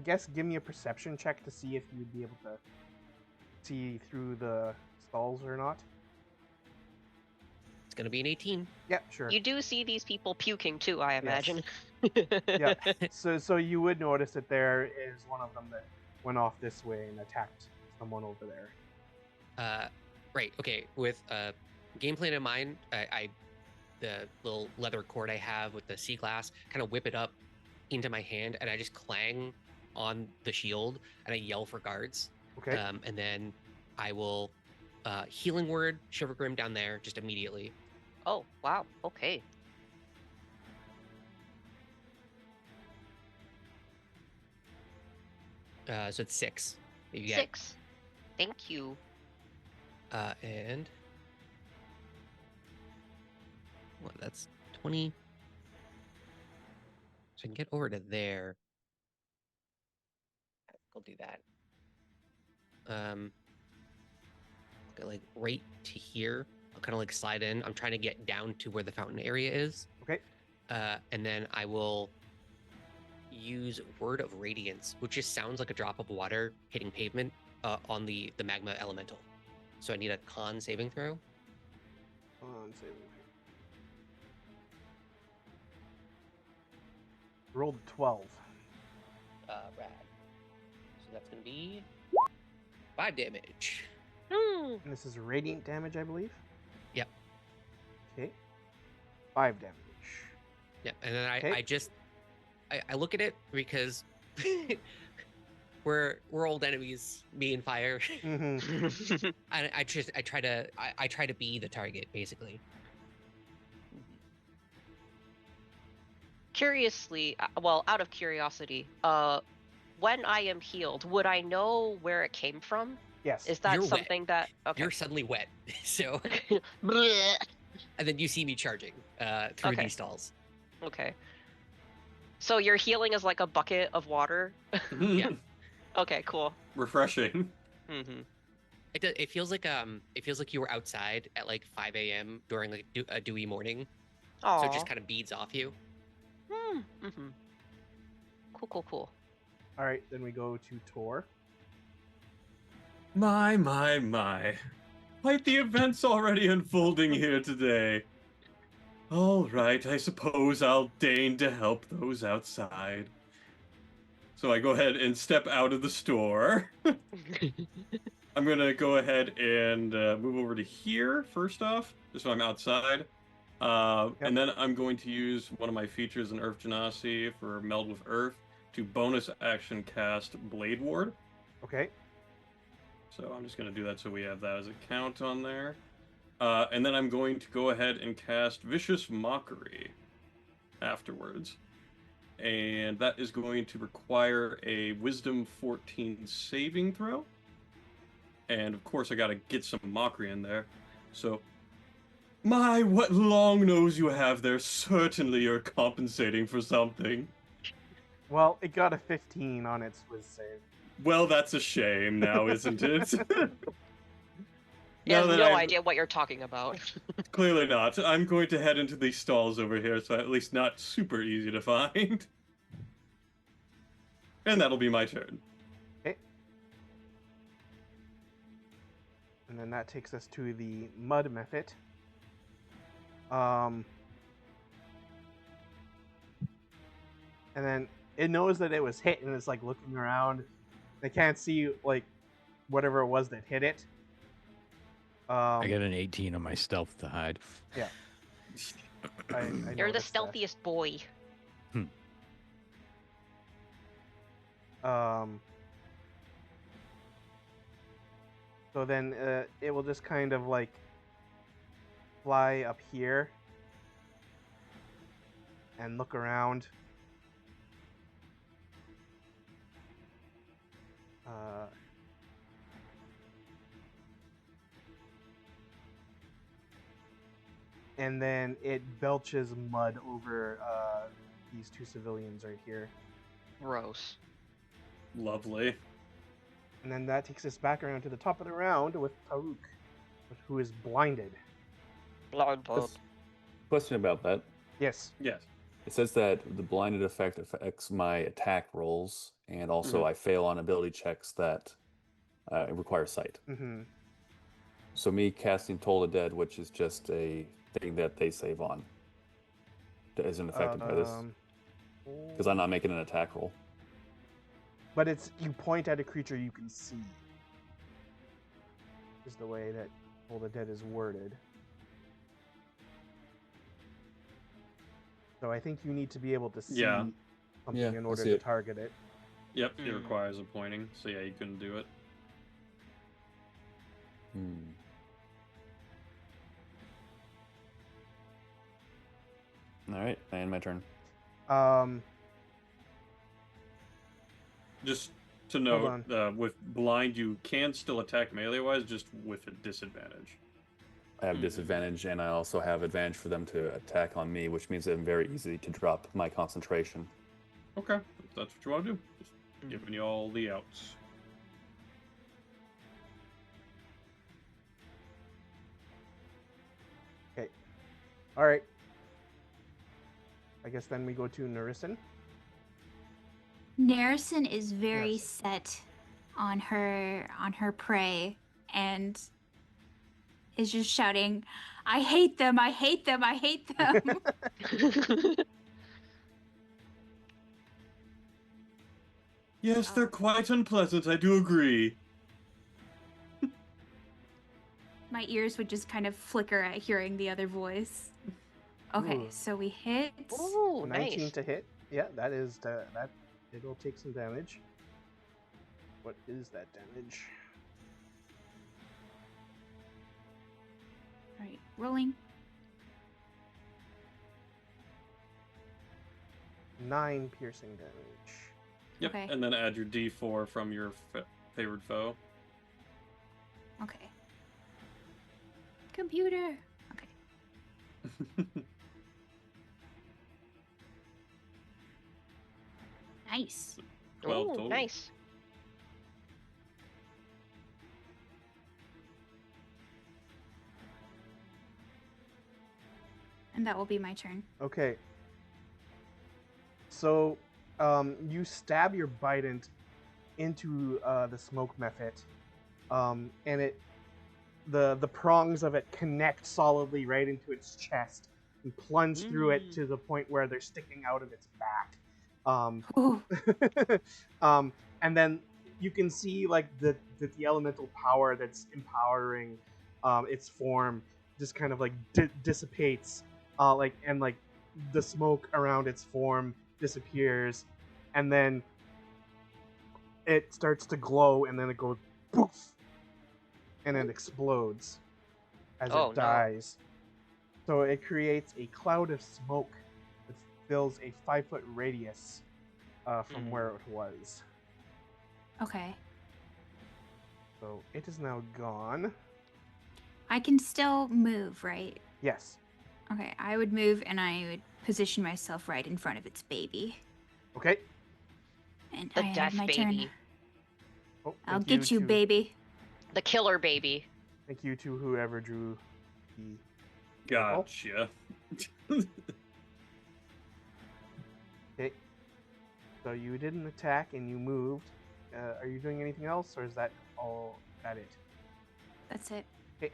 guess give me a perception check to see if you'd be able to see through the stalls or not. It's gonna be an 18. Yeah, sure. You do see these people puking too, I imagine. Yeah. So you would notice that there is one of them that went off this way and attacked someone over there. Right. Okay. With game plan in mind, the little leather cord I have with the sea glass, kind of whip it up into my hand, and I just clang on the shield, and I yell for guards. Okay. And then I will healing word Shivergrim down there just immediately. Oh, wow. Okay. So it's 6. that you get. 6. Thank you. And what? That's 20. So I can get over to there. I'll do that. Get like right to here. I'll kind of like slide in. I'm trying to get down to where the fountain area is. Okay. And then I will use Word of Radiance, which just sounds like a drop of water hitting pavement on the magma elemental. So I need a con saving throw. Con saving throw. Rolled 12. Rad. So that's gonna be 5 damage. Hmm. And this is radiant damage, I believe. Yep. Okay. 5 damage. Yep. And then Okay. I look at it because we're old enemies, me and Fire. Mm-hmm. And I try to be the target basically. Curiously, well, out of curiosity, when I am healed, would I know where it came from? Yes. Is that You're wet. something that okay? You're suddenly wet, so Blech. and then you see me charging through Okay. these stalls. Okay. So your healing is like a bucket of water. Yeah. Okay, cool. Refreshing. Mm-hmm. It feels like you were outside at like 5 a.m. during like a dewy morning, so it just kind of beads off you. Mm-hmm. Cool. All right, then we go to Tor. My. Quite the events already unfolding here today. All right, I suppose I'll deign to help those outside. So I go ahead and step out of the store. I'm gonna go ahead and move over to here first off, just so I'm outside. And then I'm going to use one of my features in Earth Genasi for Meld with Earth to bonus action cast Blade Ward. Okay. So I'm just going to do that so we have that as a count on there. And then I'm going to go ahead and cast Vicious Mockery afterwards. And that is going to require a Wisdom 14 saving throw. And of course, I got to get some Mockery in there. So, my, what long nose you have there. Certainly you're compensating for something. Well, it got a 15 on its Wiz save. Well, that's a shame now, isn't it? He has Now that no I've- idea what you're talking about. Clearly not. I'm going to head into these stalls over here, so at least not super easy to find. And that'll be my turn. Okay. And then that takes us to the Mud Mephit. And then it knows that it was hit and it's like looking around. They can't see like whatever it was that hit it. I got an 18 on my stealth to hide. Yeah. I You're the noticed that. stealthiest boy. So then it will just kind of like fly up here and look around. And then it belches mud over these two civilians right here. Gross. Lovely. And then that takes us back around to the top of the round with Taruk, who is blinded. Question about that. Yes. Yes. It says that the blinded effect affects my attack rolls, and also I fail on ability checks that require sight. Mm-hmm. So me casting Toll the Dead, which is just a thing that they save on, isn't affected by this because I'm not making an attack roll. But it's you point at a creature you can see. Is the way that Toll the Dead is worded. So I think you need to be able to see something in order to target it. Yep, it requires a pointing. So yeah, you couldn't do it. All right, I end my turn. Just to note, with blind, you can still attack melee-wise, just with a disadvantage. I have disadvantage, and I also have advantage for them to attack on me, which means I'm very easy to drop my concentration. Okay, if that's what you want to do. Just giving you all the outs. Okay. All right. I guess then we go to Narison. Narison is very set on her prey and is just shouting, "I hate them! I hate them! I hate them!" Yes, they're quite unpleasant, I do agree. My ears would just kind of flicker at hearing the other voice. Okay, so we hit. Ooh, 19 nice. to hit. Yeah, that is that. It'll take some damage. What is that damage? All right, rolling. 9 piercing damage. Yep, Okay. and then add your D4 from your favored foe. Okay. Computer. Okay. Nice. 12 Ooh, total. nice. And that will be my turn. Okay. So, you stab your bident into the smoke method, and the prongs of it connect solidly right into its chest and plunge through it to the point where they're sticking out of its back. Ooh. And then you can see like the elemental power that's empowering its form just kind of like dissipates, and like the smoke around its form disappears, and then it starts to glow, and then it goes poof, and it explodes as Oh, it no. dies. So it creates a cloud of smoke that fills a 5-foot radius from where it was. Okay. So it is now gone. I can still move, right? Yes. Okay, I would move and I would position myself right in front of its baby. Okay. And The I death have my baby. turn. Oh, I'll thank get you, to, baby. The killer baby. Thank you to whoever drew the. Gotcha. Okay. So you did an attack and you moved. Are you doing anything else, or is that all? That it? That's it. Okay.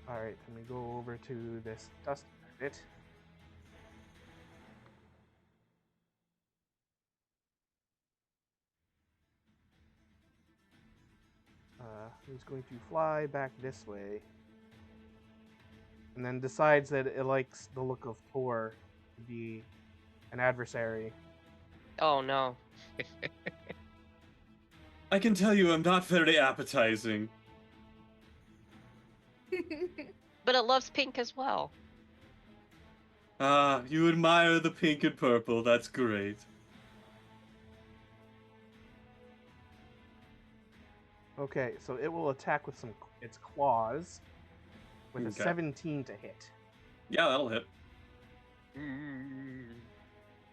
All right. Let me go over to this dust bit. Who's going to fly back this way, and then decides that it likes the look of Tor to be an adversary. Oh, no. I can tell you I'm not very appetizing. But it loves pink as well. Ah, you admire the pink and purple. That's great. Okay, so it will attack with its claws with a Okay. 17 to hit. Yeah, that'll hit.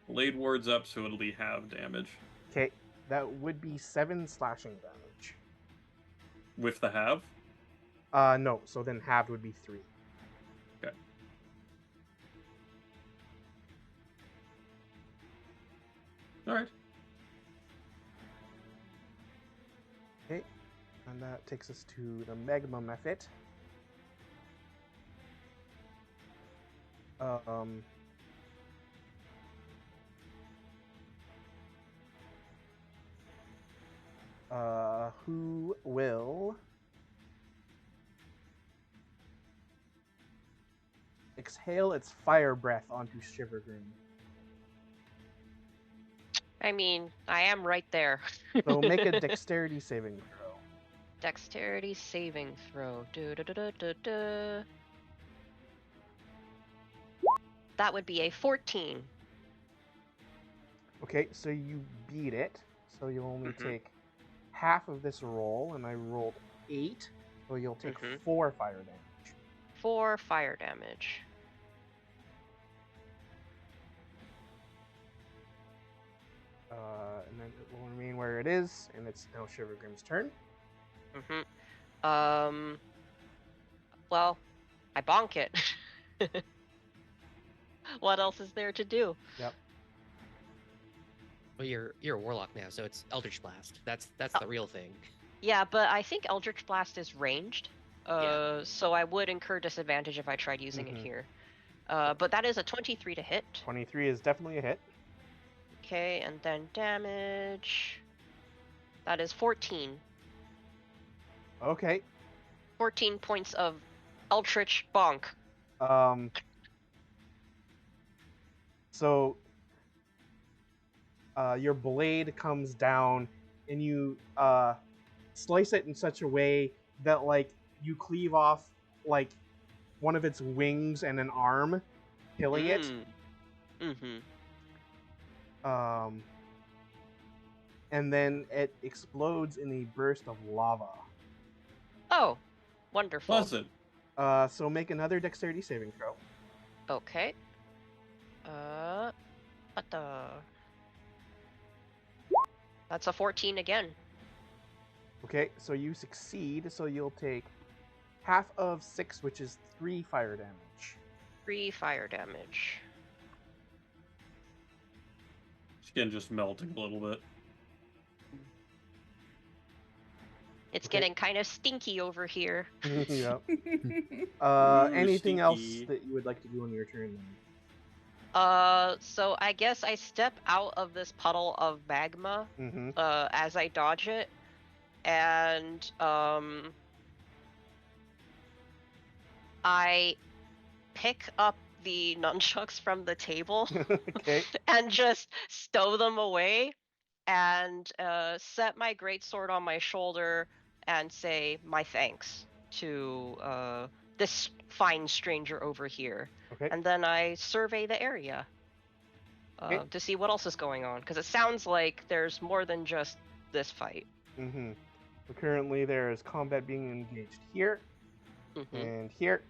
Blade ward's up, so it'll be half damage. Okay, that would be 7 slashing damage. With the half? No, so then halved would be 3. Okay. Alright. Okay, and that takes us to the Magma Method. Who will exhale its fire breath onto Shivergrim. I mean, I am right there. So make a dexterity saving throw. Dexterity saving throw. Du-du-du-du-du-du. That would be a 14. Okay, so you beat it. So you'll only take half of this roll, and I rolled 8, so you'll take 4 fire damage. 4 fire damage. And then it will remain where it is, and it's now Shivergrim's turn. Well, I bonk it. What else is there to do? Yep. Well, you're a warlock now, so it's Eldritch Blast. That's the real thing. Yeah, but I think Eldritch Blast is ranged. So I would incur disadvantage if I tried using it here. But that is a 23 to hit. 23 is definitely a hit. Okay, and then damage. That is 14. Okay. 14 points of Eldritch bonk. So your blade comes down, and you slice it in such a way that like you cleave off like one of its wings and an arm, killing it. And then it explodes in a burst of lava. Oh, wonderful. Pleasant. So make another dexterity saving throw. Okay. What the? That's a 14 again. Okay, so you succeed, so you'll take half of 6, which is 3 fire damage. 3 fire damage. Skin just melting a little bit. It's Okay. getting kind of stinky over here. Yep. Ooh, Anything else stinky. that you would like to do on your turn then? So I guess I step out of this puddle of magma, Mm-hmm. as I dodge it, and I pick up the nunchucks from the table Okay. and just stow them away, and set my greatsword on my shoulder and say my thanks to this fine stranger over here. Okay. And then I survey the area Okay. to see what else is going on, because it sounds like there's more than just this fight. Mm-hmm. So currently there is combat being engaged here Mm-hmm. and here.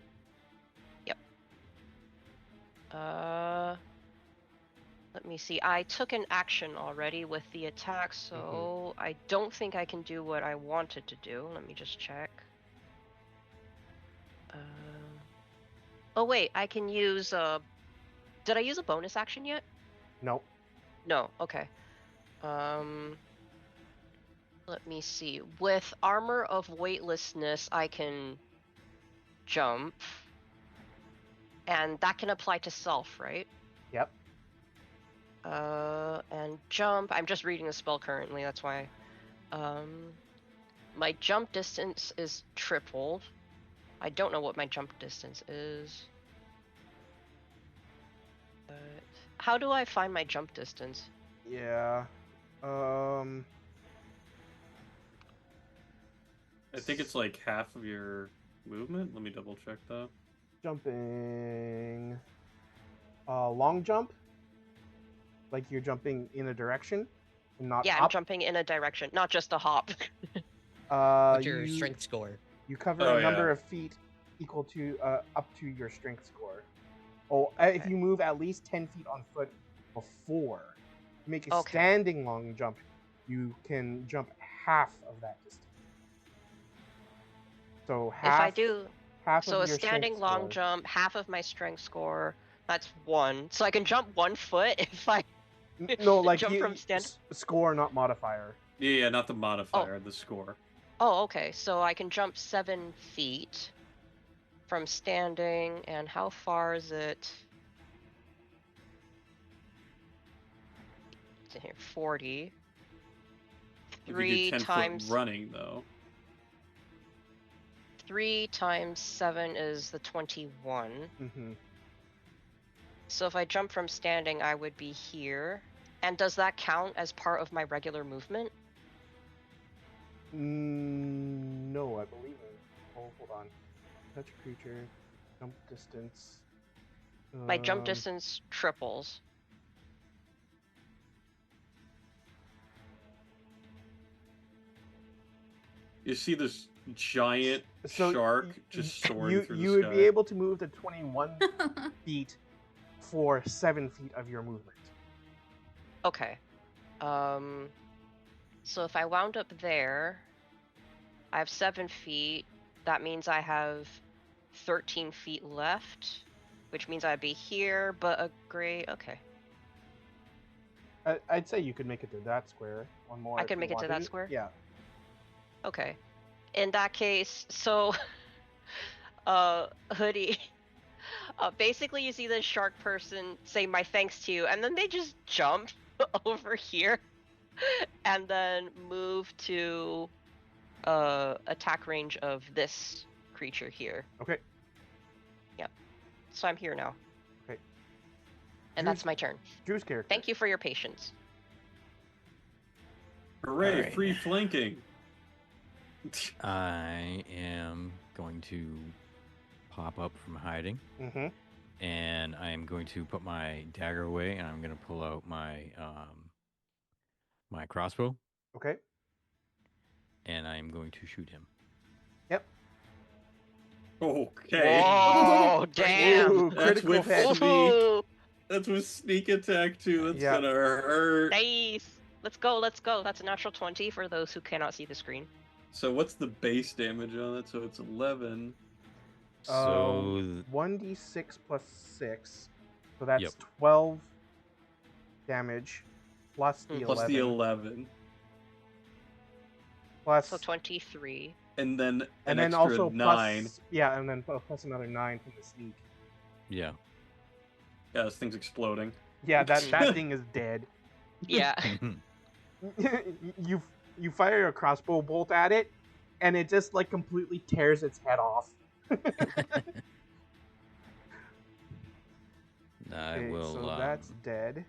Let me see. I took an action already with the attack, so I don't think I can do what I wanted to do. Let me just check. Oh wait, I can use did I use a bonus action yet? Nope. No, okay. Let me see. With Armor of Weightlessness, I can jump. And that can apply to self, right? Yep. And jump. I'm just reading the spell currently, that's why. My jump distance is triple. I don't know what my jump distance is. But how do I find my jump distance? Yeah. I think it's like half of your movement. Let me double check that. Jumping. Long jump. Like you're jumping in a direction, and not Yeah, up. I'm jumping in a direction, not just a hop. What's your You strength score? you cover Oh, a number yeah. of feet equal to up to your strength score. Oh, if Okay. you move at least 10 feet on foot before you make a Okay. standing long jump, you can jump half of that distance. So half. If I do, half so of a your standing strength long score. jump, half of my strength score, that's 1. So I can jump 1 foot if I No, like jump you from stand. score, not modifier. Yeah, not the modifier, the score. Oh, okay. So I can jump 7 feet from standing, and how far is it? It's in here, 40. If you 3 do 10 times foot running, though. 3 times 7 is the 21. Mm-hmm. So if I jump from standing, I would be here. And does that count as part of my regular movement? No, I believe it. Oh, hold on. Touch creature, jump distance. My jump distance triples. You see this giant So shark just soaring through you the would sky. be able to move to 21 feet for 7 feet of your movement. Okay. So if I wound up there, I have 7 feet. That means I have 13 feet left, which means I'd be here, but a gray. Okay. I'd say you could make it to that square. One more. I if could you make it to that wanted. square? Yeah. Okay. In that case, so Hoodie. Basically, you see this shark person say my thanks to you, and then they just jump over here and then move to attack range of this creature here. Okay. Yep. So I'm here now. Okay. And that's my turn. Drew's character. Thank you for your patience. Hooray, Alright. free flanking. I am going to pop up from hiding, Mm-hmm. and I am going to put my dagger away, and I'm going to pull out my my crossbow, Okay. and I am going to shoot him. Yep. Okay. Whoa, damn. Ooh, That's critical with hit. sneak. Ooh, That's with sneak attack too. That's Yeah. gonna hurt. nice. Let's go, let's go. That's a natural 20 for those who cannot see the screen. So what's the base damage on it? So it's 11. So 1d6 plus 6. So that's Yep. 12 damage plus the Plus 11. the 11. Plus, So 23. And then an and then extra also 9. plus, yeah, and then plus another 9 from the sneak. yeah. Yeah, this thing's exploding. Yeah, that thing is dead. Yeah. You fire a crossbow bolt at it, and it just like completely tears its head off. I Okay, will. so that's dead.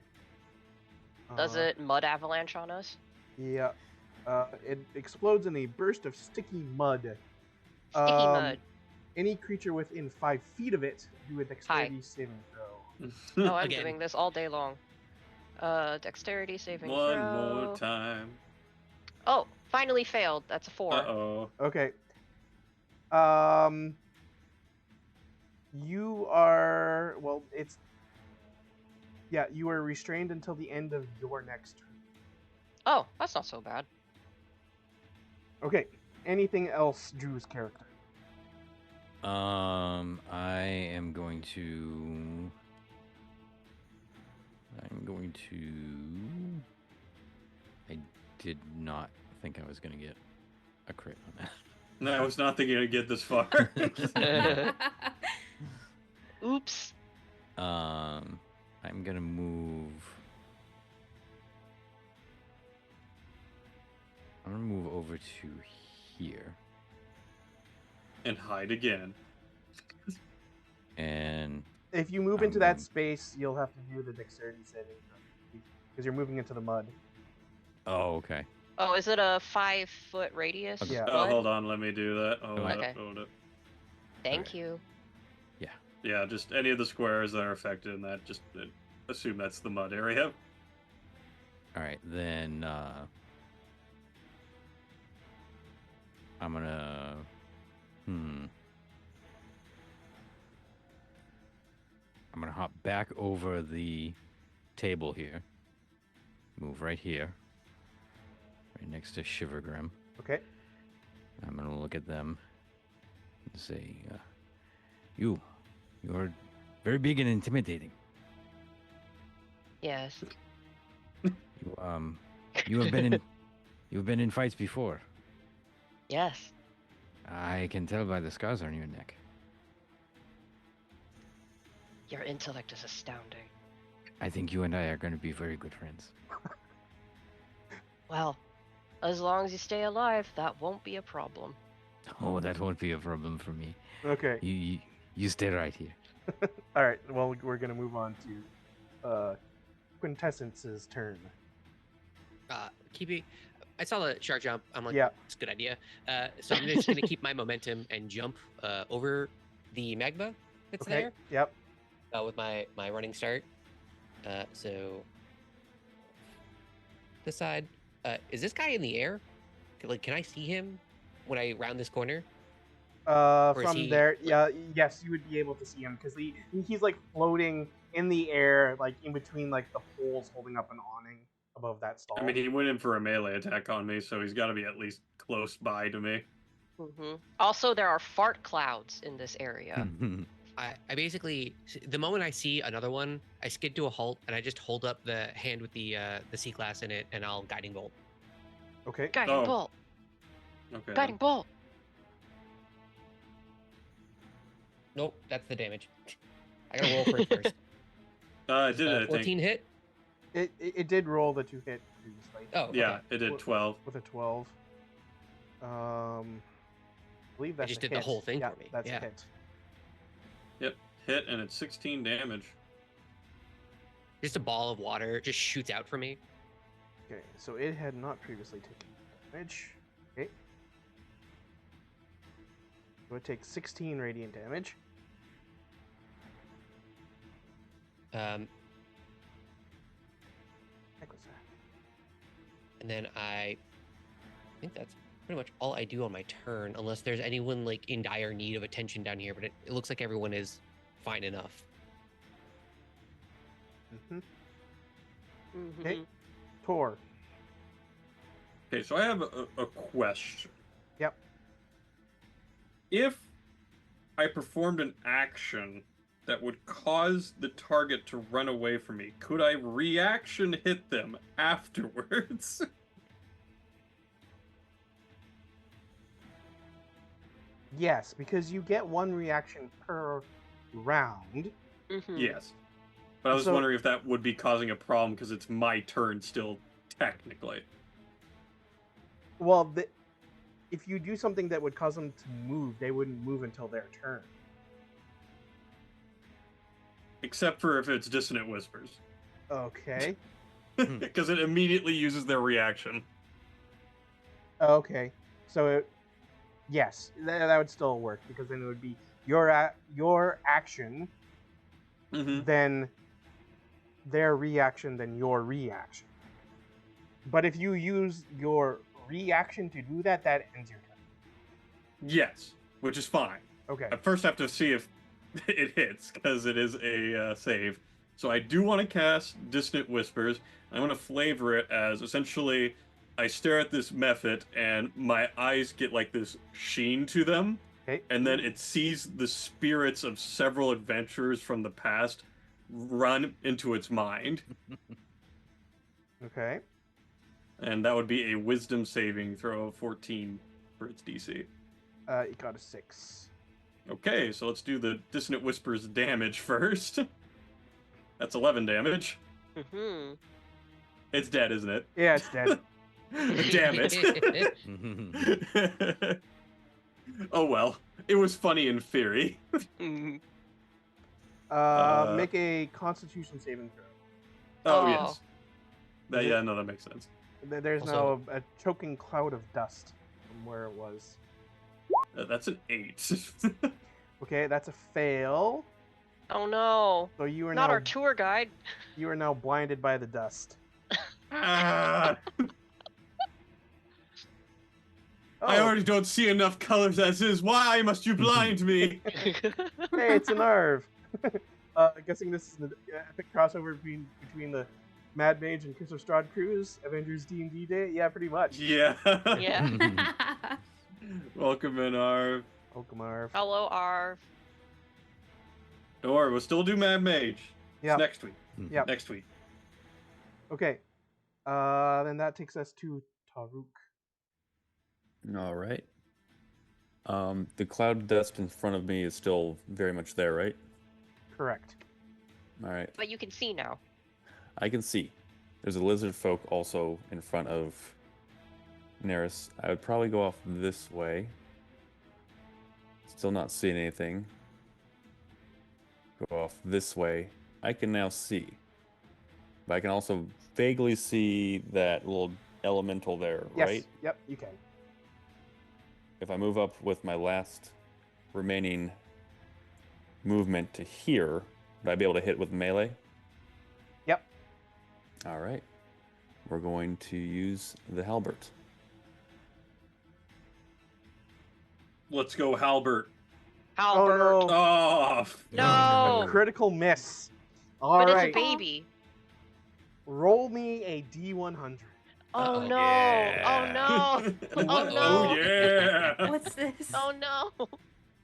Does it mud avalanche on us? Yeah. It explodes in a burst of sticky mud. Sticky mud. Any creature within 5 feet of it do a dexterity saving throw. Oh, I'm Again. doing this all day long. Dexterity saving One throw. more time. Oh, finally failed. That's a 4. Uh-oh. Okay. You are you are restrained until the end of your next turn. Oh, that's not so bad. Okay. Anything else, Drew's character? I am going to. I did not think I was going to get a crit on that. No, I was not thinking I'd get this far. Oops. I'm gonna move. I'm gonna move over to here, And hide again. and If you move I'm into that going- space, you'll have to do the dexterity saving because you're moving into the mud. oh, okay. Oh, is it a 5-foot radius? Okay. Yeah. Oh, Mud? hold on, let me do that. Hold Okay. up, hold up. Thank Alright. you. Yeah, just any of the squares that are affected in that, just assume that's the mud area. All right, then I'm gonna. I'm gonna hop back over the table here. Move right here, right next to Shivergrim. Okay. I'm gonna look at them and say, you're very big and intimidating. Yes. You have been in you've been in fights before. Yes. I can tell by the scars on your neck. Your intellect is astounding. I think you and I are going to be very good friends. Well, as long as you stay alive, that won't be a problem. Oh, that won't be a problem for me. Okay. You stay right here. All right. Well, we're gonna move on to Quintessence's turn. I saw the shark jump. I'm like, Yeah. it's a good idea. So I'm just gonna keep my momentum and jump over the magma that's Okay. there Yep. with my running start. So this side. Is this guy in the air? Like, can I see him when I round this corner? is From he- there, yeah, yes, you would be able to see him because he's like floating in the air, like in between like the poles holding up an awning above that stall. I mean, he went in for a melee attack on me, so he's got to be at least close by to me. Also, there are fart clouds in this area. I basically, the moment I see another one, I skid to a halt and I just hold up the hand with the sea glass in it, and I'll guiding bolt. Okay. Guiding Oh. bolt. Okay. Guiding bolt. Nope, that's the damage. I gotta roll for it first. I did it, I 14 think. hit. It did roll the 2 hit previously. Oh, Yeah, okay. it did Wh- 12. With a 12. I believe that's just a did the hit. whole thing Yeah, for me. That's Yeah. a hit. Yep, hit, and it's 16 damage. Just a ball of water just shoots out for me. Okay, so it had not previously taken damage. Okay. So it takes 16 radiant damage. Heck was that? And then I think that's pretty much all I do on my turn, unless there's anyone like in dire need of attention down here. But it looks like everyone is fine enough. Mm-hmm. Okay. Tor. Okay, so I have a question. Yep. If I performed an action that would cause the target to run away from me, could I reaction hit them afterwards? Yes, because you get one reaction per round. Mhm. Yes. But I was So- wondering if that would be causing a problem because it's my turn still, technically. Well, if you do something that would cause them to move, they wouldn't move until their turn. Except for if it's Dissonant Whispers. Okay. Because it immediately uses their reaction. Okay. So, yes, that would still work because then it would be your action, Mm-hmm. then their reaction, then your reaction. But if you use your reaction to do that, that ends your turn. Yes, which is fine. Okay. I first have to see if it hits, because it is a save. So I do want to cast Dissonant Whispers. I want to flavor it as essentially I stare at this method and my eyes get like this sheen to them, Okay. and then it sees the spirits of several adventurers from the past run into its mind. Okay. And that would be a wisdom saving throw of 14 for its DC. You got a 6. Okay, so let's do the Dissonant Whispers damage first. That's 11 damage. Mhm. It's dead, isn't it? Yeah, it's dead. Damn it. Oh well. It was funny in theory. Mhm. Make a Constitution saving throw. Oh, Oh. yes. Yeah, no, that makes sense. There's Also- now a choking cloud of dust from where it was. That's an 8. Okay, that's a fail. Oh no. So you are Not now our tour guide. you are now blinded by the dust. Ah, Oh, I already don't see enough colors as is. Why must you blind me? hey, it's an Arv. Guessing this is an epic crossover between the Mad Mage and Kiss of Strahd crews, Avengers D&D Day. Yeah, pretty much. Yeah. Yeah. Welcome in, Arv. Welcome, Arv. Hello, Arv. Don't worry, we'll still do Mad Mage. Yeah. It's next week. Yep. Next week. Okay. Then that takes us to Taruk. All right. The cloud dust in front of me is still very much there, right? Correct. All right. But you can see now. I can see. There's a lizard folk also in front of Neris. I would probably go off this way. Still not seeing anything. Go off this way. I can now see. But I can also vaguely see that little elemental there, Yes. right? Yep, you can. If I move up with my last remaining movement to here, would I be able to hit with melee? Yep. All right. We're going to use the halberd. Let's go, Halbert. Halbert. Oh no. Oh, No. A critical miss. All But right. it's a baby. Roll me a D100. Oh Uh-oh. no. Yeah. Oh no. Oh no. Oh yeah. What's this? Oh no.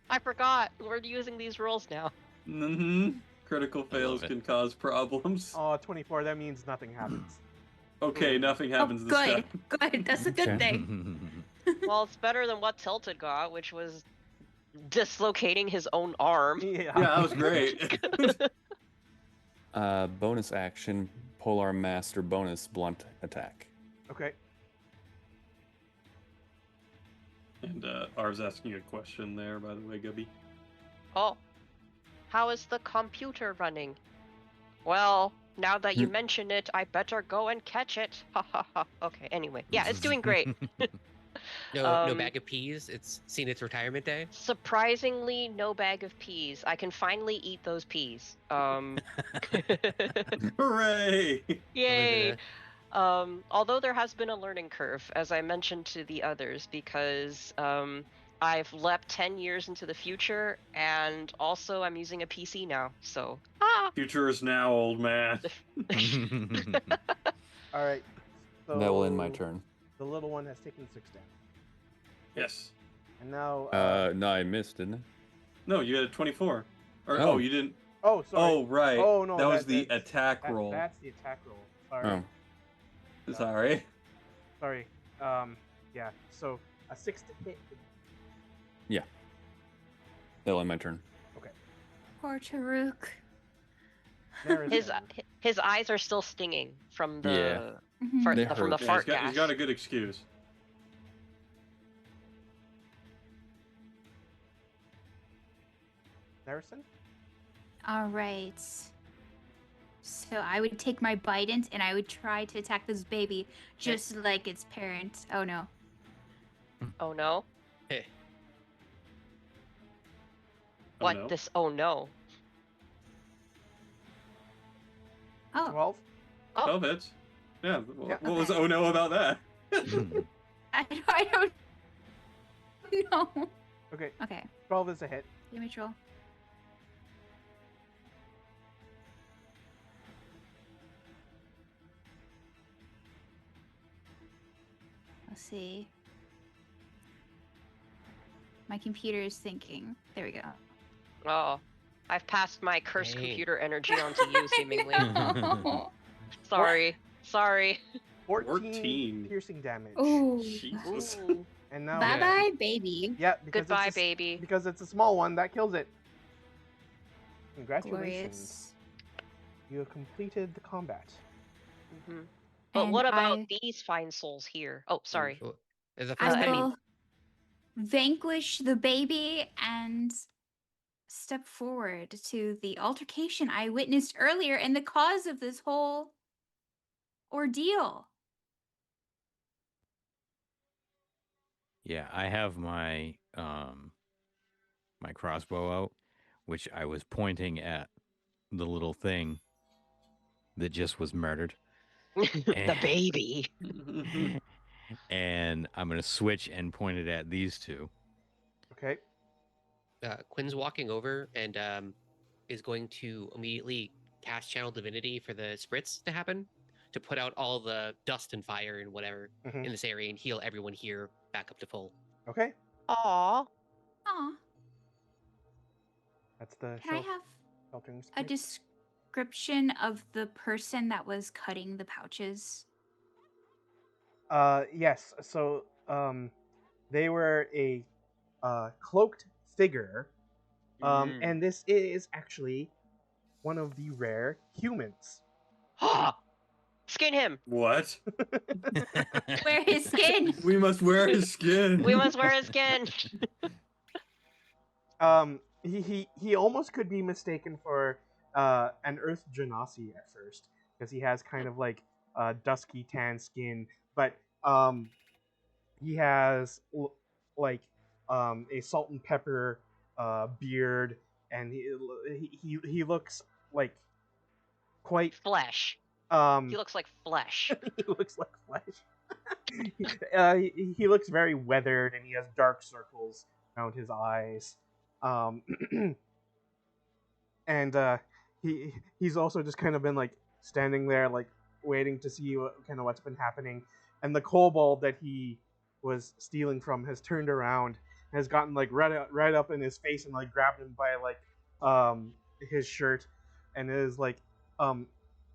I forgot. We're using these rolls now. Mm-hmm. Critical fails it. can cause problems. Oh, 24. That means nothing happens. Okay, nothing happens Oh, this good. time. Good. That's a good Okay. thing. Well, it's better than what Tilted got, which was dislocating his own arm. Yeah. Yeah, that was great. Bonus action, Polar Master bonus blunt attack. Okay. And Arv's asking a question there, by the way, Gubby. Oh. How is the computer running? Well, now that you Hmm. mention it, I better go and catch it. Ha ha ha. Okay, anyway. Yeah, it's doing great. No bag of peas. It's seen its retirement day. Surprisingly, no bag of peas. I can finally eat those peas. Hooray! Yay! Although there has been a learning curve, as I mentioned to the others, because I've leapt 10 years into the future, and also I'm using a PC now, so... Future is now, old man. All right. So That will end my turn. The little one has taken 6 damage. Yes. And now. No, I missed, didn't I? No, you had a 24. Or Oh. you didn't. Oh, sorry. Oh, right. Oh, no. That was the attack roll. That's the attack roll. Sorry. Oh. Sorry. Sorry. Yeah. So a 6 to hit. Yeah. That'll end my turn. Okay. Poor Taruk. His eyes are still stinging from the Mhm. They from the hurt. Yeah, fart he's gas. got a good excuse. Narison? All right. So I would take my Bident and I would try to attack this baby just like its parent. Oh no. Oh no. Hey. Oh, What no. this? Oh no. Oh. 12? Oh. 12 hits. Yeah. Yeah. What was oh no about that? I don't know. Okay. Okay. 12 is a hit. Damage roll. Let's see. My computer is thinking. There we go. Oh. I've passed my cursed Dang. computer energy onto you, seemingly. No. Sorry. 14 piercing damage. Oh. Jesus. Ooh. And now. Bye bye, baby. Yeah, because Goodbye, it's baby. Because it's a small one that kills it. Congratulations. Glorious. You have completed the combat. Mhm. But And what about I- these fine souls here? Oh, sorry. Cool. Is the first I enemy. will vanquish the baby and step forward to the altercation I witnessed earlier and the cause of this whole ordeal. Yeah, I have my my crossbow out, which I was pointing at the little thing that just was murdered. The baby. And I'm gonna switch and point it at these two. Okay. Quinn's walking over and is going to immediately cast Channel Divinity for the spritz to happen, to put out all the dust and fire and whatever Mhm. in this area and heal everyone here back up to full. Okay. Aw. Aw. That's the Can I have sheltering a sprite. description of the person that was cutting the pouches? Yes. So, they were a cloaked figure. And this is actually one of the rare humans. Skin him. What? Wear his skin. We must wear his skin. We must wear his skin. He almost could be mistaken for an Earth Genasi at first, because he has kind of like dusky tan skin, but he has like a salt and pepper beard, and he looks like quite Flesh. He looks like flesh. he looks like flesh. He looks very weathered, and he has dark circles around his eyes. And he's also just kind of been like standing there, like waiting to see what's been happening. And the kobold that he was stealing from has turned around, and has gotten like right up in his face, and like grabbed him by like his shirt, and is like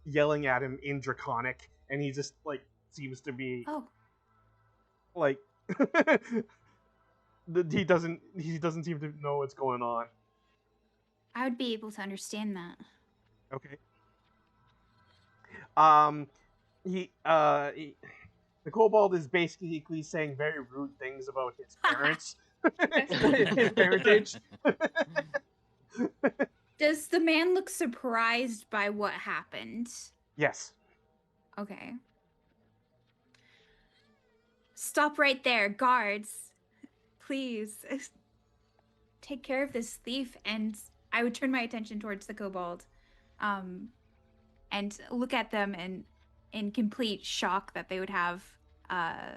yelling at him in Draconic, and he just like seems to be like he doesn't seem to know what's going on. I would be able to understand that. Okay. The kobold is basically saying very rude things about his parents, his parentage. Does the man look surprised by what happened? Yes. Okay. Stop right there, guards. Please. Take care of this thief. And I would turn my attention towards the kobold. And look at them in complete shock that they would have. I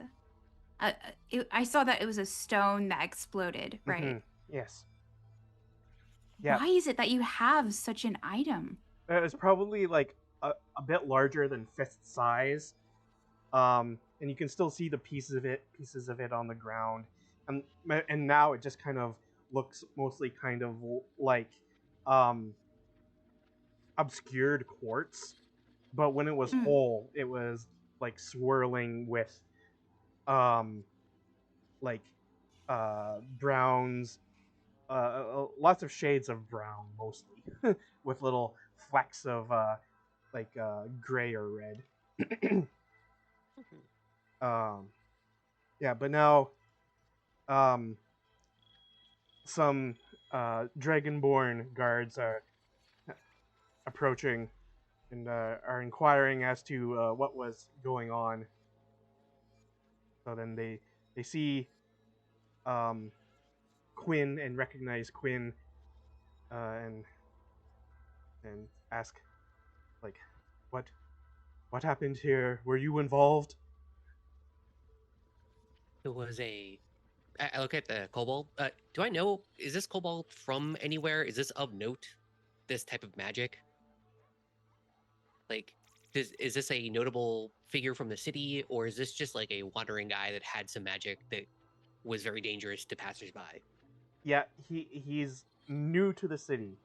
saw that it was a stone that exploded, right? Mm-hmm. Yes. Yeah. Why is it that you have such an item? It's probably like a bit larger than fist size. and you can still see the pieces of it on the ground, and now it just kind of looks mostly kind of like um, obscured quartz. But when it was whole, it was like swirling with um, like browns, lots of shades of brown mostly, with little flecks of like gray or red. um, yeah, but now um, some dragonborn guards are approaching and are inquiring as to what was going on. So then they see um, Quinn and recognize Quinn, and ask like, what happened here? Were you involved? It was a. I look at the kobold. Do I know? Is this kobold from anywhere? Is this of note? This type of magic? Like, is this a notable figure from the city, or is this just like a wandering guy that had some magic that was very dangerous to passersby? Yeah, he's new to the city,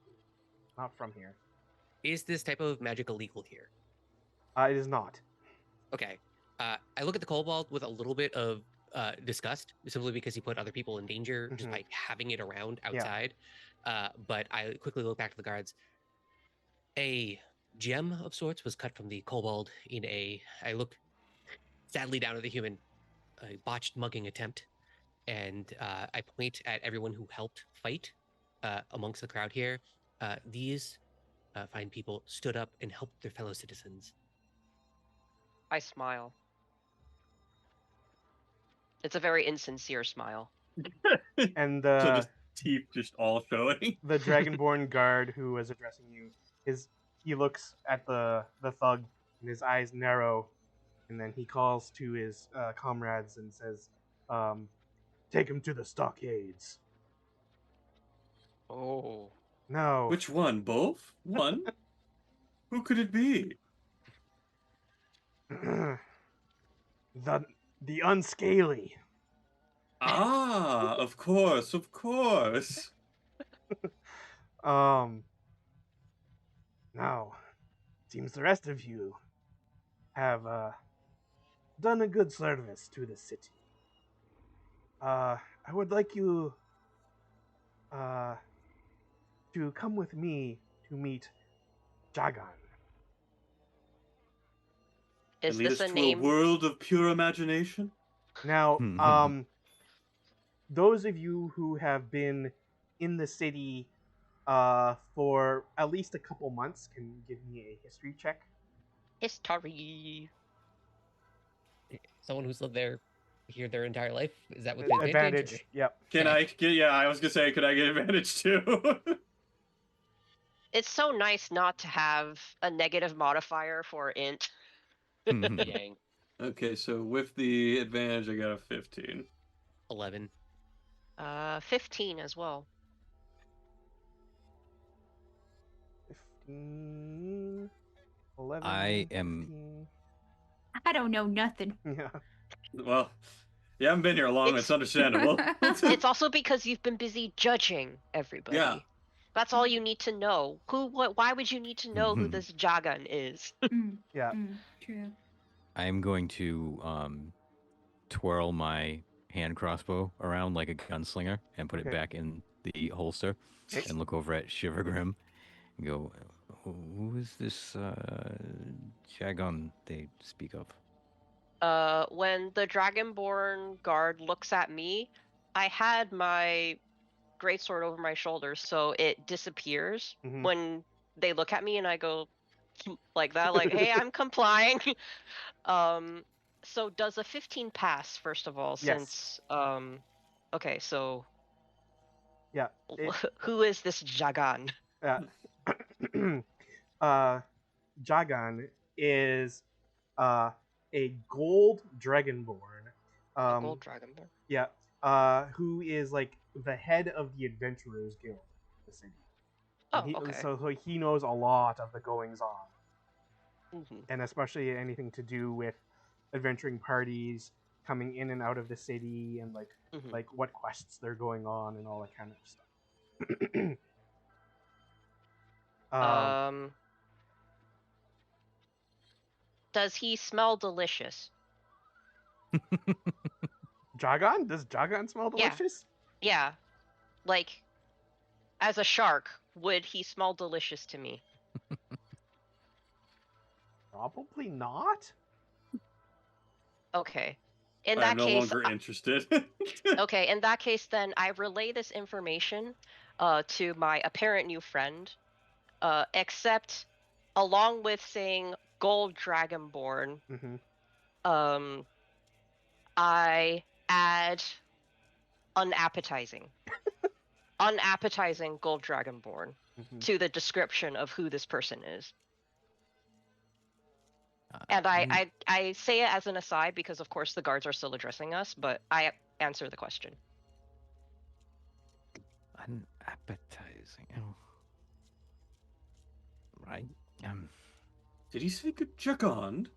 not from here. Is this type of magic illegal here? It is not. Okay. I look at the kobold with a little bit of disgust, simply because he put other people in danger just by having it around outside. But I quickly look back to the guards. A gem of sorts was cut from the kobold in a. I look sadly down at the human, a botched mugging attempt, and I point at everyone who helped fight amongst the crowd here. These fine people stood up and helped their fellow citizens. I smile. It's a very insincere smile. And So just teeth just all showing. the dragonborn guard who was addressing you, he looks at the thug and his eyes narrow, and then he calls to his comrades and says, "Take him to the stockades." Oh. No. Which one? Both? One? Who could it be? the the unscaly. Ah, of course, of course. Now, seems the rest of you have done a good service to the city. I would like you to come with me to meet Jagan. Is And lead this us a to a name? world of pure imagination? Now, those of you who have been in the city for at least a couple months can give me a history check. History. Someone who's lived there here their entire life? Is that with advantage? Advantage. Yep. Can I get, yeah, I was gonna say, could I get advantage too? It's so nice not to have a negative modifier for int. Dang. Okay, so with the advantage, I got a 15. 11. 15 as well. 15, 11, I am 15. I don't know nothing. Yeah. Well, you haven't been here long, it's understandable. It's also because you've been busy judging everybody. Yeah. That's all you need to know. Why would you need to know who this Jagan is? Yeah. True. I'm going to twirl my hand crossbow around like a gunslinger and put it Okay. back in the holster Okay. and look over at Shivergrim and go, who is this Jagon they speak of? When the Dragonborn guard looks at me, I had my greatsword over my shoulders, so it disappears when they look at me, and I go like that, like, "Hey, I'm complying." So does a 15 pass, first of all? Yes. Since okay, so Yeah. who is this Jagan? Jagan is a gold dragonborn. A gold Dragonborn. Yeah. Who is like the head of the Adventurers Guild in the city. Oh, And okay. So he knows a lot of the goings on, and especially anything to do with adventuring parties coming in and out of the city, and like what quests they're going on and all that kind of stuff. Does he smell delicious? Jagan? Does Jagan smell Yeah. delicious? Yeah. Like, as a shark, would he smell delicious to me? Probably not. Okay. In I'm that no case, longer interested. okay, in that case, then I relay this information to my apparent new friend, except along with saying gold dragonborn, Mm-hmm. I add unappetizing. Unappetizing gold dragonborn Mm-hmm. to the description of who this person is. Uh, And I say it as an aside because, of course, the guards are still addressing us, but I answer the question. Unappetizing. Oh. Right. Did he say good Jagond?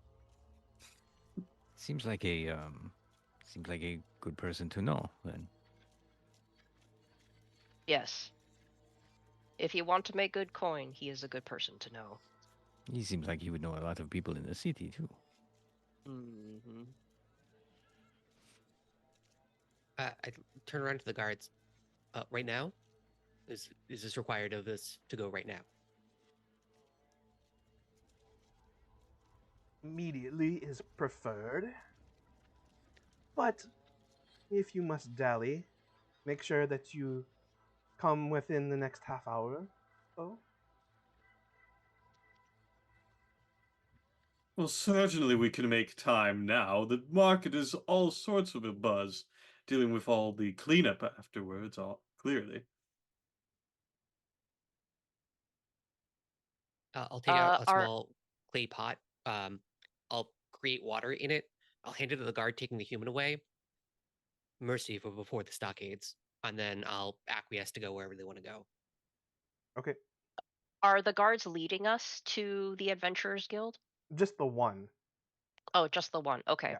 Seems like a good person to know then. Yes. If you want to make good coin, he is a good person to know. He seems like he would know a lot of people in the city too. Mm-hmm. I turn around to the guards. Right now, is this required of this to go right now? Immediately is preferred. But if you must dally, make sure that you come within the next half hour. Oh, Well, certainly we can make time now. The market is all sorts of a buzz, dealing with all the cleanup afterwards, all clearly. I'll take out a Are small clay pot. I'll create water in it. I'll hand it to the guard taking the human away. Mercy for before the stockades, and then I'll acquiesce to go wherever they want to go. okay. are the guards leading us to the Adventurers Guild? Just the one. Oh, just the one. Okay.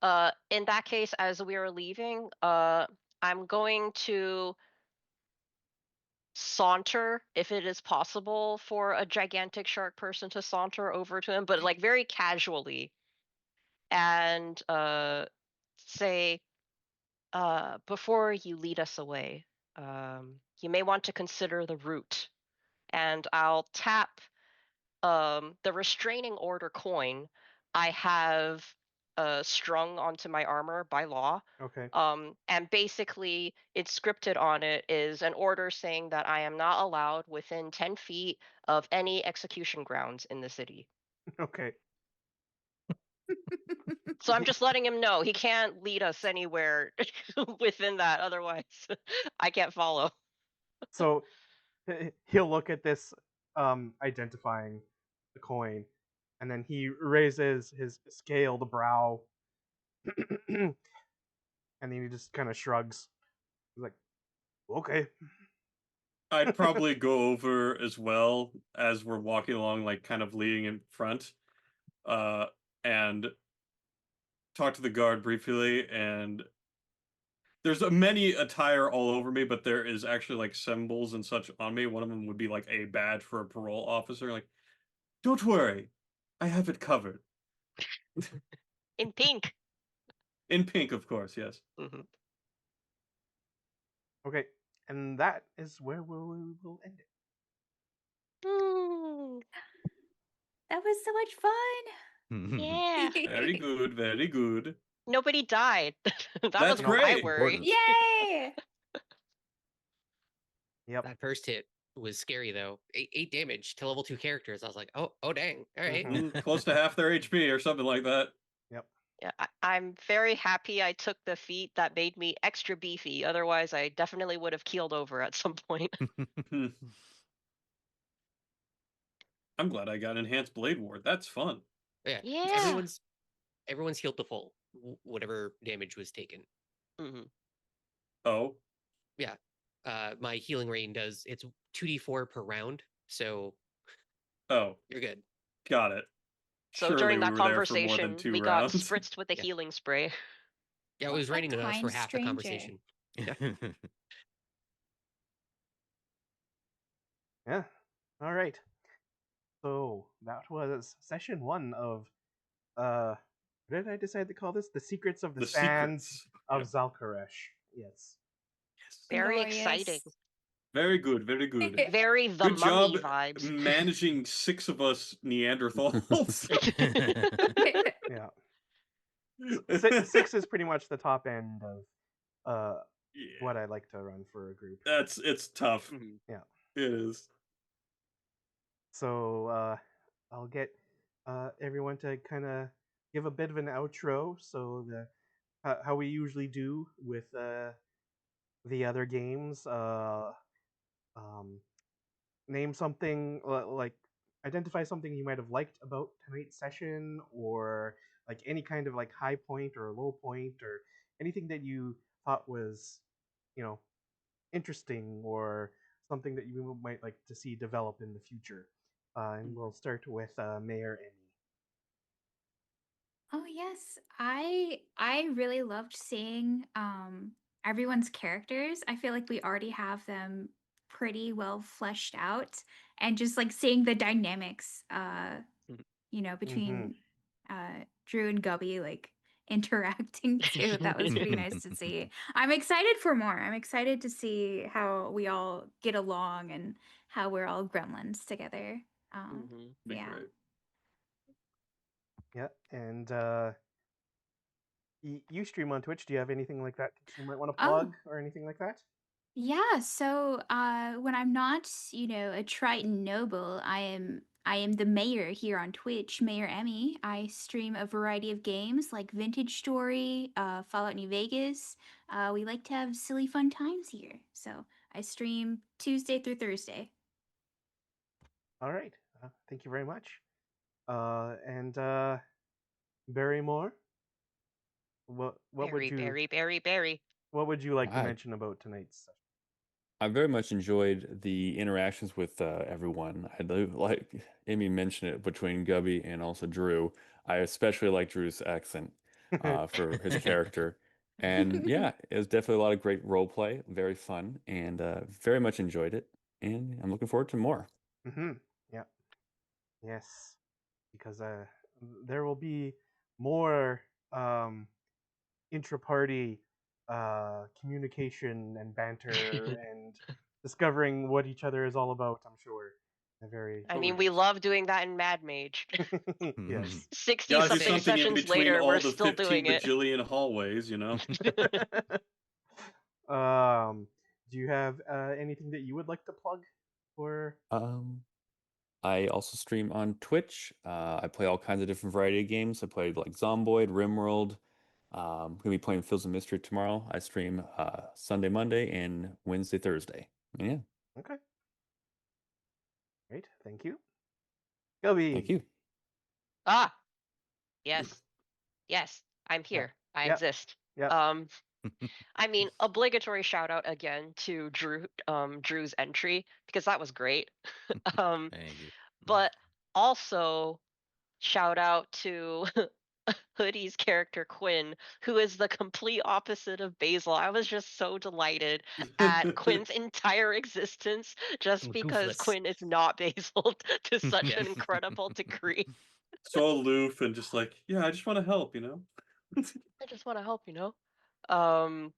Yeah. In that case, as we are leaving, I'm going to saunter, if it is possible for a gigantic shark person to saunter over to him, but like very casually, and say, before you lead us away, you may want to consider the route. And I'll tap the restraining order coin I have strung onto my armor by law. Okay. And basically, it's scripted on it is an order saying that I am not allowed within 10 feet of any execution grounds in the city. Okay. So I'm just letting him know he can't lead us anywhere within that. Otherwise, I can't follow. So he'll look at this, identifying the coin, and then he raises his scaled brow, and then he just kind of shrugs. He's like, "Okay." I'd probably go over as well as we're walking along, like kind of leading in front, and talk to the guard briefly. And there's many attire all over me, but there is actually like symbols and such on me. One of them would be like a badge for a parole officer. Like, don't worry, I have it covered. In pink. In pink, of course, yes. Mm-hmm. Okay, and that is where we'll end it. That was so much fun. Yeah. Very good, very good. Nobody died. That That's was my great. worry. Important. Yay! Yep. That first hit was scary though. 8 damage to level 2 characters. I was like, oh dang. All right. Mhm. Close to half their HP or something like that. Yep. Yeah, I'm very happy I took the feat that made me extra beefy. Otherwise, I definitely would have keeled over at some point. Hmm. I'm glad I got enhanced blade ward. That's fun. Yeah. Yeah. Everyone's healed to full. Whatever damage was taken. Hmm. Oh, Yeah. My healing rain does it's 2d4 per round, so oh, you're good. got it. So Surely during we that were there for more than conversation, 2 we got rounds. spritzed with a Yeah. healing spray. Yeah, it What was a raining on us for kind half the stranger. conversation. Yeah. All right. So that was session 1 of what did I decide to call this? The Secrets of the The Sands secrets. of Yep. Zalkaresh. Yes. Yes. Very Glorious. exciting. Very good, very good. Very the Good mummy job vibes. managing 6 of us Neanderthals. Yeah. 6 is pretty much the top end of Yeah. what I like to run for a group. It's tough. Mhm. Yeah. It is. So I'll get everyone to kind of give a bit of an outro. So how we usually do with the other games. Um, name something like identify something you might have liked about tonight's session, or like any kind of like high point or low point, or anything that you thought was, you know, interesting, or something that you might like to see develop in the future. And we'll start with Mayor Emmy. Oh yes, I really loved seeing everyone's characters. I feel like we already have them pretty well fleshed out, and just like seeing the dynamics Mm-hmm. between Drew and Gubby like interacting too. That was pretty nice to see. I'm excited for more. I'm excited to see how we all get along and how we're all gremlins together. Be Yeah. great. Yeah, and you stream on Twitch. Do you have anything like that you might want to Oh, plug or anything like that? yeah, so when I'm not, a Triton noble, I am the mayor here on Twitch, Mayor Emmy. I stream a variety of games like Vintage Story, Fallout New Vegas. We like to have silly fun times here. So I stream Tuesday through Thursday. All right. Thank you very much. And Barrymore, what would you Berry. what would you like to Hi. mention about tonight's session? I very much enjoyed the interactions with everyone. Like Amy mentioned it between Gubby and also Drew. I especially like Drew's accent for his character. And yeah, it was definitely a lot of great role play, very fun, and very much enjoyed it. And I'm looking forward to more. Mm-hmm. Yeah. Yes. Because there will be more intra-party communication and banter and discovering what each other is all about, I'm sure. A very I Oh, mean, we yes. love doing that in Mad Mage. yes. 60 Gotta do something something in sessions between later, all we're the still 15 doing it. bajillion hallways, you know? Do you have anything that you would like to plug for? I also stream on Twitch. I play all kinds of different variety of games. I played like Zomboid, Rimworld. Gonna be playing Fields of Mystery tomorrow. I stream Sunday, Monday, and Wednesday, Thursday. Yeah, Okay. Great. Thank you. thank Gubby. you. Ah, yes. Yes, I'm Yeah. here. I Yep. exist. Yep. I mean, obligatory shout out again to Drew's entry because that was great. um, Thank you. but also shout out to Hoodie's character Quinn, who is the complete opposite of Basil. I was just so delighted at Quinn's entire existence just because Goofless. Quinn is not Basil to such Yeah. an incredible degree. So aloof and just like, yeah, I just want to help, you know? I just want to help, Um,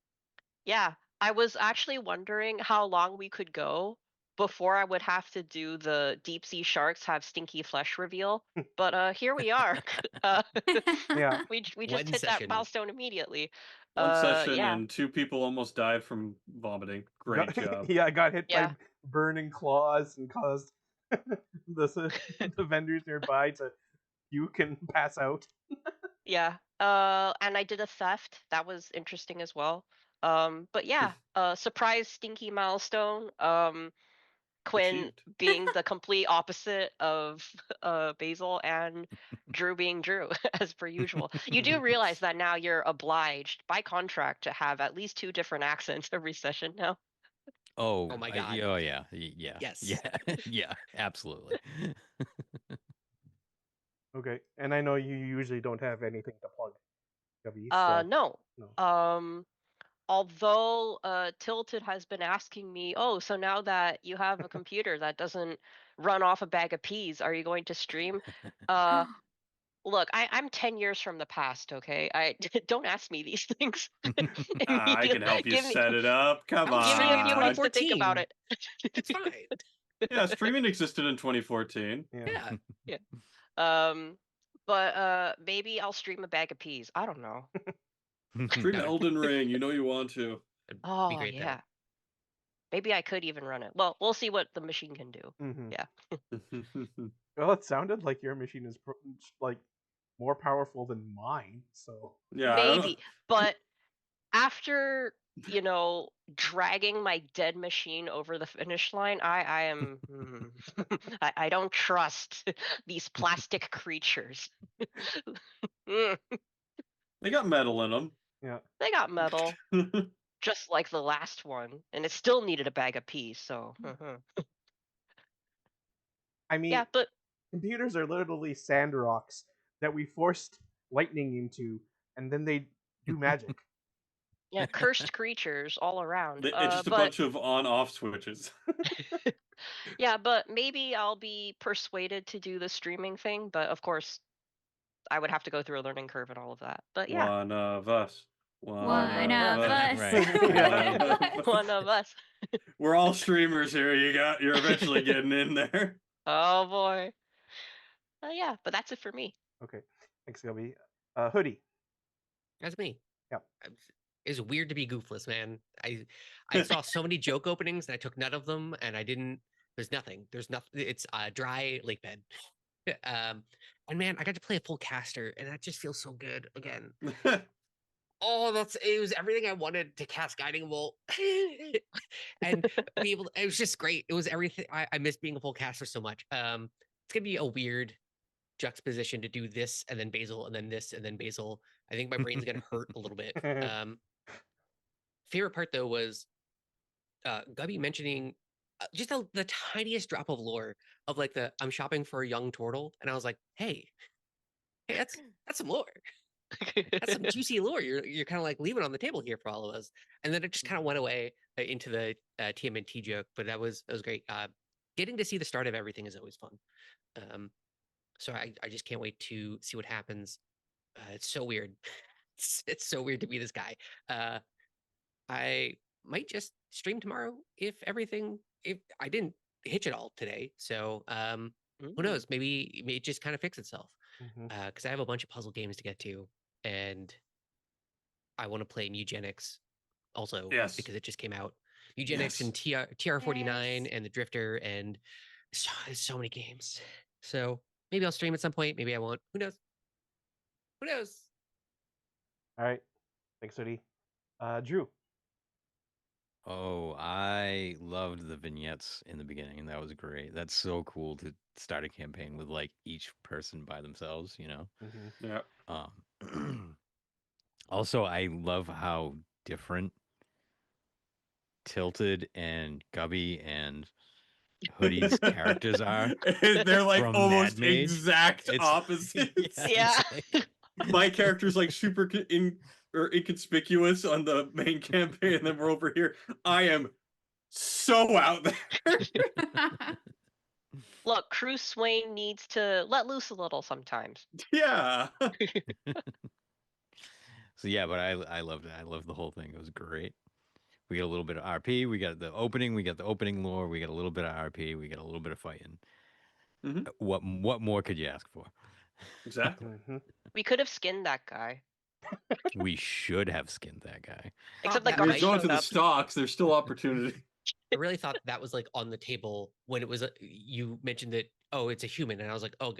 yeah, I was actually wondering how long we could go before I would have to do the deep sea sharks have stinky flesh reveal. But here we are. uh, Yeah. we just One hit that session. milestone immediately. One session Yeah, and 2 people almost died from vomiting. Great job. Yeah, I got hit by yeah, burning claws and caused the vendors nearby to puke and pass out. yeah. And I did a theft. That was interesting as well. But yeah, surprise stinky milestone. Quinn Achieved. being the complete opposite of Basil and Drew being Drew, as per usual. You do realize that now you're obliged by contract to have at least 2 different accents every session now. Oh, Oh my God. oh yeah, yeah, Yes. yeah, yeah, absolutely. Okay, and I know you usually don't have anything to plug, Gubby. So No. no. Although Tilted has been asking me, oh, so now that you have a computer that doesn't run off a bag of peas, are you going to stream? Uh, Look, I'm 10 years from the past, okay? Don't ask me these things. I can help you Give me set it up. Come I was give me a streaming in few weeks on. to think about 2014. it. It's fine. Yeah, streaming existed in 2014. Yeah. Yeah. Um, but maybe I'll stream a bag of peas. I don't know. Stream That would- Elden Ring. You know you want to. that'd be Oh great, though. yeah. Maybe I could even run it. Well, we'll see what the machine can do. Hmm. Yeah. Well, it sounded like your machine is like more powerful than mine. So Yeah, I don't know. Maybe, but after, dragging my dead machine over the finish line, I am I don't trust these plastic creatures. Mm, They got metal in them. yeah, they got metal, just like the last one, and it still needed a bag of peas, so I mean, yeah, but computers are literally sand rocks that we forced lightning into, and then they do magic. yeah, cursed creatures all around. It's just a But bunch of on-off switches. yeah, but maybe I'll be persuaded to do the streaming thing, but of course I would have to go through a learning curve and all of that. But yeah, One of us. One of us. Right. Yeah. one of us. We're all streamers here. You're eventually getting in there. Oh boy. Yeah, but that's it for me. Okay, thanks, Gubby. Hoodie. That's me. Yep. It's weird to be goofless, man. I saw so many joke openings and I took none of them, and I didn't. There's nothing. There's nothing. It's a dry lake bed. And man, I got to play a full caster, and that just feels so good again. Oh, it was everything I wanted to cast Guiding Bolt, and be able. It was just great. It was everything. I miss being a full caster so much. It's gonna be a weird juxtaposition to do this and then Basil and then this and then Basil. I think my brain's gonna hurt a little bit. Favorite part though was Gubby mentioning just the tiniest drop of lore of like the I'm shopping for a young turtle, and I was like, hey, that's some lore. That's some juicy lore. You're kind of like leaving on the table here for all of us. And then it just kind of went away into the TMNT joke, but that was great. Getting to see the start of everything is always fun. So I just can't wait to see what happens. It's so weird. It's so weird to be this guy. I might just stream tomorrow if I didn't hitch it all today. So who knows? Maybe it just kind of fix itself. Mhm. Because I have a bunch of puzzle games to get to, and I want to play Eugenics also Yes. because it just came out. Eugenics and TR49 Yes. and the Drifter, and so many games. So maybe I'll stream at some point. Maybe I won't. Who knows? Who knows? All right, thanks, Hoodie. Drew. Oh, I loved the vignettes in the beginning. That was great. That's so cool to start a campaign with like each person by themselves, you know? Mm-hmm. Yeah. Also, I love how different Tilted and Gubby and Hoodie's characters are. They're like from almost Mad Mage. exact It's- opposites. Yeah. it's like- My character's like super inconspicuous on the main campaign, and then we're over here. I am so out there. Look, Cruz Swain needs to let loose a little sometimes. Yeah. So yeah, but I loved it. I loved the whole thing. It was great. We got a little bit of RP. We got the opening lore. We got a little bit of RP. We got a little bit of fighting. Mhm. What more could you ask for? Exactly. Mm-hmm. We could have skinned that guy. We should have skinned that guy. Except that that We're Garth going to showed the up. stocks. There's still opportunity. I really thought that was like on the table when it was. You mentioned that. Oh, it's a human, and I was like, oh.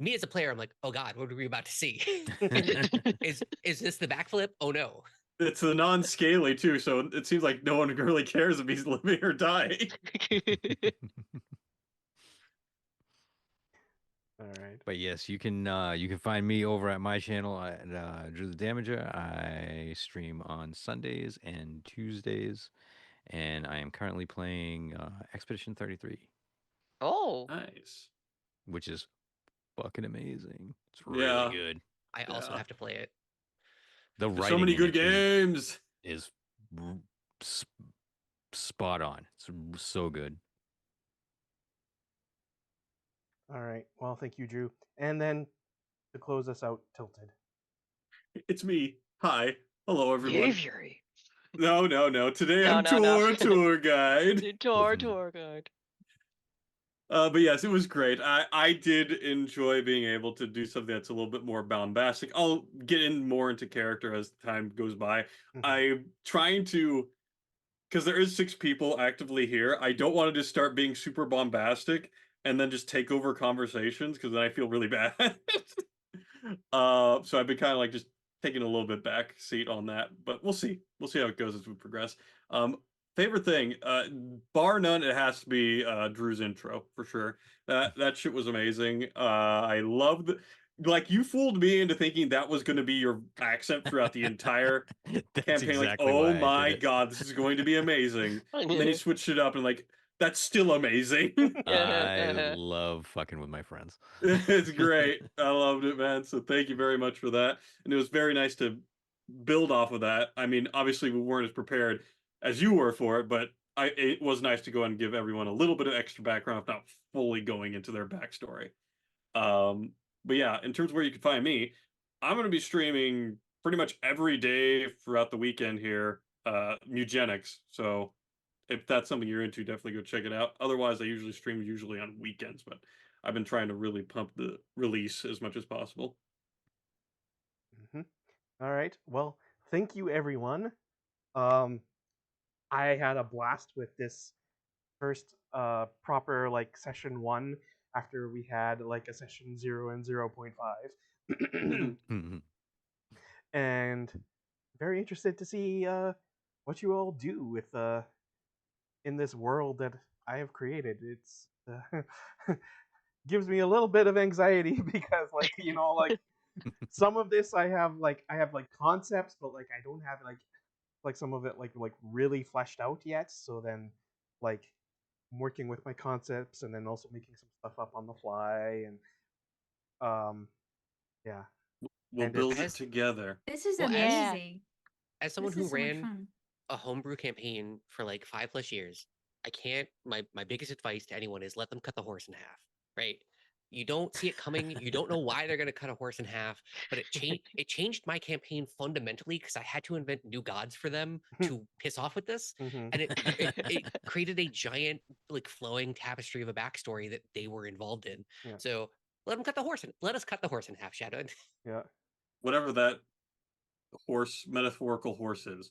Me as a player, I'm like, oh god, what are we about to see? Is this the backflip? Oh no. It's a non-scaly too, so it seems like no one really cares if he's living or dying. All right. But yes, you can find me over at my channel at Drew the Damager. I stream on Sundays and Tuesdays, and I am currently playing Expedition 33, Oh. Nice. which is fucking amazing. It's Yeah. really good. I also Yeah. have to play it. The There's writing so many in good it games. is spot on. It's so good. All right. Well, thank you, Drew. And then to close us out, Tilted. It's me. Hi. Hello, everyone. Fury. No. Today No, I'm no, no. tour guide. Tour guide. But yes, it was great. I did enjoy being able to do something that's a little bit more bombastic. I'll get in more into character as time goes by. Mhm. I'm trying to, because there is 6 people actively here. I don't want to just start being super bombastic and then just take over conversations because then I feel really bad. So I've been kind of like just taking a little bit back seat on that, but we'll see. We'll see how it goes as we progress. Favorite thing, bar none, it has to be Drew's intro for sure. That shit was amazing. I loved, like, you fooled me into thinking that was going to be your accent throughout the entire That's campaign. Like, exactly oh why I my did it. god, this is going to be amazing. And then you switched it up and like, that's still amazing. I love fucking with my friends. It's great. I loved it, man. So thank you very much for that. And it was very nice to build off of that. I mean, obviously we weren't as prepared as you were for it, but it was nice to go and give everyone a little bit of extra background, if not fully going into their backstory. Um, but yeah, in terms of where you can find me, I'm going to be streaming pretty much every day throughout the weekend here, Mugenics. So if that's something you're into, definitely go check it out. Otherwise, I usually stream on weekends, but I've been trying to really pump the release as much as possible. Mhm. All right. Well, thank you, everyone. Um, I had a blast with this first proper like session 1 after we had like a session 0 and 0.5. And very interested to see what you all do with in this world that I have created. It's gives me a little bit of anxiety because like like some of this I have like concepts, but like I don't have like some of it like really fleshed out yet. So then like I'm working with my concepts and then also making some stuff up on the fly and yeah. We'll And build it's it As together. This is well amazing. as someone This who is so much ran fun. a homebrew campaign for like 5+ years, I can't. My biggest advice to anyone is let them cut the horse in half. Right? You don't see it coming. You don't know why they're going to cut a horse in half. But it changed my campaign fundamentally because I had to invent new gods for them to piss off with this, Mhm. and it created a giant like flowing tapestry of a backstory that they were involved in. Yeah. So let them cut the horse. Let us cut the horse in half, Shadow. Yeah. Whatever that metaphorical horse is.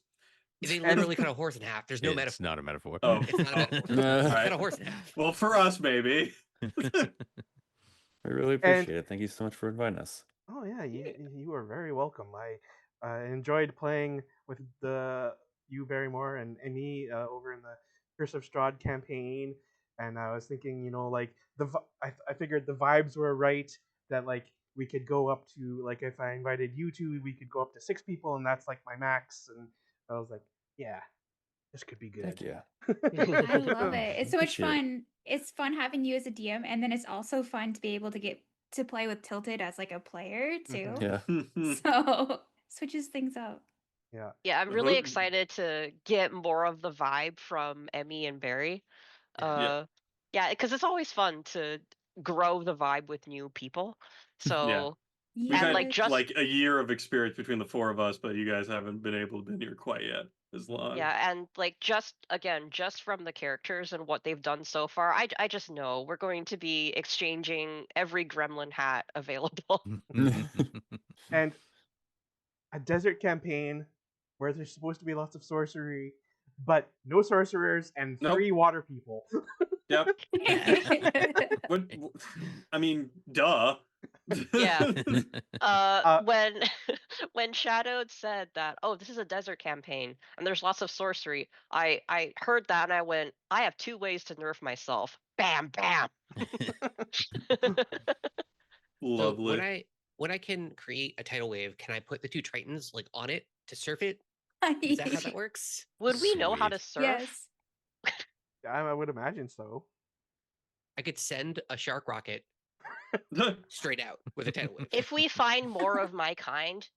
They And literally cut a horse in half. There's no It's metaphor. not a metaphor. Oh, It's not a metaphor. all They right. cut a horse in half. Well, for us, maybe. I really appreciate it. Thank you so much for inviting us. oh yeah, you are very welcome. I enjoyed playing with you Barrymore and me over in the Curse of Strahd campaign, and I was thinking, like I figured the vibes were right that like we could go up to like if I invited you two, we could go up to 6 people, and that's like my max. And I was like, yeah, this could be good. Heck yeah. I love it. It's so much Appreciate it. fun. It's fun having you as a DM, and then it's also fun to be able to get to play with Tilted as like a player too. Yeah. So switches things up. Yeah. Yeah, I'm really excited to get more of the vibe from Emmy and Barry. Yeah. Yeah, because it's always fun to grow the vibe with new people. So We've and had like just like a year of experience between the 4 of us, but you guys haven't been able to be here quite yet as long. yeah, and like just again, just from the characters and what they've done so far, I just know we're going to be exchanging every gremlin hat available. And a desert campaign where there's supposed to be lots of sorcery, but no sorcerers and Nope. 3 water people. Yep. What? I mean, duh. Yeah. Uh, When when Shadowed said that, oh, this is a desert campaign and there's lots of sorcery, I heard that and I went, I have 2 ways to nerf myself. Bam, bam. So Lovely. when I can create a tidal wave, can I put the 2 Tritons like on it to surf it? Is that how that works? Would we know how to Sweet. surf? Yes. I would imagine so. I could send a shark rocket straight out with a tidal wave. If we find more of my kind,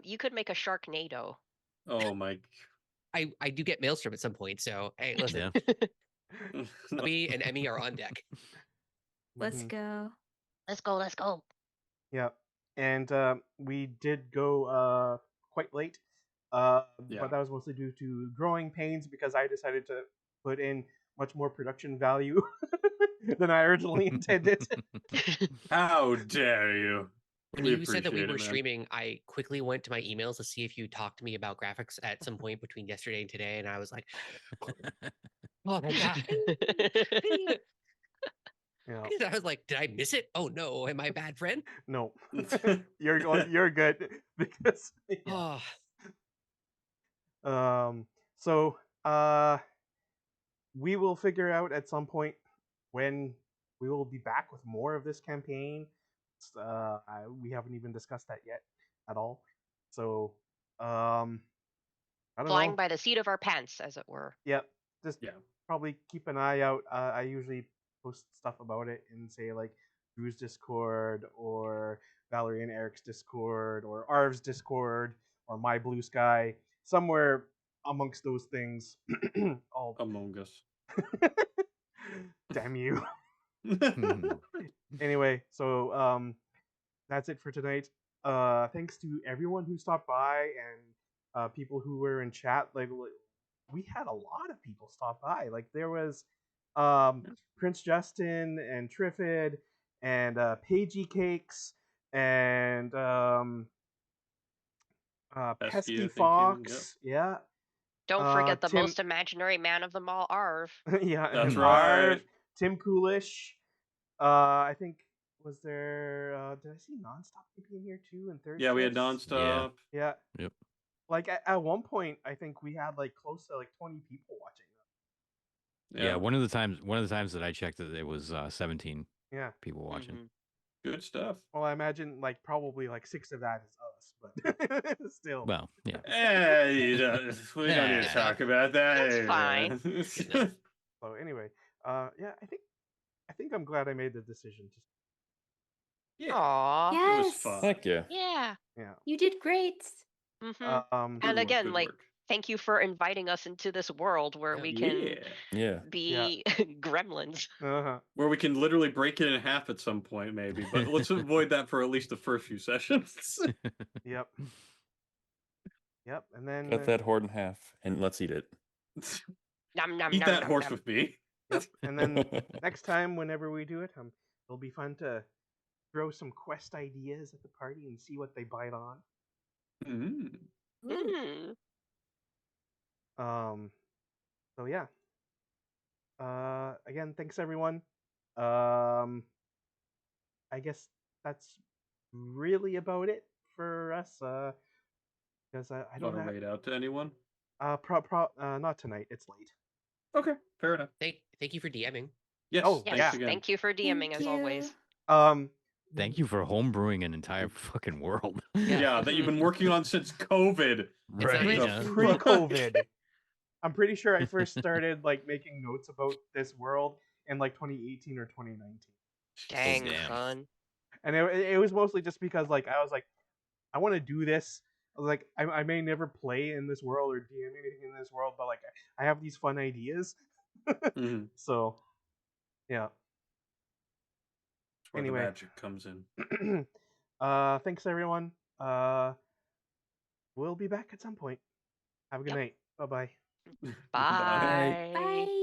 you could make a Sharknado. Oh my. I do get Maelstrom at some point, so hey, listen, Bobby and Emmy are on deck. Let's Mhm. go. Let's go, let's go. Yeah, and we did go quite late, Yeah. but that was mostly due to growing pains because I decided to put in much more production value than I originally intended. How dare you? When We you said that we appreciate were it, man. streaming, I quickly went to my emails to see if you talked to me about graphics at some point between yesterday and today, and I was like, "Oh my god!" Yeah, I was like, "Did I miss it? Oh no, am I a bad friend?" no, you're good because yeah. Oh, So uh, we will figure out at some point when we will be back with more of this campaign. We haven't even discussed that yet at all. So, I don't Flying know. by the seat of our pants, as it were. Yep, just Yeah. probably keep an eye out. I usually post stuff about it in say like Drew's Discord or Valerie and Eric's Discord or Arv's Discord or My Blue Sky, somewhere amongst those things. I'll Among Us. damn you. Anyway, so that's it for tonight. Thanks to everyone who stopped by and people who were in chat. Like we had a lot of people stop by. Like there was Prince Justin and Triffid and Pagey Cakes and Pesky, Pesky I think. Fox. Yeah. Don't forget the Tim. most imaginary man of them all, Arv. Yeah. That's And right. Arv, Tim Coolish. I think was there. Did I see Nonstop in here too? And Third Yeah, we had Shifts? nonstop. Yeah. Yep. Like at one point, I think we had like close to like 20 people watching. Yeah. One of the times that I checked it was 17 Yeah. people watching. Mhm. Good stuff. Well, I imagine like probably like 6 of that is us, but still. Well, yeah. Hey, we don't need to Yeah. talk about that. That's fine. man. So anyway, yeah, I think I'm glad I made the decision to. Yeah, Aw. it was Yes. fun. Heck yeah. Yeah. Yeah. You did great. hmm Good And work, again, good like, work. thank you for inviting us into this world where Yeah. we can Yeah. Yeah. be gremlins. Uh-huh. Where we can literally break it in half at some point, maybe. But let's avoid that for at least the first few sessions. Yep. Yep. And then Cut that horde in half and let's eat it. Nom nom Eat nom that nom horse nom. with me. yep. And then next time, whenever we do it, it'll be fun to throw some quest ideas at the party and see what they bite on. Mm. Mm. So yeah. Again, thanks everyone. I guess that's really about it for us. Because I don't Want to have raid out to anyone? not tonight. It's late. Okay, fair enough. thank you for DMing. Yes, Oh, Yes, thanks yeah. again. thank you for DMing Thank as always. you. Thank you for homebrewing an entire fucking world. Yeah, that you've been working on since COVID. It's not Right. easy. Yeah. Pre-COVID. I'm pretty sure I first started like making notes about this world in like 2018 or 2019. Dang, damn. son. And it was mostly just because like I was like, I want to do this. I was like, I may never play in this world or DM anything in this world, but like I have these fun ideas. Mhm. So, yeah. That's where Anyway. the magic comes in. Thanks everyone. We'll be back at some point. Have a good Yep. night. Bye-bye. Bye. Bye.